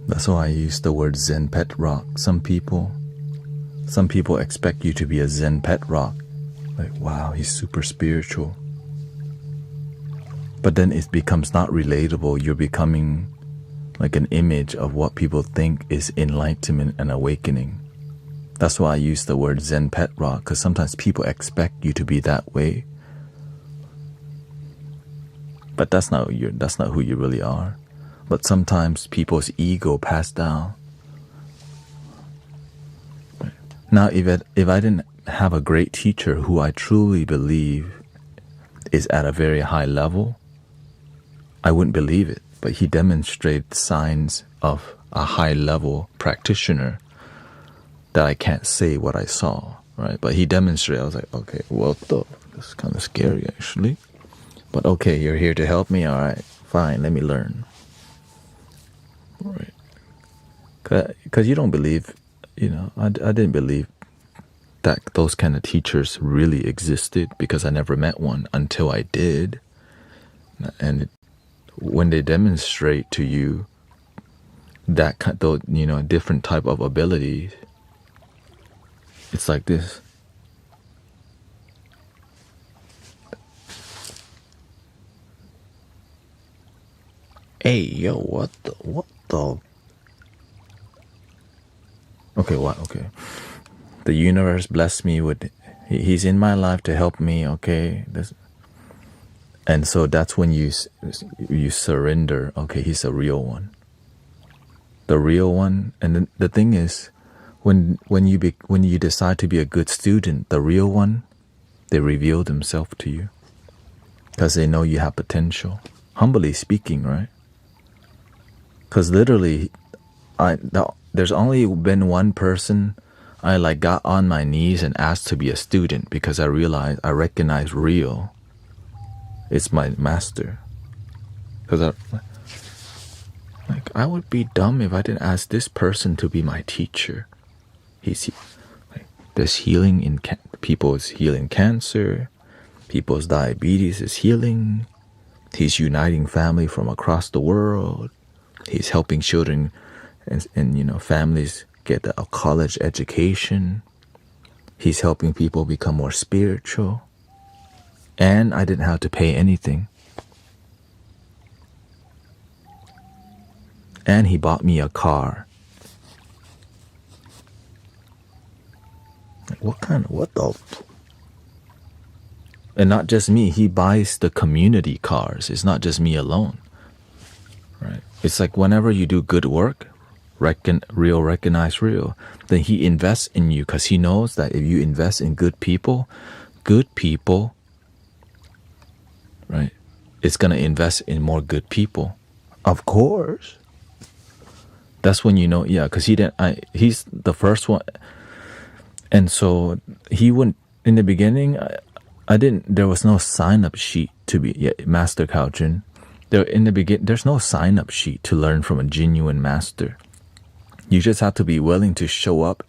That's why I use the word Zen pet rock. Some people expect you to be a Zen pet rock. Like, wow, he's super spiritual. But then it becomes not relatable. You're becoming like an image of what people think is enlightenment and awakening. That's why I use the word Zen pet rock, because sometimes people expect you to be that way. But that's not who you really are. But sometimes people's ego pass down. Now, if I didn't have a great teacher who I truly believe is at a very high level, I wouldn't believe it. But he demonstrated signs of a high level practitioner that I can't say what I saw, right? But he demonstrated. I was like, okay, well, that's kind of scary actually. But okay, you're here to help me. All right, fine, let me learn. Right, because you don't believe, I didn't believe that those kind of teachers really existed, because I never met one until I did. And when they demonstrate to you that different type of abilities, it's like this. Hey, yo, what the? Okay, what? Okay. The universe blessed me with, he's in my life to help me, okay? And so that's when you surrender, okay, he's a real one. the real one. And the thing is, when you decide to be a good student, the real one, they reveal themselves to you because they know you have potential. Humbly speaking, right? Because literally, there's only been one person I like got on my knees and asked to be a student because I recognize real. It's my master. Because I would be dumb if I didn't ask this person to be my teacher. There's healing in people's healing cancer, people's diabetes is healing. He's uniting family from across the world. He's helping children and families get a college education. He's helping people become more spiritual. And I didn't have to pay anything. And he bought me a car. What the? And not just me, he buys the community cars. It's not just me alone. Right? It's like whenever you do good work, recognize real, then he invests in you because he knows that if you invest in good people, right, it's going to invest in more good people. Of course. That's when you know, yeah, because he's the first one. And so he wouldn't, in the beginning, there was no sign-up sheet to be Master Kaojun. There's no sign-up sheet to learn from a genuine master. You just have to be willing to show up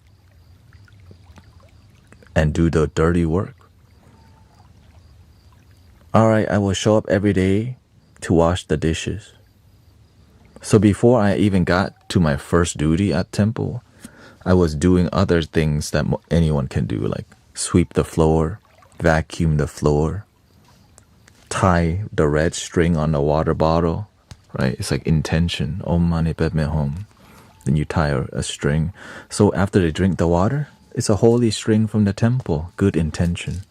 and do the dirty work. All right, I will show up every day to wash the dishes. So before I even got to my first duty at temple, I was doing other things that anyone can do, like sweep the floor, vacuum the floor, tie the red string on the water bottle, right? It's like intention. Om Mani Padme Hum. Then you tie a string. So after they drink the water, it's a holy string from the temple. Good intention.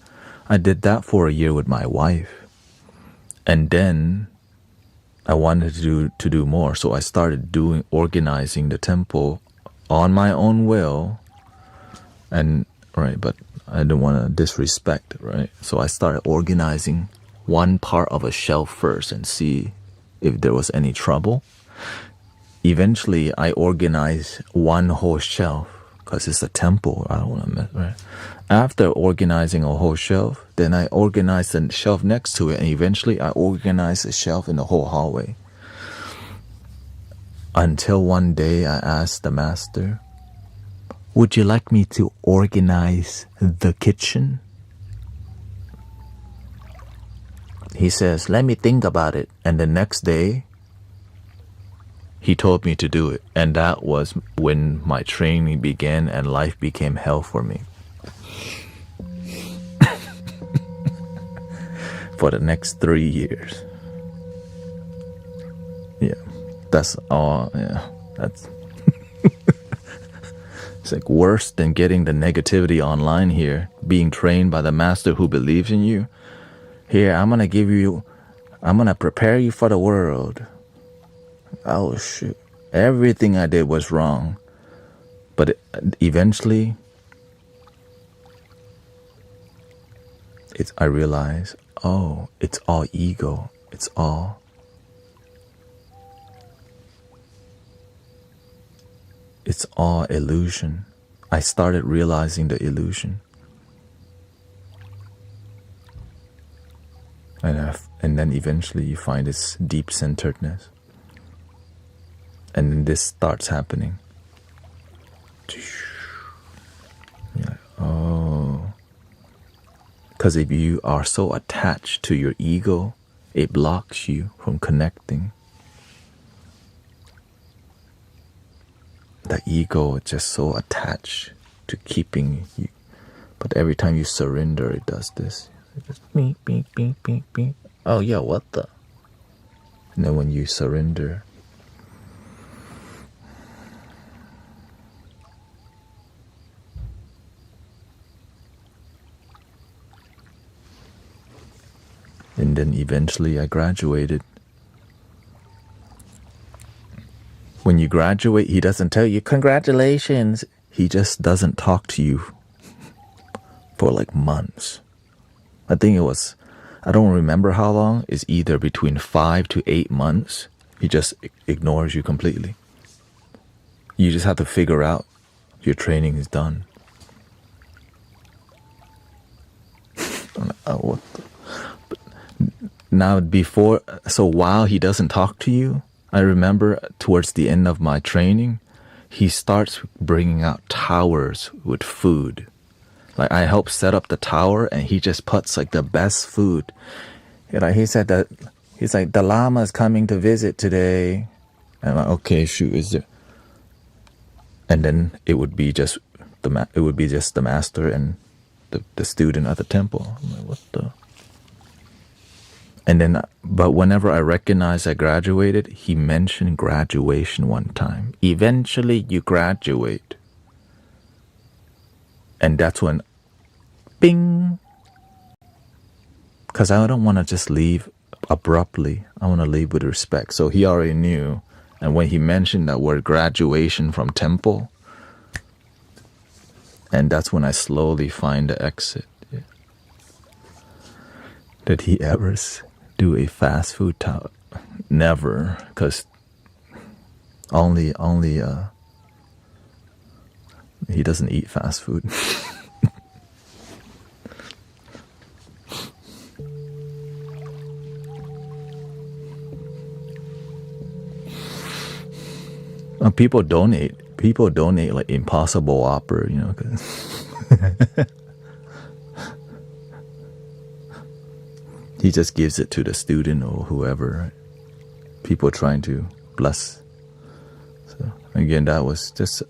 I did that for a year with my wife. And then I wanted to do more. So I started organizing the temple on my own will. And right, but I didn't want to disrespect, right? So I started organizing one part of a shelf first and see if there was any trouble. Eventually, I organized one whole shelf because it's a temple. I don't want to mess, right? After organizing a whole shelf, then I organized the shelf next to it, and eventually I organized the shelf in the whole hallway. Until one day I asked the master, would you like me to organize the kitchen? He says, let me think about it. And the next day, he told me to do it. And that was when my training began and life became hell for me. For the next 3 years. Yeah, that's all. Yeah, that's... It's like worse than getting the negativity online here, being trained by the master who believes in you. Here, I'm going to prepare you for the world. Oh, shoot. Everything I did was wrong. But eventually, I realized, oh, it's all ego. It's all illusion. I started realizing the illusion. And then eventually you find this deep-centeredness. And then this starts happening. You're like, oh. Because if you are so attached to your ego, it blocks you from connecting. The ego is just so attached to keeping you. But every time you surrender, it does this. It just beep, beep, beep, beep, beep. Oh yeah, what the? And then when you surrender, and then eventually I graduated. When you graduate, he doesn't tell you, congratulations. He just doesn't talk to you for like months. I think it was, I don't remember how long. It's either between 5 to 8 months. He just ignores you completely. You just have to figure out your training is done. What the? Now before, so while he doesn't talk to you, I remember towards the end of my training, he starts bringing out towers with food. Like I help set up the tower and he just puts like the best food. He said that, he's like, the Lama is coming to visit today. And I'm like, okay, shoot, is there? And then it would be just the master and the student at the temple. I'm like, what the? And then, but whenever I recognized I graduated, he mentioned graduation one time. Eventually you graduate. And that's when, bing. Because I don't want to just leave abruptly. I want to leave with respect. So he already knew. And when he mentioned that word graduation from temple, and that's when I slowly find the exit. Yeah. Did he ever do a fast food tower? Never, because only he doesn't eat fast food. People donate like Impossible Whopper, you know, 'cause he just gives it to the student or whoever, right? People trying to bless. So again, that was just,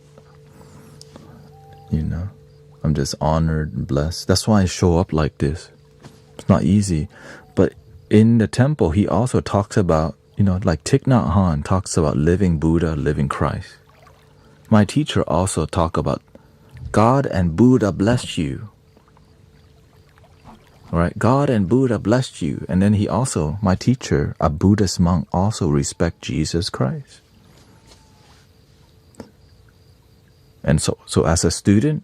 you know, I'm just honored and blessed. That's why I show up like this. It's not easy. But in the temple, he also talks about, you know, like Thich Nhat Hanh talks about living Buddha, living Christ. My teacher also talk about God and Buddha blessed you. All right, God and Buddha blessed you. And then he also, my teacher, a Buddhist monk, also respect Jesus Christ. And so as a student,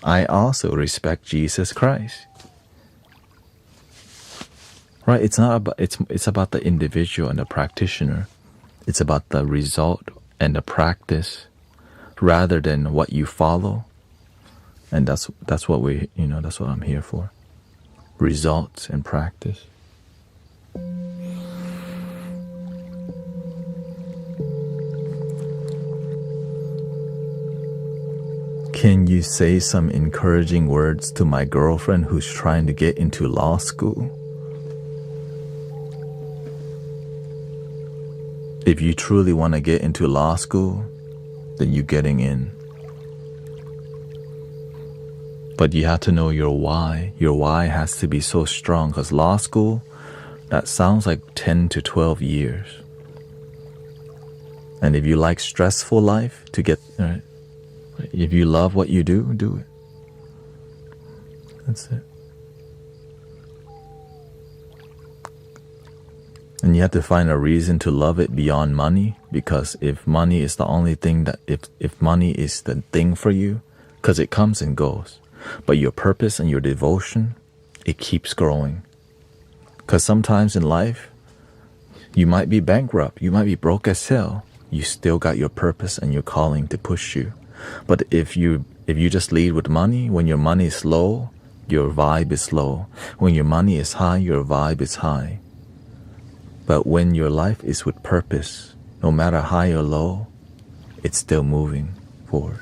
I also respect Jesus Christ. Right? It's not about it's about the individual and the practitioner. It's about the result and the practice rather than what you follow. And that's what we, you know, that's what I'm here for. Results and practice. Can you say some encouraging words to my girlfriend who's trying to get into law school? If you truly want to get into law school, then you're getting in. But you have to know your why. Your why has to be so strong, because law school, that sounds like 10 to 12 years. And if you like stressful life, to get, if you love what you do, do it. That's it. And you have to find a reason to love it beyond money, because if money is the only thing that, if money is the thing for you, because it comes and goes, but your purpose and your devotion, it keeps growing. Because sometimes in life, you might be bankrupt, you might be broke as hell, you still got your purpose and your calling to push you. But if you just lead with money, when your money is low, your vibe is low. When your money is high, your vibe is high. But when your life is with purpose, no matter high or low, it's still moving forward.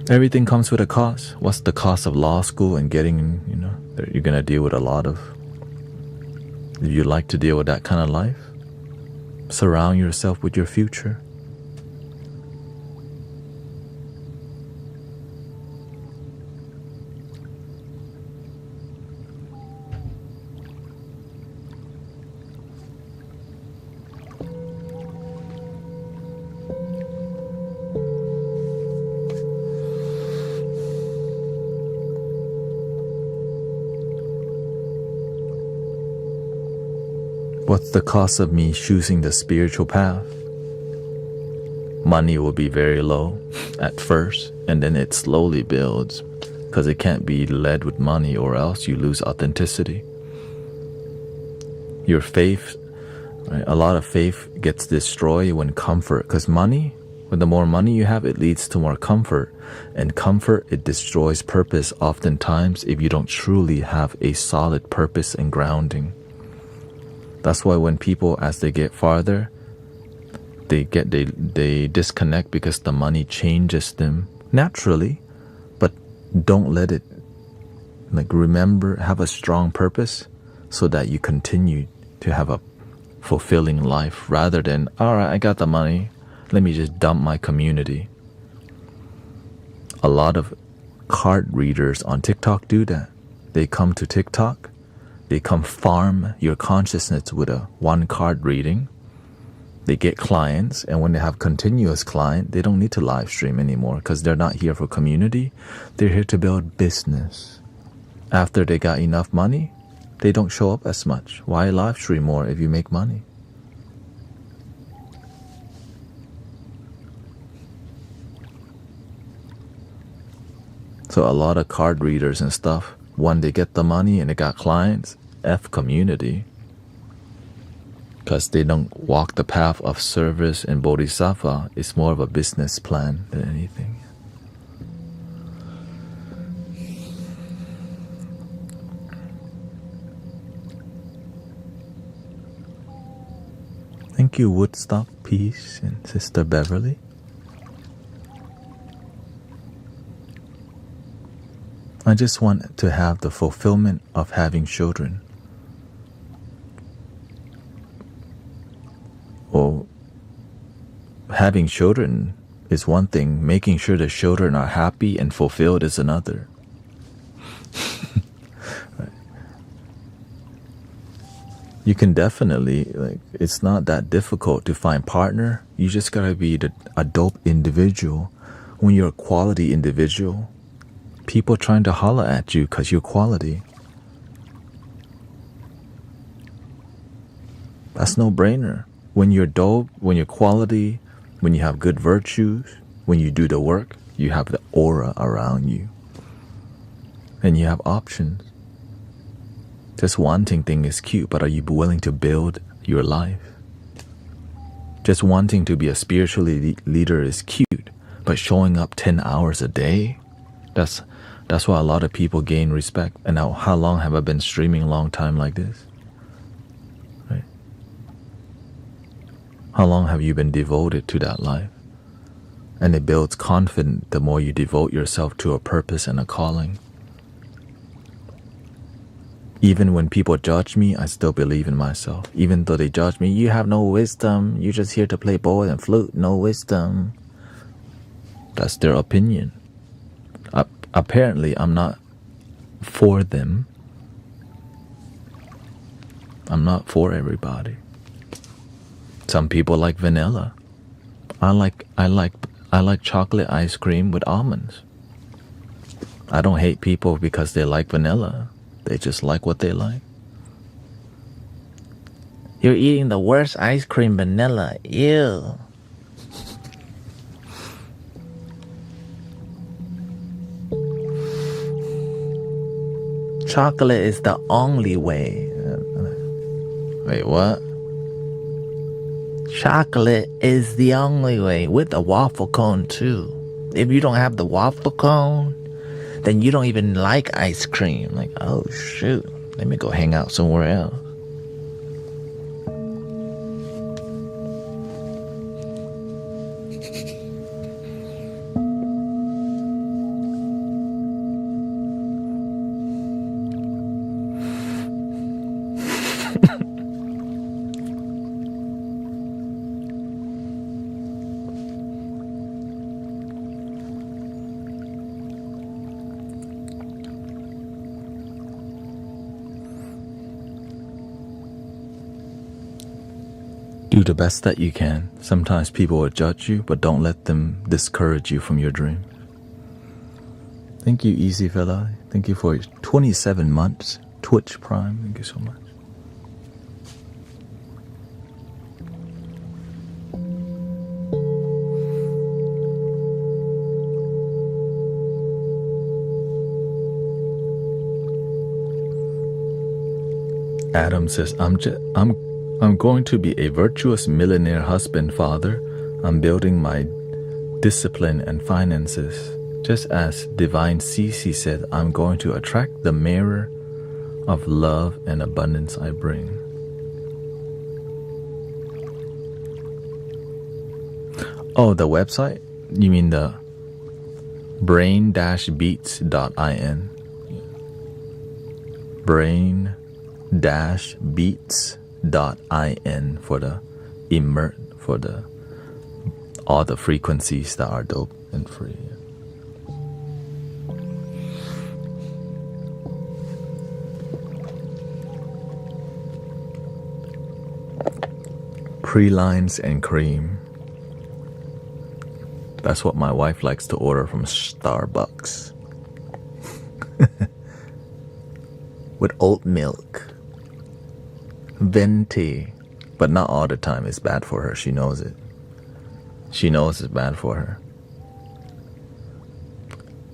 Everything comes with a cost. What's the cost of law school and getting, you know, you're going to deal with a lot of, if you like to deal with that kind of life, surround yourself with your future. What's the cost of me choosing the spiritual path? Money will be very low at first, and then it slowly builds, because it can't be led with money or else you lose authenticity. Your faith, right? A lot of faith gets destroyed when comfort, because money, when the more money you have, it leads to more comfort, and comfort, it destroys purpose oftentimes if you don't truly have a solid purpose and grounding. That's why when people, as they get farther, they disconnect because the money changes them naturally, but don't let it, remember, have a strong purpose so that you continue to have a fulfilling life rather than, all right, I got the money, let me just dump my community. A lot of card readers on TikTok do that. They come to TikTok, they come farm your consciousness with a one card reading. They get clients, and when they have continuous client, they don't need to live stream anymore because they're not here for community. They're here to build business. After they got enough money, they don't show up as much. Why live stream more if you make money? So a lot of card readers and stuff, when they get the money and they got clients, F community. Because they don't walk the path of service and bodhisattva. It's more of a business plan than anything. Thank you, Woodstock Peace and Sister Beverly. I just want to have the fulfillment of having children. Well, having children is one thing. Making sure the children are happy and fulfilled is another. Right. You can definitely, it's not that difficult to find partner. You just gotta be a dope individual. When you're a quality individual, people trying to holler at you because you're quality. That's no brainer. When you're dope, when you're quality, when you have good virtues, when you do the work, you have the aura around you. And you have options. Just wanting things is cute, but are you willing to build your life? Just wanting to be a spiritual leader is cute, but showing up 10 hours a day, that's why a lot of people gain respect. And now, how long have I been streaming a long time like this? How long have you been devoted to that life? And it builds confidence the more you devote yourself to a purpose and a calling. Even when people judge me, I still believe in myself. Even though they judge me, you have no wisdom, you're just here to play bowl and flute, no wisdom. That's their opinion. Apparently, I'm not for them. I'm not for everybody. Some people like vanilla. I like chocolate ice cream with almonds. I don't hate people because they like vanilla. They just like what they like. You're eating the worst ice cream, vanilla. Ew. Chocolate is the only way. Wait, what? Chocolate is the only way, with a waffle cone too. If you don't have the waffle cone, then you don't even like ice cream. Like, oh shoot, let me go hang out somewhere else. Do the best that you can. Sometimes people will judge you, but don't let them discourage you from your dreams. Thank you, Easy Fella. Thank you for 27 months. Twitch Prime. Thank you so much. Adam says, I'm going to be a virtuous millionaire husband, father. I'm building my discipline and finances. Just as Divine Cece said, I'm going to attract the mirror of love and abundance I bring. Oh, the website? You mean the brain-beats.in? brain-beats.in for the all the frequencies that are dope and free. Pre-lines and cream. That's what my wife likes to order from Starbucks. With oat milk. Venti. But not all the time. It's bad for her. She knows it. She knows it's bad for her.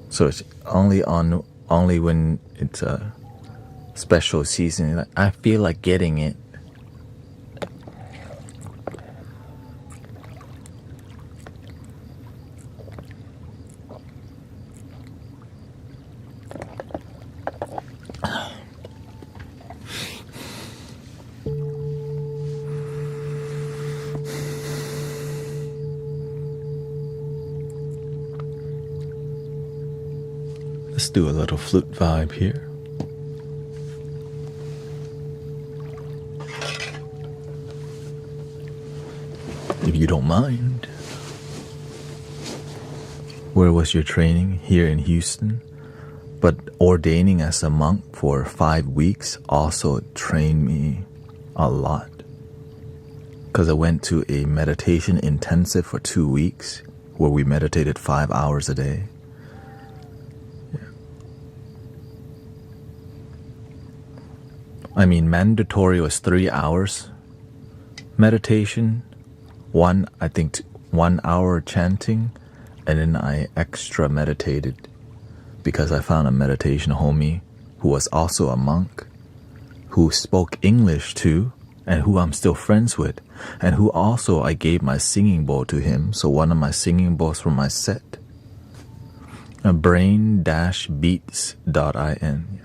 So it's only when it's a special season. Like, I feel like getting it. Let's do a little flute vibe here. If you don't mind. Where was your training? Here in Houston. But ordaining as a monk for 5 weeks also trained me a lot. Because I went to a meditation intensive for 2 weeks where we meditated 5 hours a day. I mean, mandatory was 3 hours meditation, 1 hour chanting, and then I extra meditated because I found a meditation homie who was also a monk, who spoke English too, and who I'm still friends with, and who also I gave my singing bowl to him, so one of my singing bowls from my set. brain-beats.in.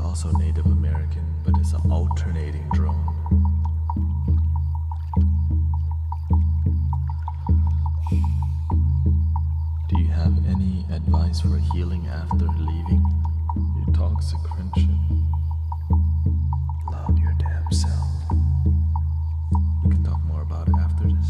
also Native American, but it's an alternating drum. Do you have any advice for healing after leaving your toxic friendship? Love your damn self. We can talk more about it after this.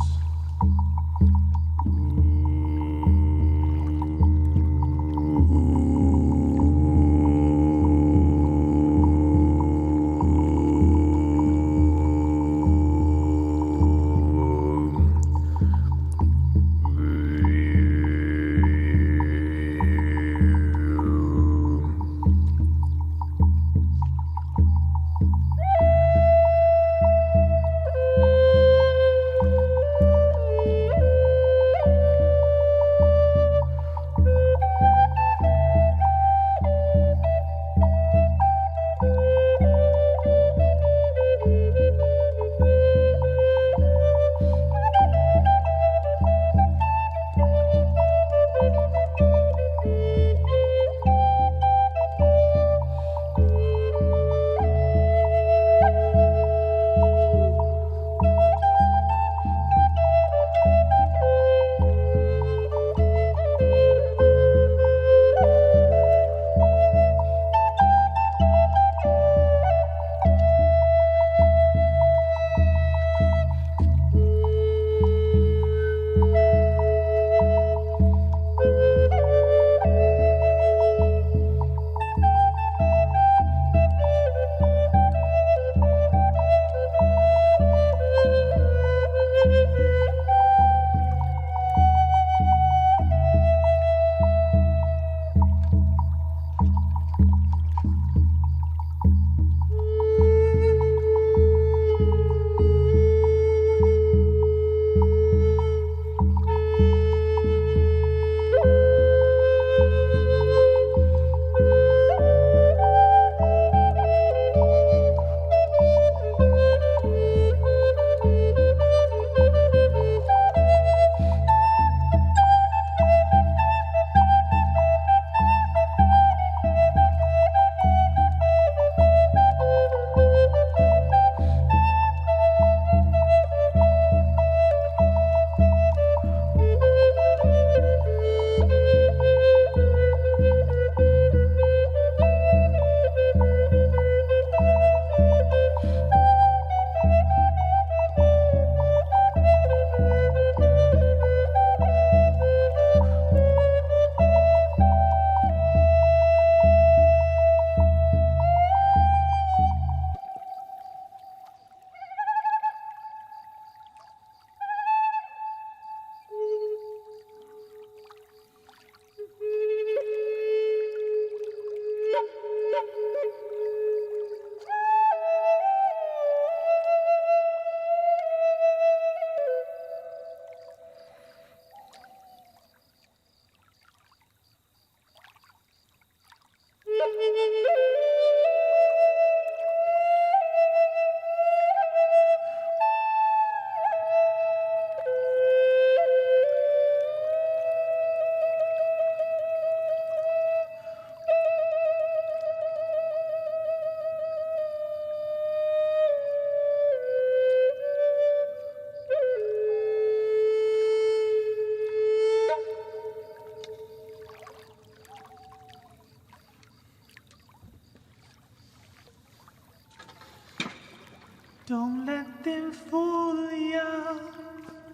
Don't let them fool ya,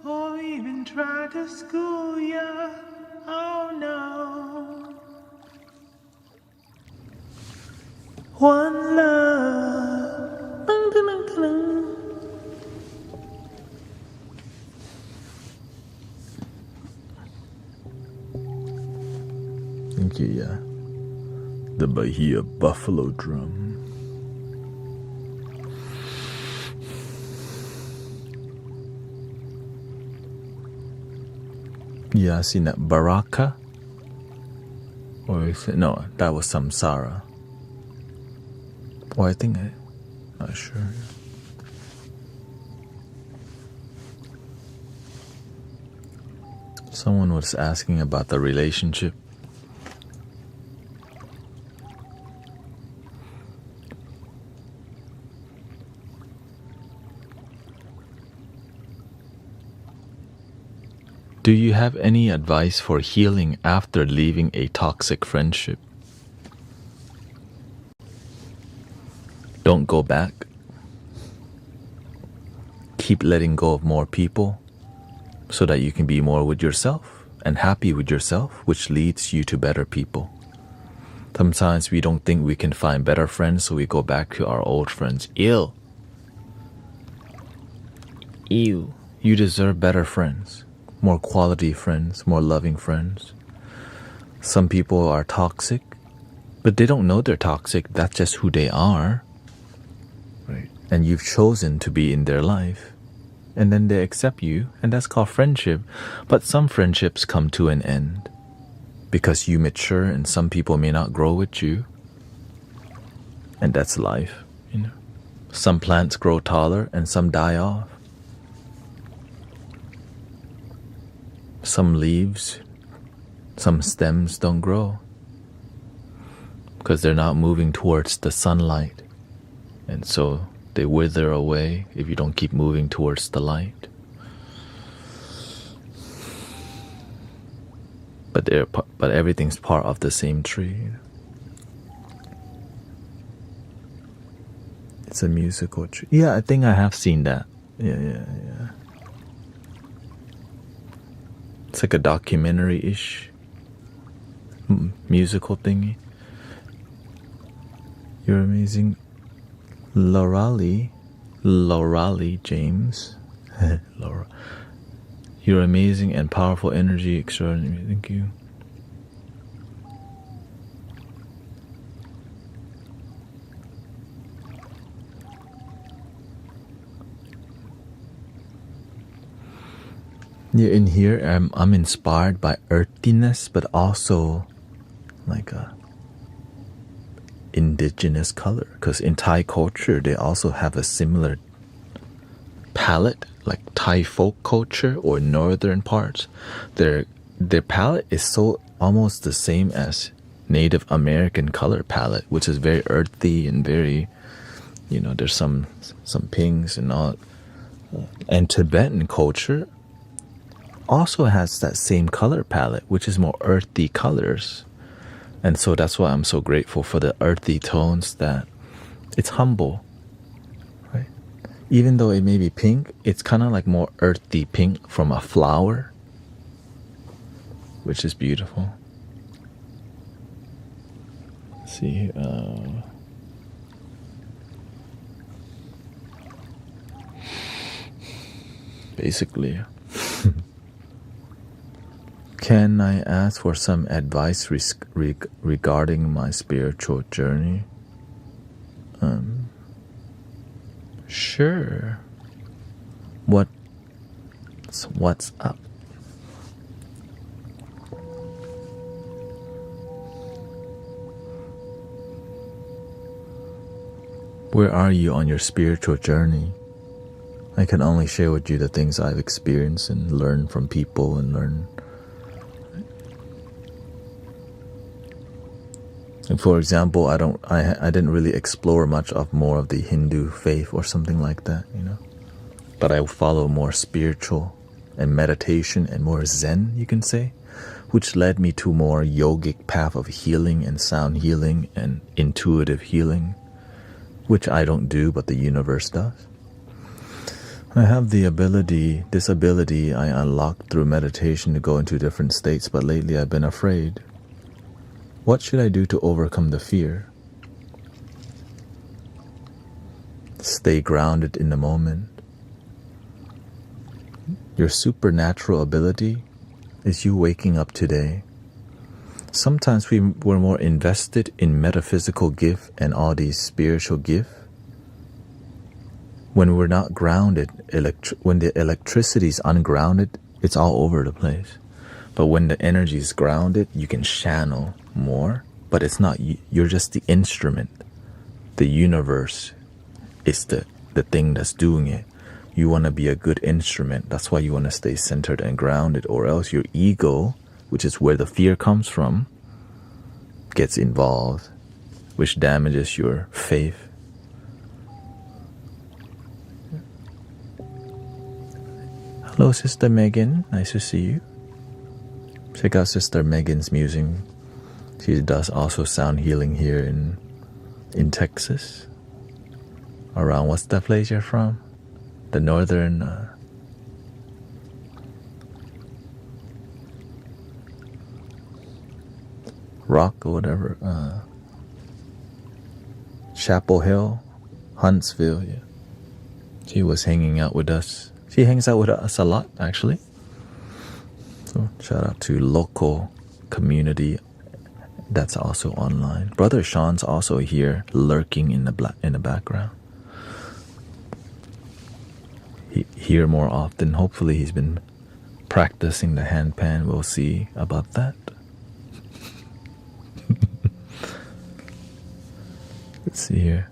or even try to school ya. Oh no. One love. Dun, dun, dun, dun, dun. Thank you, yeah. The Bahia Buffalo Drum. Yeah, I seen that. Baraka? Or is it? No, that was Samsara. Well, I think not sure. Someone was asking about the relationship. Do you have any advice for healing after leaving a toxic friendship? Don't go back. Keep letting go of more people so that you can be more with yourself and happy with yourself, which leads you to better people. Sometimes we don't think we can find better friends, so we go back to our old friends. Ew. You deserve better friends, more quality friends, more loving friends. Some people are toxic, but they don't know they're toxic. That's just who they are. Right. And you've chosen to be in their life. And then they accept you, and that's called friendship. But some friendships come to an end because you mature and some people may not grow with you. And that's life, you know. Some plants grow taller and some die off. Some leaves, some stems don't grow because they're not moving towards the sunlight. And so they wither away if you don't keep moving towards the light. But everything's part of the same tree. It's a musical tree. Yeah, I think I have seen that. Yeah. It's like a documentary-ish musical thingy. You're amazing. Laurali James. Laura. Your amazing and powerful energy, extraordinary. Thank you. Yeah, in here, I'm inspired by earthiness, but also like a indigenous color. Because in Thai culture, they also have a similar palette, like Thai folk culture or northern parts. Their palette is so almost the same as Native American color palette, which is very earthy and very, you know, there's some pinks and all. And Tibetan culture also has that same color palette, which is more earthy colors. And so that's why I'm so grateful for the earthy tones, that it's humble, right? Even though it may be pink, it's kind of like more earthy pink from a flower, which is beautiful. Let's see, basically. Can I ask for some advice regarding my spiritual journey? Sure. What's up? Where are you on your spiritual journey? I can only share with you the things I've experienced and learned from people and learn. And for example, I didn't really explore much of more of the Hindu faith or something like that, you know. But I follow more spiritual and meditation and more Zen, you can say, which led me to more yogic path of healing and sound healing and intuitive healing, which I don't do, but the universe does. I have this ability I unlocked through meditation to go into different states, but lately I've been afraid. What should I do to overcome the fear? Stay grounded in the moment. Your supernatural ability is you waking up today. Sometimes we're more invested in metaphysical gift and all these spiritual gifts. When we're not grounded, when the electricity is ungrounded, it's all over the place. But when the energy is grounded, you can channel more, but it's not, you're just the instrument. The universe is the thing that's doing it. You want to be a good instrument. That's why you want to stay centered and grounded, or else your ego, which is where the fear comes from, gets involved, which damages your faith. Hello, Sister Megan. Nice to see you. Check out Sister Megan's music. She does also sound healing here in Texas. Around, what's that place you're from? The northern Rock or whatever. Chapel Hill, Huntsville. Yeah. She was hanging out with us. She hangs out with us a lot, actually. So shout out to local community that's also online. Brother Sean's also here, lurking in the background. Here more often. Hopefully he's been practicing the handpan. We'll see about that. Let's see here.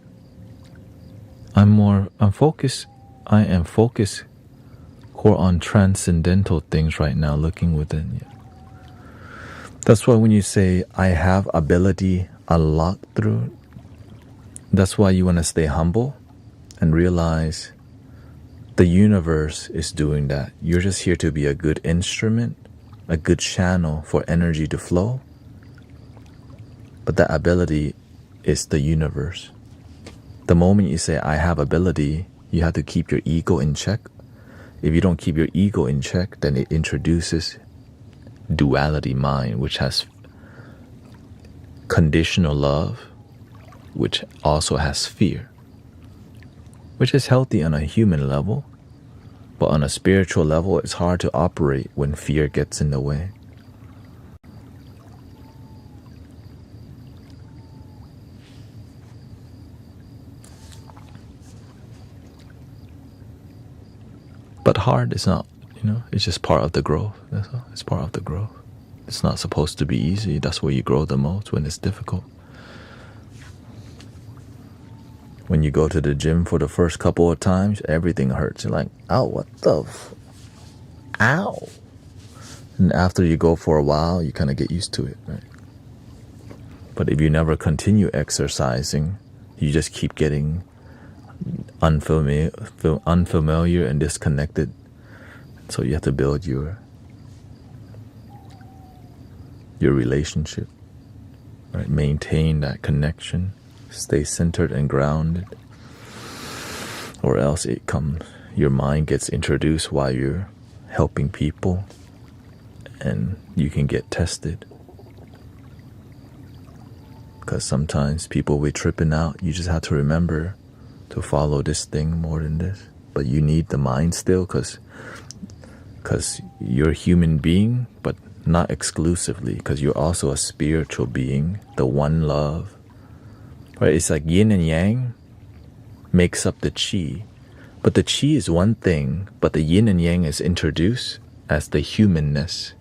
I am focused core on transcendental things right now, looking within. Yeah. That's why when you say I have ability unlocked through, that's why you want to stay humble and realize the universe is doing that. You're just here to be a good instrument, a good channel for energy to flow. But that ability is the universe. The moment you say, I have ability, you have to keep your ego in check. If you don't keep your ego in check, then it introduces duality mind, which has conditional love, which also has fear, which is healthy on a human level, but on a spiritual level, it's hard to operate when fear gets in the way. But hard is not, it's just part of the growth. That's all. It's part of the growth. It's not supposed to be easy. That's where you grow the most, when it's difficult. When you go to the gym for the first couple of times, everything hurts. You're like, ow, what the ow. And after you go for a while, you kind of get used to it, right? But if you never continue exercising, you just keep getting unfamiliar and disconnected. So you have to build your relationship, right? Maintain that connection, stay centered and grounded, or else your mind gets introduced while you're helping people, and you can get tested. Because sometimes people will be tripping out. You just have to remember to follow this thing more than this. But you need the mind still, because you're a human being, but not exclusively, because you're also a spiritual being, the one love. Right? It's like yin and yang makes up the chi. But the chi is one thing, but the yin and yang is introduced as the humanness,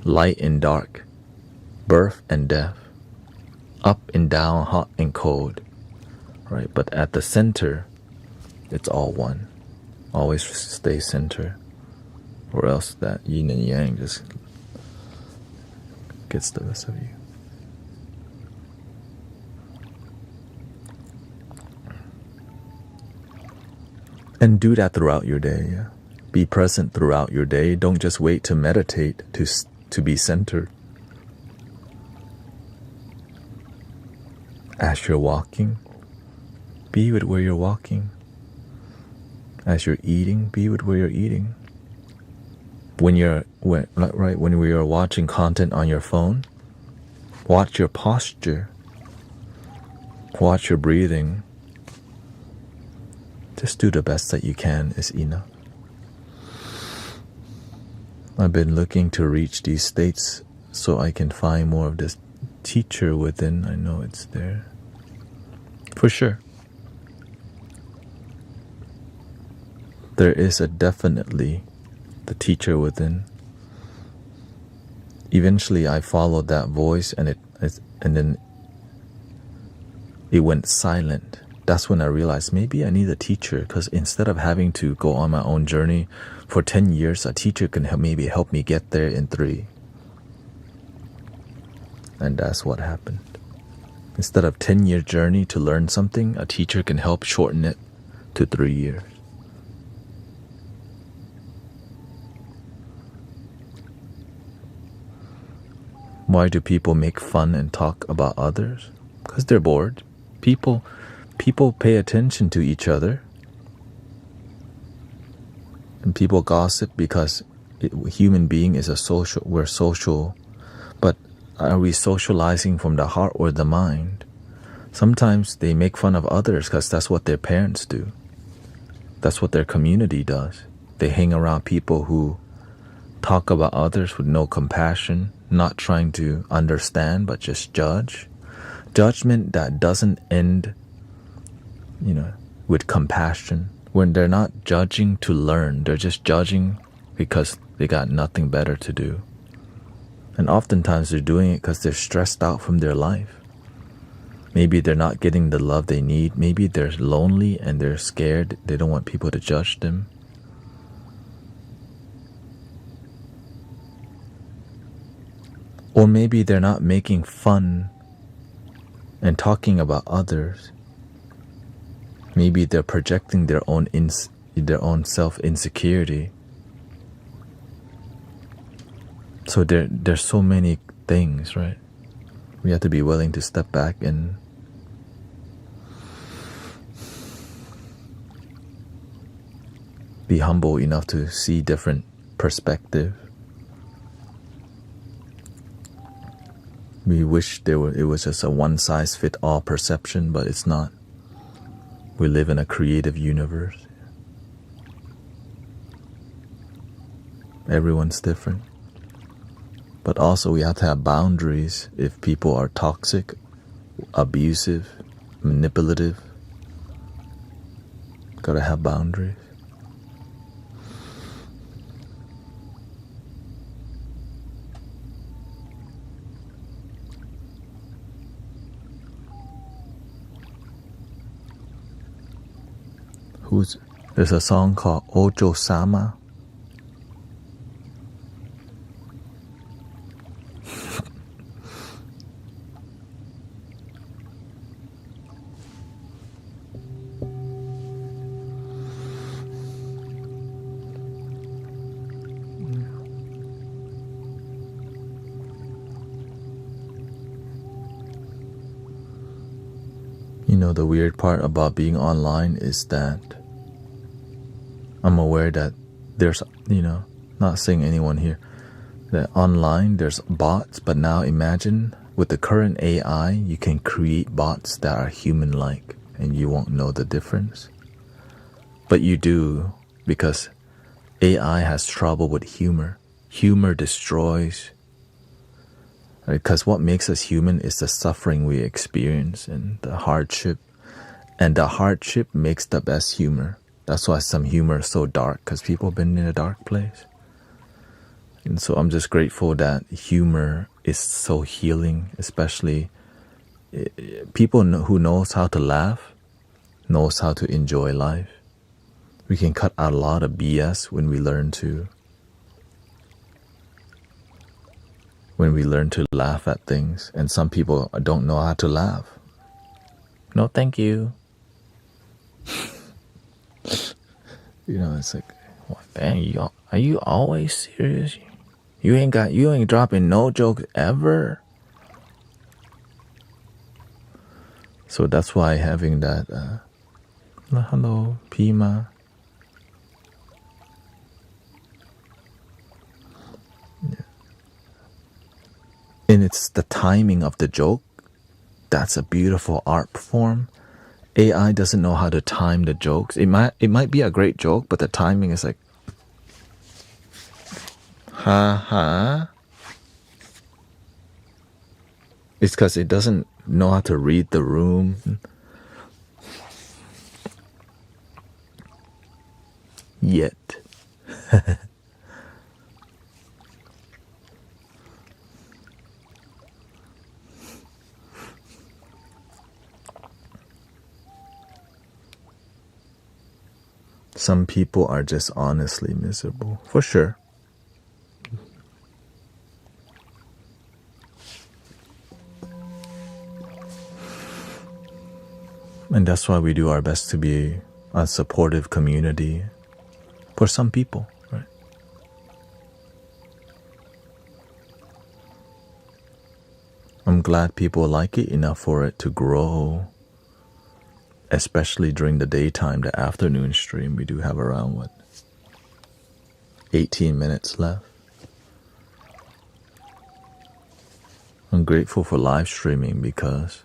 light and dark, birth and death, up and down, hot and cold. Right? But at the center, it's all one. Always stay center, or else that yin and yang just gets the best of you. And do that throughout your day. Yeah? Be present throughout your day. Don't just wait to meditate to be centered. As you're walking, be with where you're walking. As you're eating, be with where you're eating. When we are watching content on your phone, watch your posture, watch your breathing. Just do the best that you can is enough. I've been looking to reach these states so I can find more of this teacher within. I know it's there. For sure. There is definitely the teacher within. Eventually I followed that voice, and then it went silent. That's when I realized maybe I need a teacher, because instead of having to go on my own journey for 10 years, a teacher can maybe help me get there in 3. And that's what happened. Instead of 10-year journey to learn something, a teacher can help shorten it to 3 years. Why do people make fun and talk about others? Because they're bored. People pay attention to each other. And people gossip because human being is we're social. But are we socializing from the heart or the mind? Sometimes they make fun of others because that's what their parents do. That's what their community does. They hang around people who talk about others with no compassion, not trying to understand, but just judge. Judgment that doesn't end, with compassion. When they're not judging to learn, they're just judging because they got nothing better to do. And oftentimes they're doing it because they're stressed out from their life. Maybe they're not getting the love they need. Maybe they're lonely and they're scared. They don't want people to judge them. Or maybe they're not making fun and talking about others. Maybe they're projecting their own self-insecurity. So there's so many things, right? We have to be willing to step back and be humble enough to see different perspective. We wish it was just a one-size-fits-all perception, but it's not. We live in a creative universe. Everyone's different. But also we have to have boundaries if people are toxic, abusive, manipulative. Gotta have boundaries. There's a song called Ojo Sama. The weird part about being online is that I'm aware that there's, not saying anyone here, that online there's bots, but now imagine with the current AI, you can create bots that are human-like and you won't know the difference. But you do, because AI has trouble with humor. Humor destroys. Because what makes us human is the suffering we experience and the hardship. And the hardship makes the best humor. That's why some humor is so dark, because people have been in a dark place. And so I'm just grateful that humor is so healing, especially people who knows how to laugh, knows how to enjoy life. We can cut out a lot of BS when we learn to laugh at things. And some people don't know how to laugh. No, thank you. It's like, well, dang, are you always serious? You ain't dropping no jokes ever. So that's why having that, hello, Pima. Yeah. And it's the timing of the joke. That's a beautiful art form. AI doesn't know how to time the jokes. It might be a great joke, but the timing is like, ha. It's because it doesn't know how to read the room. Yet. Some people are just honestly miserable, for sure. And that's why we do our best to be a supportive community for some people, right? I'm glad people like it enough for it to grow, especially during the daytime, the afternoon stream. We do have around 18 minutes left. I'm grateful for live streaming because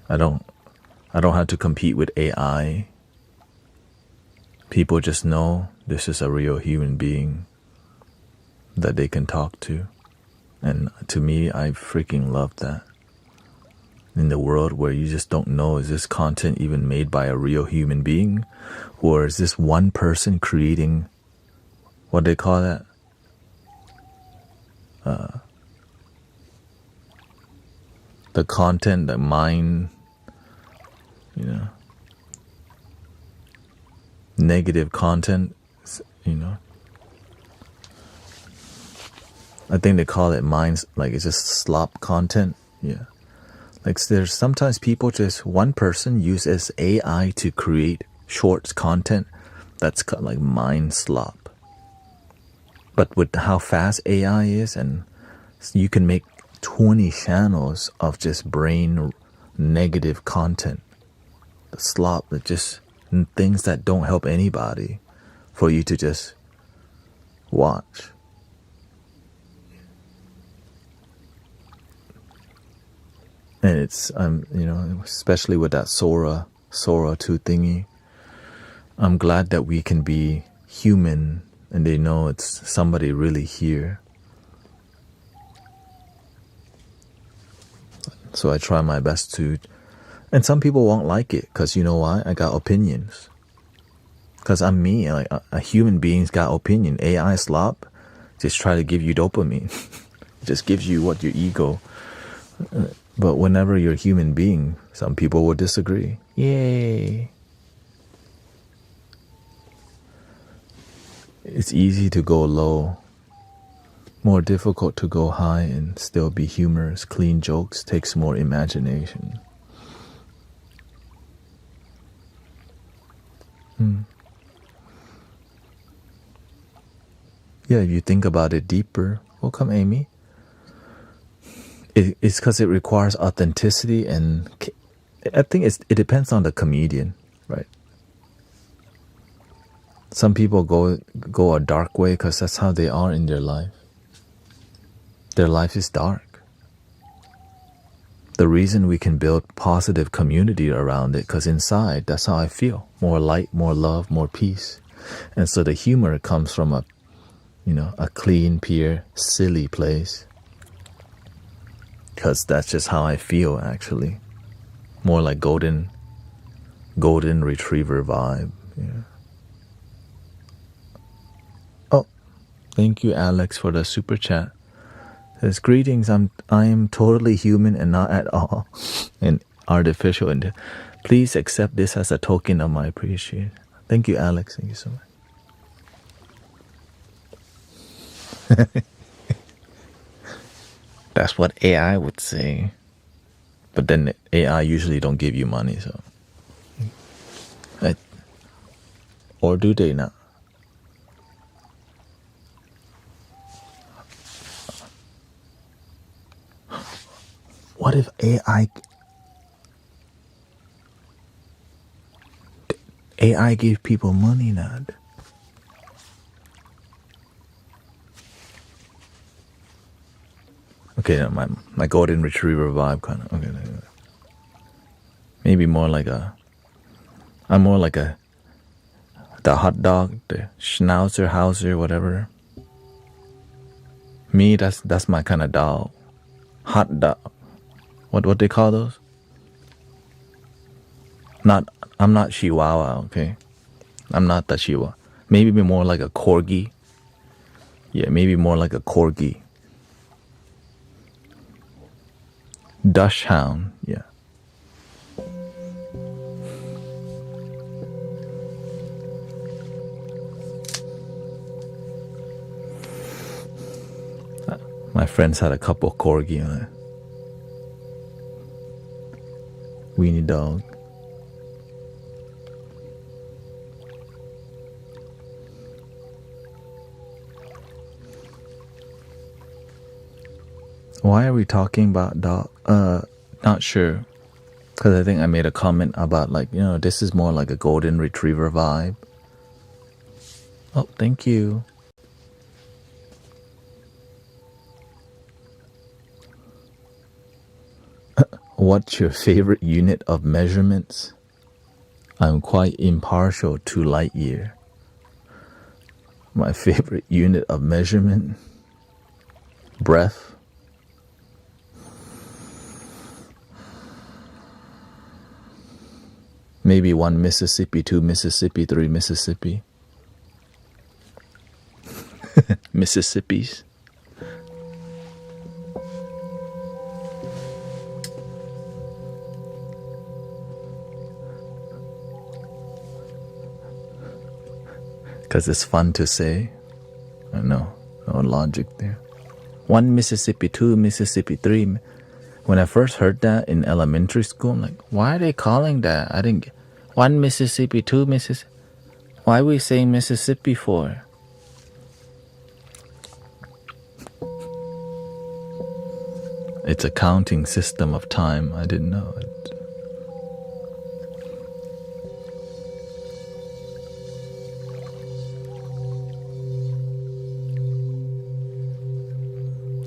I don't have to compete with AI. People just know this is a real human being that they can talk to. And to me, I freaking love that. In the world where you just don't know, is this content even made by a real human being? Or is this one person creating, what they call that? The content, the mind, negative content, I think they call it minds, like it's just slop content. Yeah. Like there's sometimes people just, one person uses AI to create shorts content that's like mind slop. But with how fast AI is, and you can make 20 channels of just brain negative content. The slop, that just things that don't help anybody for you to just watch. And it's, especially with that Sora 2 thingy, I'm glad that we can be human and they know it's somebody really here. So I try my best to, and some people won't like it because you know why? I got opinions. Because I'm me, like a human being's got opinion. AI slop just try to give you dopamine. Just gives you what your ego. But whenever you're a human being, some people will disagree. Yay! It's easy to go low, more difficult to go high and still be humorous. Clean jokes takes more imagination. Yeah, if you think about it deeper, welcome Amy. It's because it requires authenticity, and I think it depends on the comedian, right? Some people go a dark way because that's how they are in their life. Their life is dark. The reason we can build positive community around it, because inside, that's how I feel. More light, more love, more peace. And so the humor comes from a clean, pure, silly place. Because that's just how I feel, actually. More like golden retriever vibe. Yeah. Oh, thank you, Alex, for the super chat. Says, greetings, I am totally human and not at all an artificial. And please accept this as a token of my appreciation. Thank you, Alex. Thank you so much. That's what AI would say. But then AI usually don't give you money, so. Or do they not? What if AI give people money now? Okay, my golden retriever vibe kind of. Okay, maybe more like I'm more like the hot dog, the schnauzer, hauser, whatever. Me, that's my kind of dog. Hot dog. What they call those? I'm not Chihuahua, okay? I'm not the Chihuahua. Maybe more like a corgi. Yeah, maybe more like a corgi. Dachshund, yeah. My friends had a couple of corgi on it. Weenie dog. Why are we talking about dog? Not sure. Because I think I made a comment about this is more like a golden retriever vibe. Oh, thank you. What's your favorite unit of measurements? I'm quite impartial to light year. My favorite unit of measurement? Breath. Maybe 1 Mississippi, 2 Mississippi, 3 Mississippi. Mississippis. Because it's fun to say. I know. No logic there. 1 Mississippi, 2 Mississippi, 3. When I first heard that in elementary school, I'm like, why are they calling that? I didn't get 1 Mississippi, 2 Mississippi. Why are we saying Mississippi for? It's a counting system of time. I didn't know it.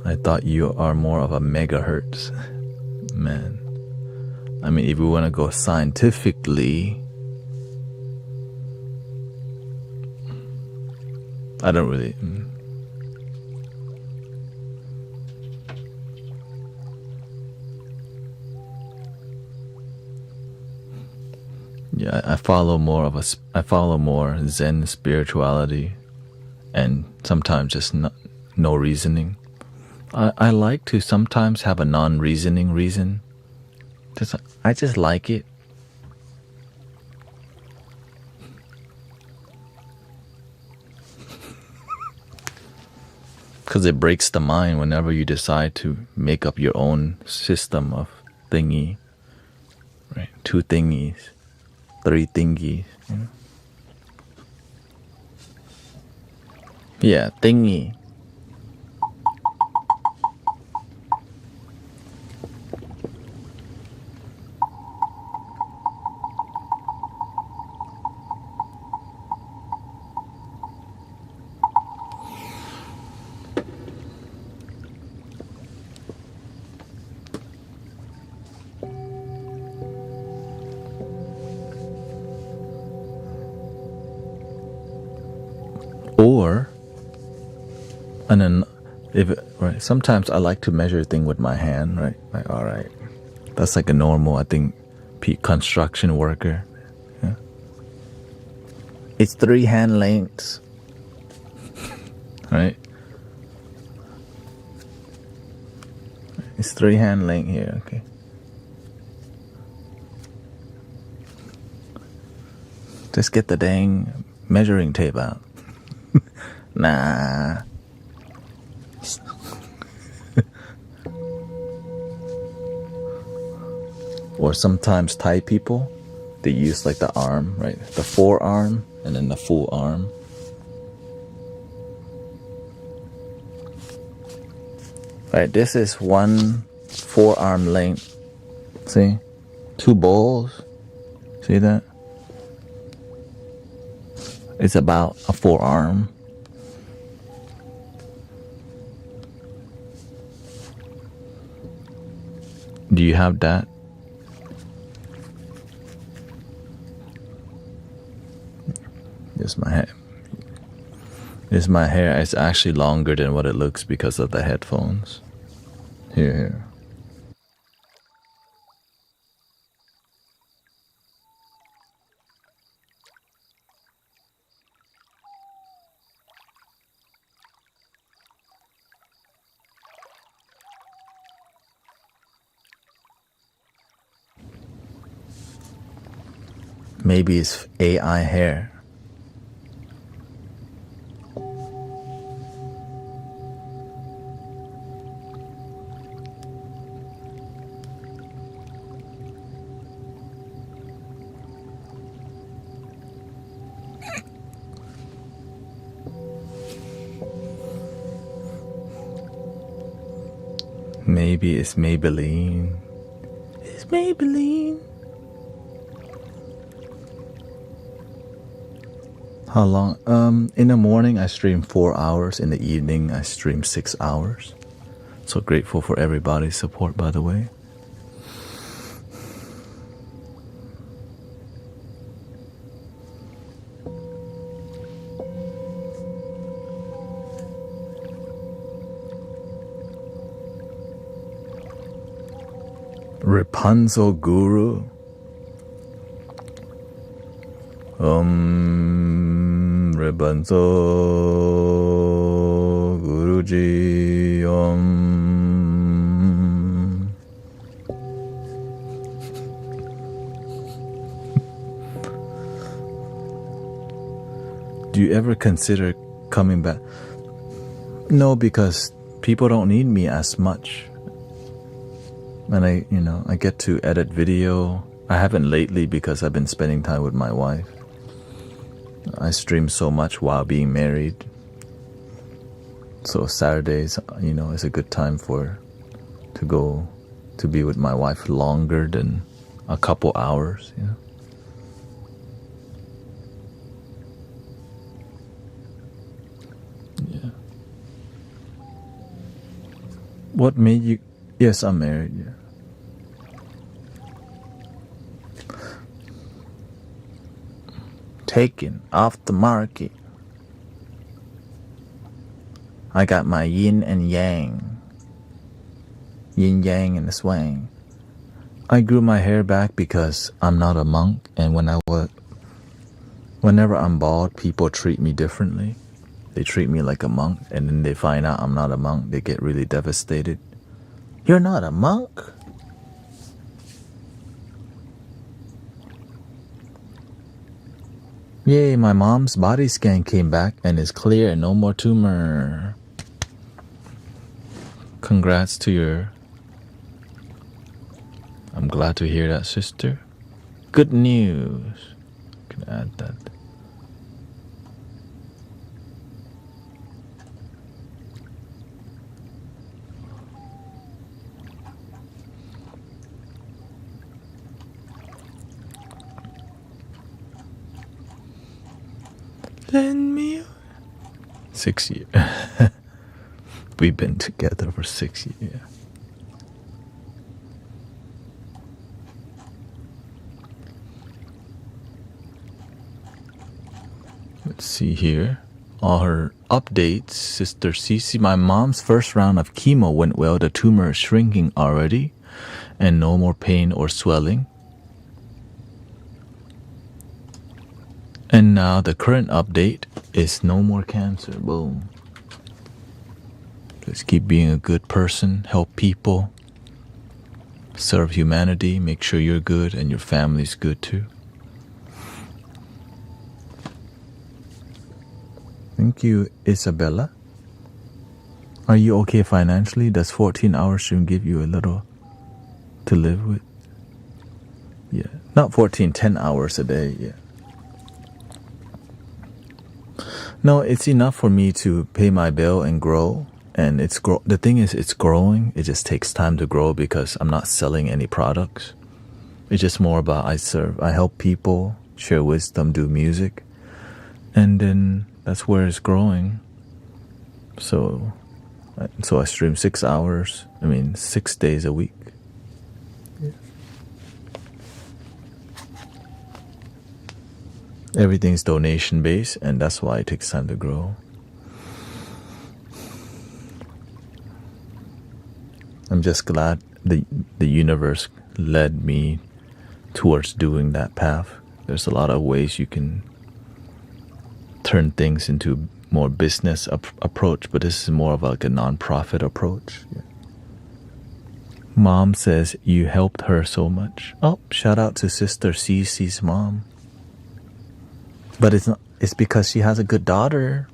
I thought you are more of a megahertz. Man. I mean, if we want to go scientifically, I don't really. Yeah, I follow more Zen spirituality, and sometimes just no reasoning. I like to sometimes have a non-reasoning reason. I just like it. Because it breaks the mind whenever you decide to make up your own system of thingy. Right? 2 thingies. 3 thingies. You know? Yeah, thingy. Or, and then, right, sometimes I like to measure a thing with my hand, right? Like, all right, that's like a normal, I think, construction worker. Yeah. It's 3 hand lengths, right? It's 3 hand length here, okay. Just get the dang measuring tape out. Nah. Or sometimes Thai people, they use like the arm, right? The forearm and then the full arm. Right, this is 1 forearm length. See? 2 bowls. See that? It's about a forearm. Do you have that? My hair is actually longer than what it looks because of the headphones. Here. Maybe it's AI hair. Maybe it's Maybelline. It's Maybelline. How long? In the morning I stream 4 hours. In the evening I stream 6 hours. So grateful for everybody's support, by the way. Rapunzel Guru. Rapunzel Guruji. Do you ever consider coming back? No, because people don't need me as much. And I get to edit video. I haven't lately because I've been spending time with my wife. I stream so much while being married. So Saturdays, is a good time to go to be with my wife longer than a couple hours, Yeah. What made you? Yes, I'm married, yeah. Taken off the market. I got my yin and yang. Yin yang and the swang. I grew my hair back because I'm not a monk, and whenever I'm bald, people treat me differently. They treat me like a monk, and then they find out I'm not a monk. They get really devastated. You're not a monk? Yay, my mom's body scan came back and is clear and no more tumor. Congrats to your... I'm glad to hear that, sister. Good news. Can add that. Lend me 6 years. We've been together for 6 years. Let's see here. All her updates. Sister Cece, my mom's first round of chemo went well. The tumor is shrinking already and no more pain or swelling. And now the current update is no more cancer. Boom. Just keep being a good person, help people, serve humanity, make sure you're good and your family's good too. Thank you, Isabella. Are you okay financially? Does 14 hours stream give you a little to live with? Yeah, not 14, 10 hours a day, yeah. No, it's enough for me to pay my bill and grow. And the thing is, it's growing. It just takes time to grow because I'm not selling any products. It's just more about I help people, share wisdom, do music. And then that's where it's growing. So I stream 6 hours. 6 days a week. Yeah. Everything's donation based, and that's why it takes time to grow. I'm just glad the universe led me towards doing that path. There's a lot of ways you can turn things into more business approach, but this is more of like a non-profit approach. Yeah. Mom says you helped her so much. Oh, shout out to Sister Cece's mom. But it's because she has a good daughter.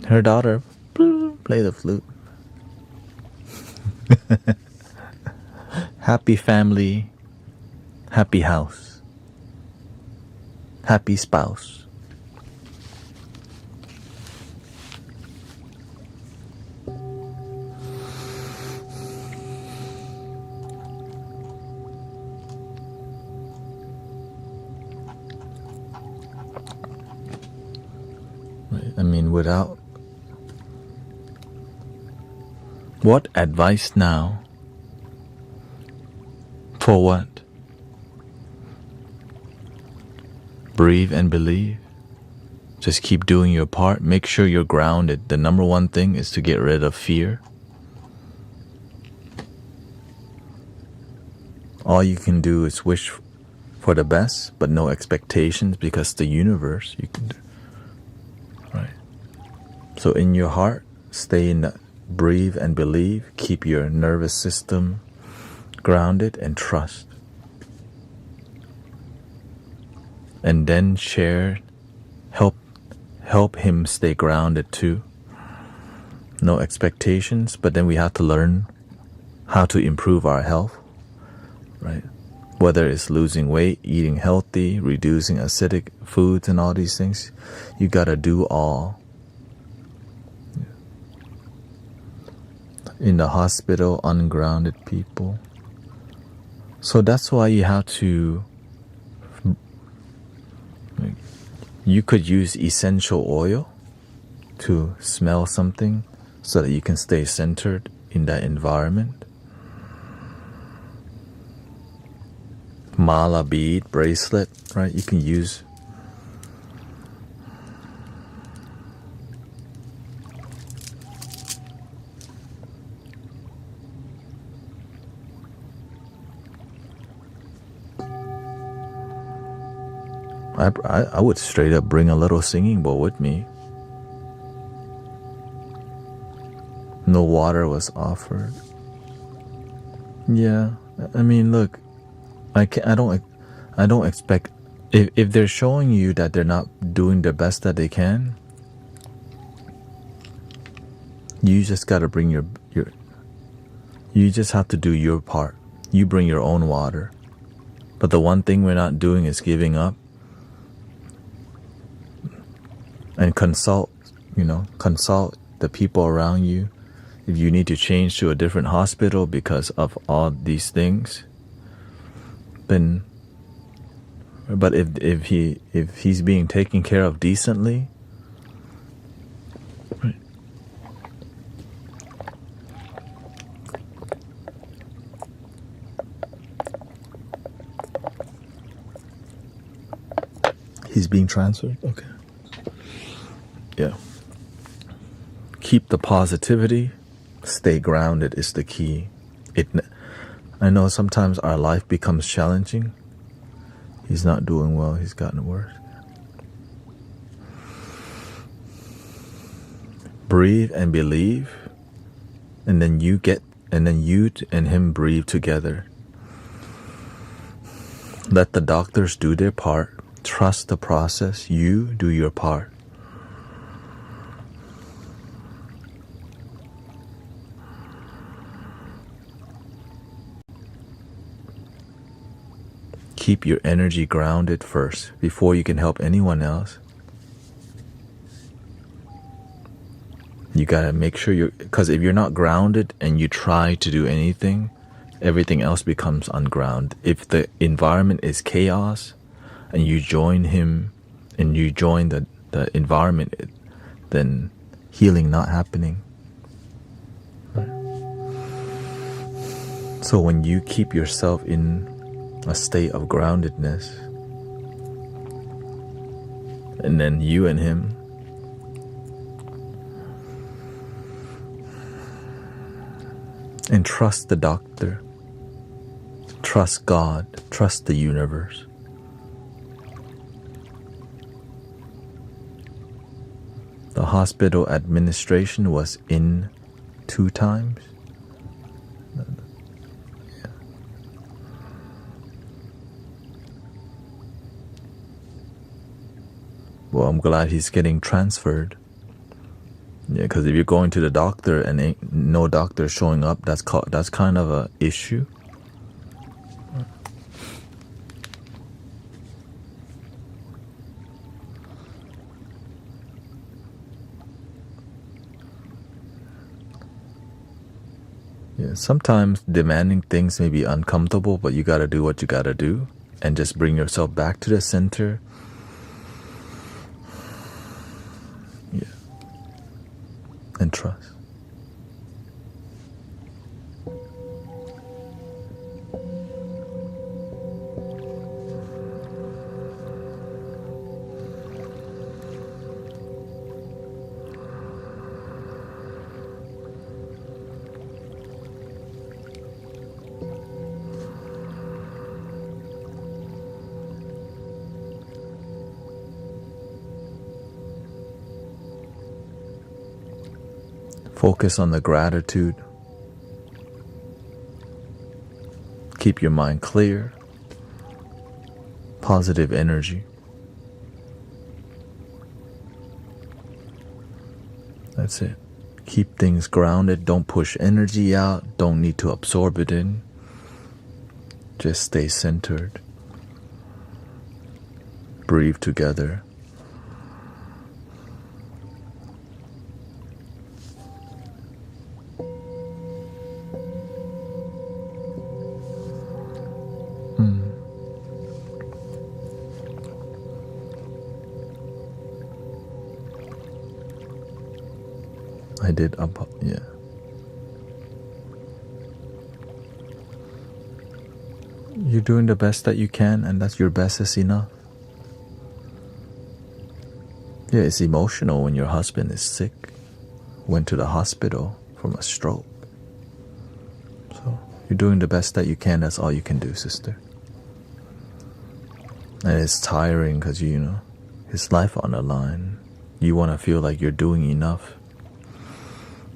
Her daughter play the flute. Happy family, happy house, happy spouse. I mean, without... What advice now? For what? Breathe and believe. Just keep doing your part. Make sure you're grounded. The number one thing is to get rid of fear. All you can do is wish for the best, but no expectations, because the universe, you can do. Right? So in your heart, stay in the breathe and believe. Keep your nervous system grounded and trust. And then share, help him stay grounded too. No expectations, but then we have to learn how to improve our health, right? Whether it's losing weight, eating healthy, reducing acidic foods and all these things, you gotta do all. In the hospital, ungrounded people. So that's why you have to, you could use essential oil to smell something so that you can stay centered in that environment. Mala bead, bracelet, right? You can use. I would straight up bring a little singing bowl with me. No water was offered. Yeah, I mean, look, I don't expect, if they're showing you that they're not doing the best that they can, you just gotta bring your you just have to do your part. You bring your own water. But the one thing we're not doing is giving up. And consult the people around you. If you need to change to a different hospital because of all these things, then, but if he's being taken care of decently, right? He's being transferred? Okay. Yeah. Keep the positivity. Stay grounded is the key. I know sometimes our life becomes challenging. He's not doing well. He's gotten worse. Breathe and believe, and then you and him breathe together. Let the doctors do their part. Trust the process. You do your part. Keep your energy grounded first before you can help anyone else. You gotta make sure because if you're not grounded and you try to do anything, everything else becomes ungrounded. If the environment is chaos and you join him and you join the environment, then healing not happening. So when you keep yourself in a state of groundedness, and then you and him, and trust the doctor, trust God, trust the universe. The hospital administration was in 2 times. Well, I'm glad he's getting transferred. Yeah, because if you're going to the doctor and ain't no doctor showing up, that's kind of a issue. Yeah, sometimes demanding things may be uncomfortable, but you gotta do what you gotta do, and just bring yourself back to the center. Yeah. and trust. Focus on the gratitude. Keep your mind clear. Positive energy. That's it. Keep things grounded. Don't push energy out. Don't need to absorb it in. Just stay centered. Breathe together. I did yeah. You're doing the best that you can, and that's your best is enough. Yeah, it's emotional when your husband is sick, went to the hospital from a stroke. So you're doing the best that you can, that's all you can do, sister. And it's tiring because, his life on the line. You want to feel like you're doing enough.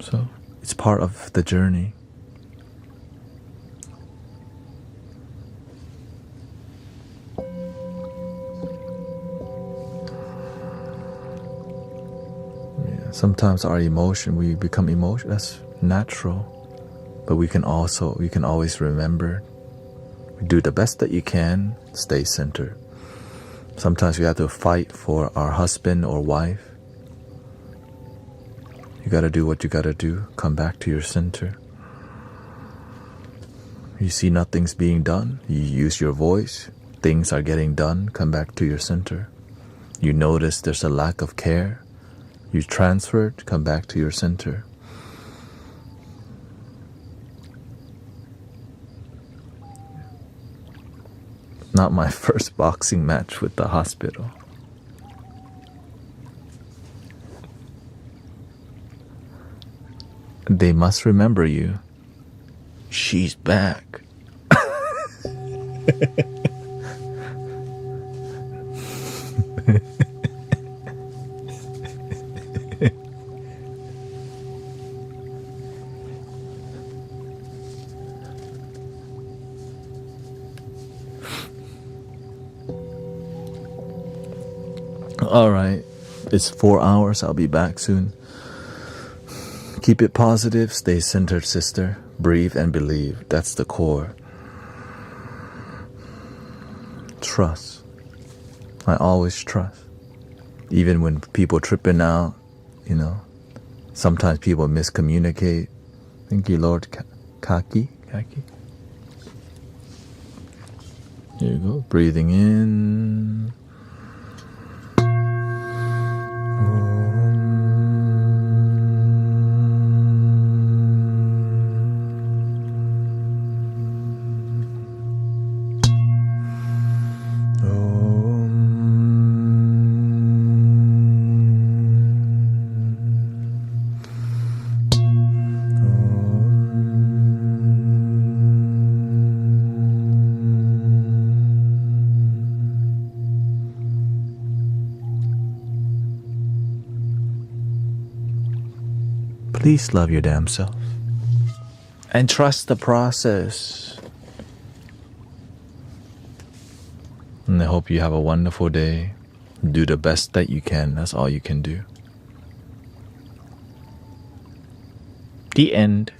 So it's part of the journey. Yeah, sometimes we become emotional. That's natural. But we can always remember, do the best that you can, stay centered. Sometimes we have to fight for our husband or wife. You gotta do what you gotta do. Come back to your center. You see nothing's being done. You use your voice. Things are getting done. Come back to your center. You notice there's a lack of care. You transferred. Come back to your center. Not my first boxing match with the hospital. They must remember you. She's back. All right, it's 4 hours. I'll be back soon. Keep it positive, stay centered, sister. Breathe and believe. That's the core. Trust. I always trust. Even when people tripping out, sometimes people miscommunicate. Thank you, Lord. Kaki. Here you go. Breathing in. Please love your damn self. And trust the process. And I hope you have a wonderful day. Do the best that you can. That's all you can do. The end.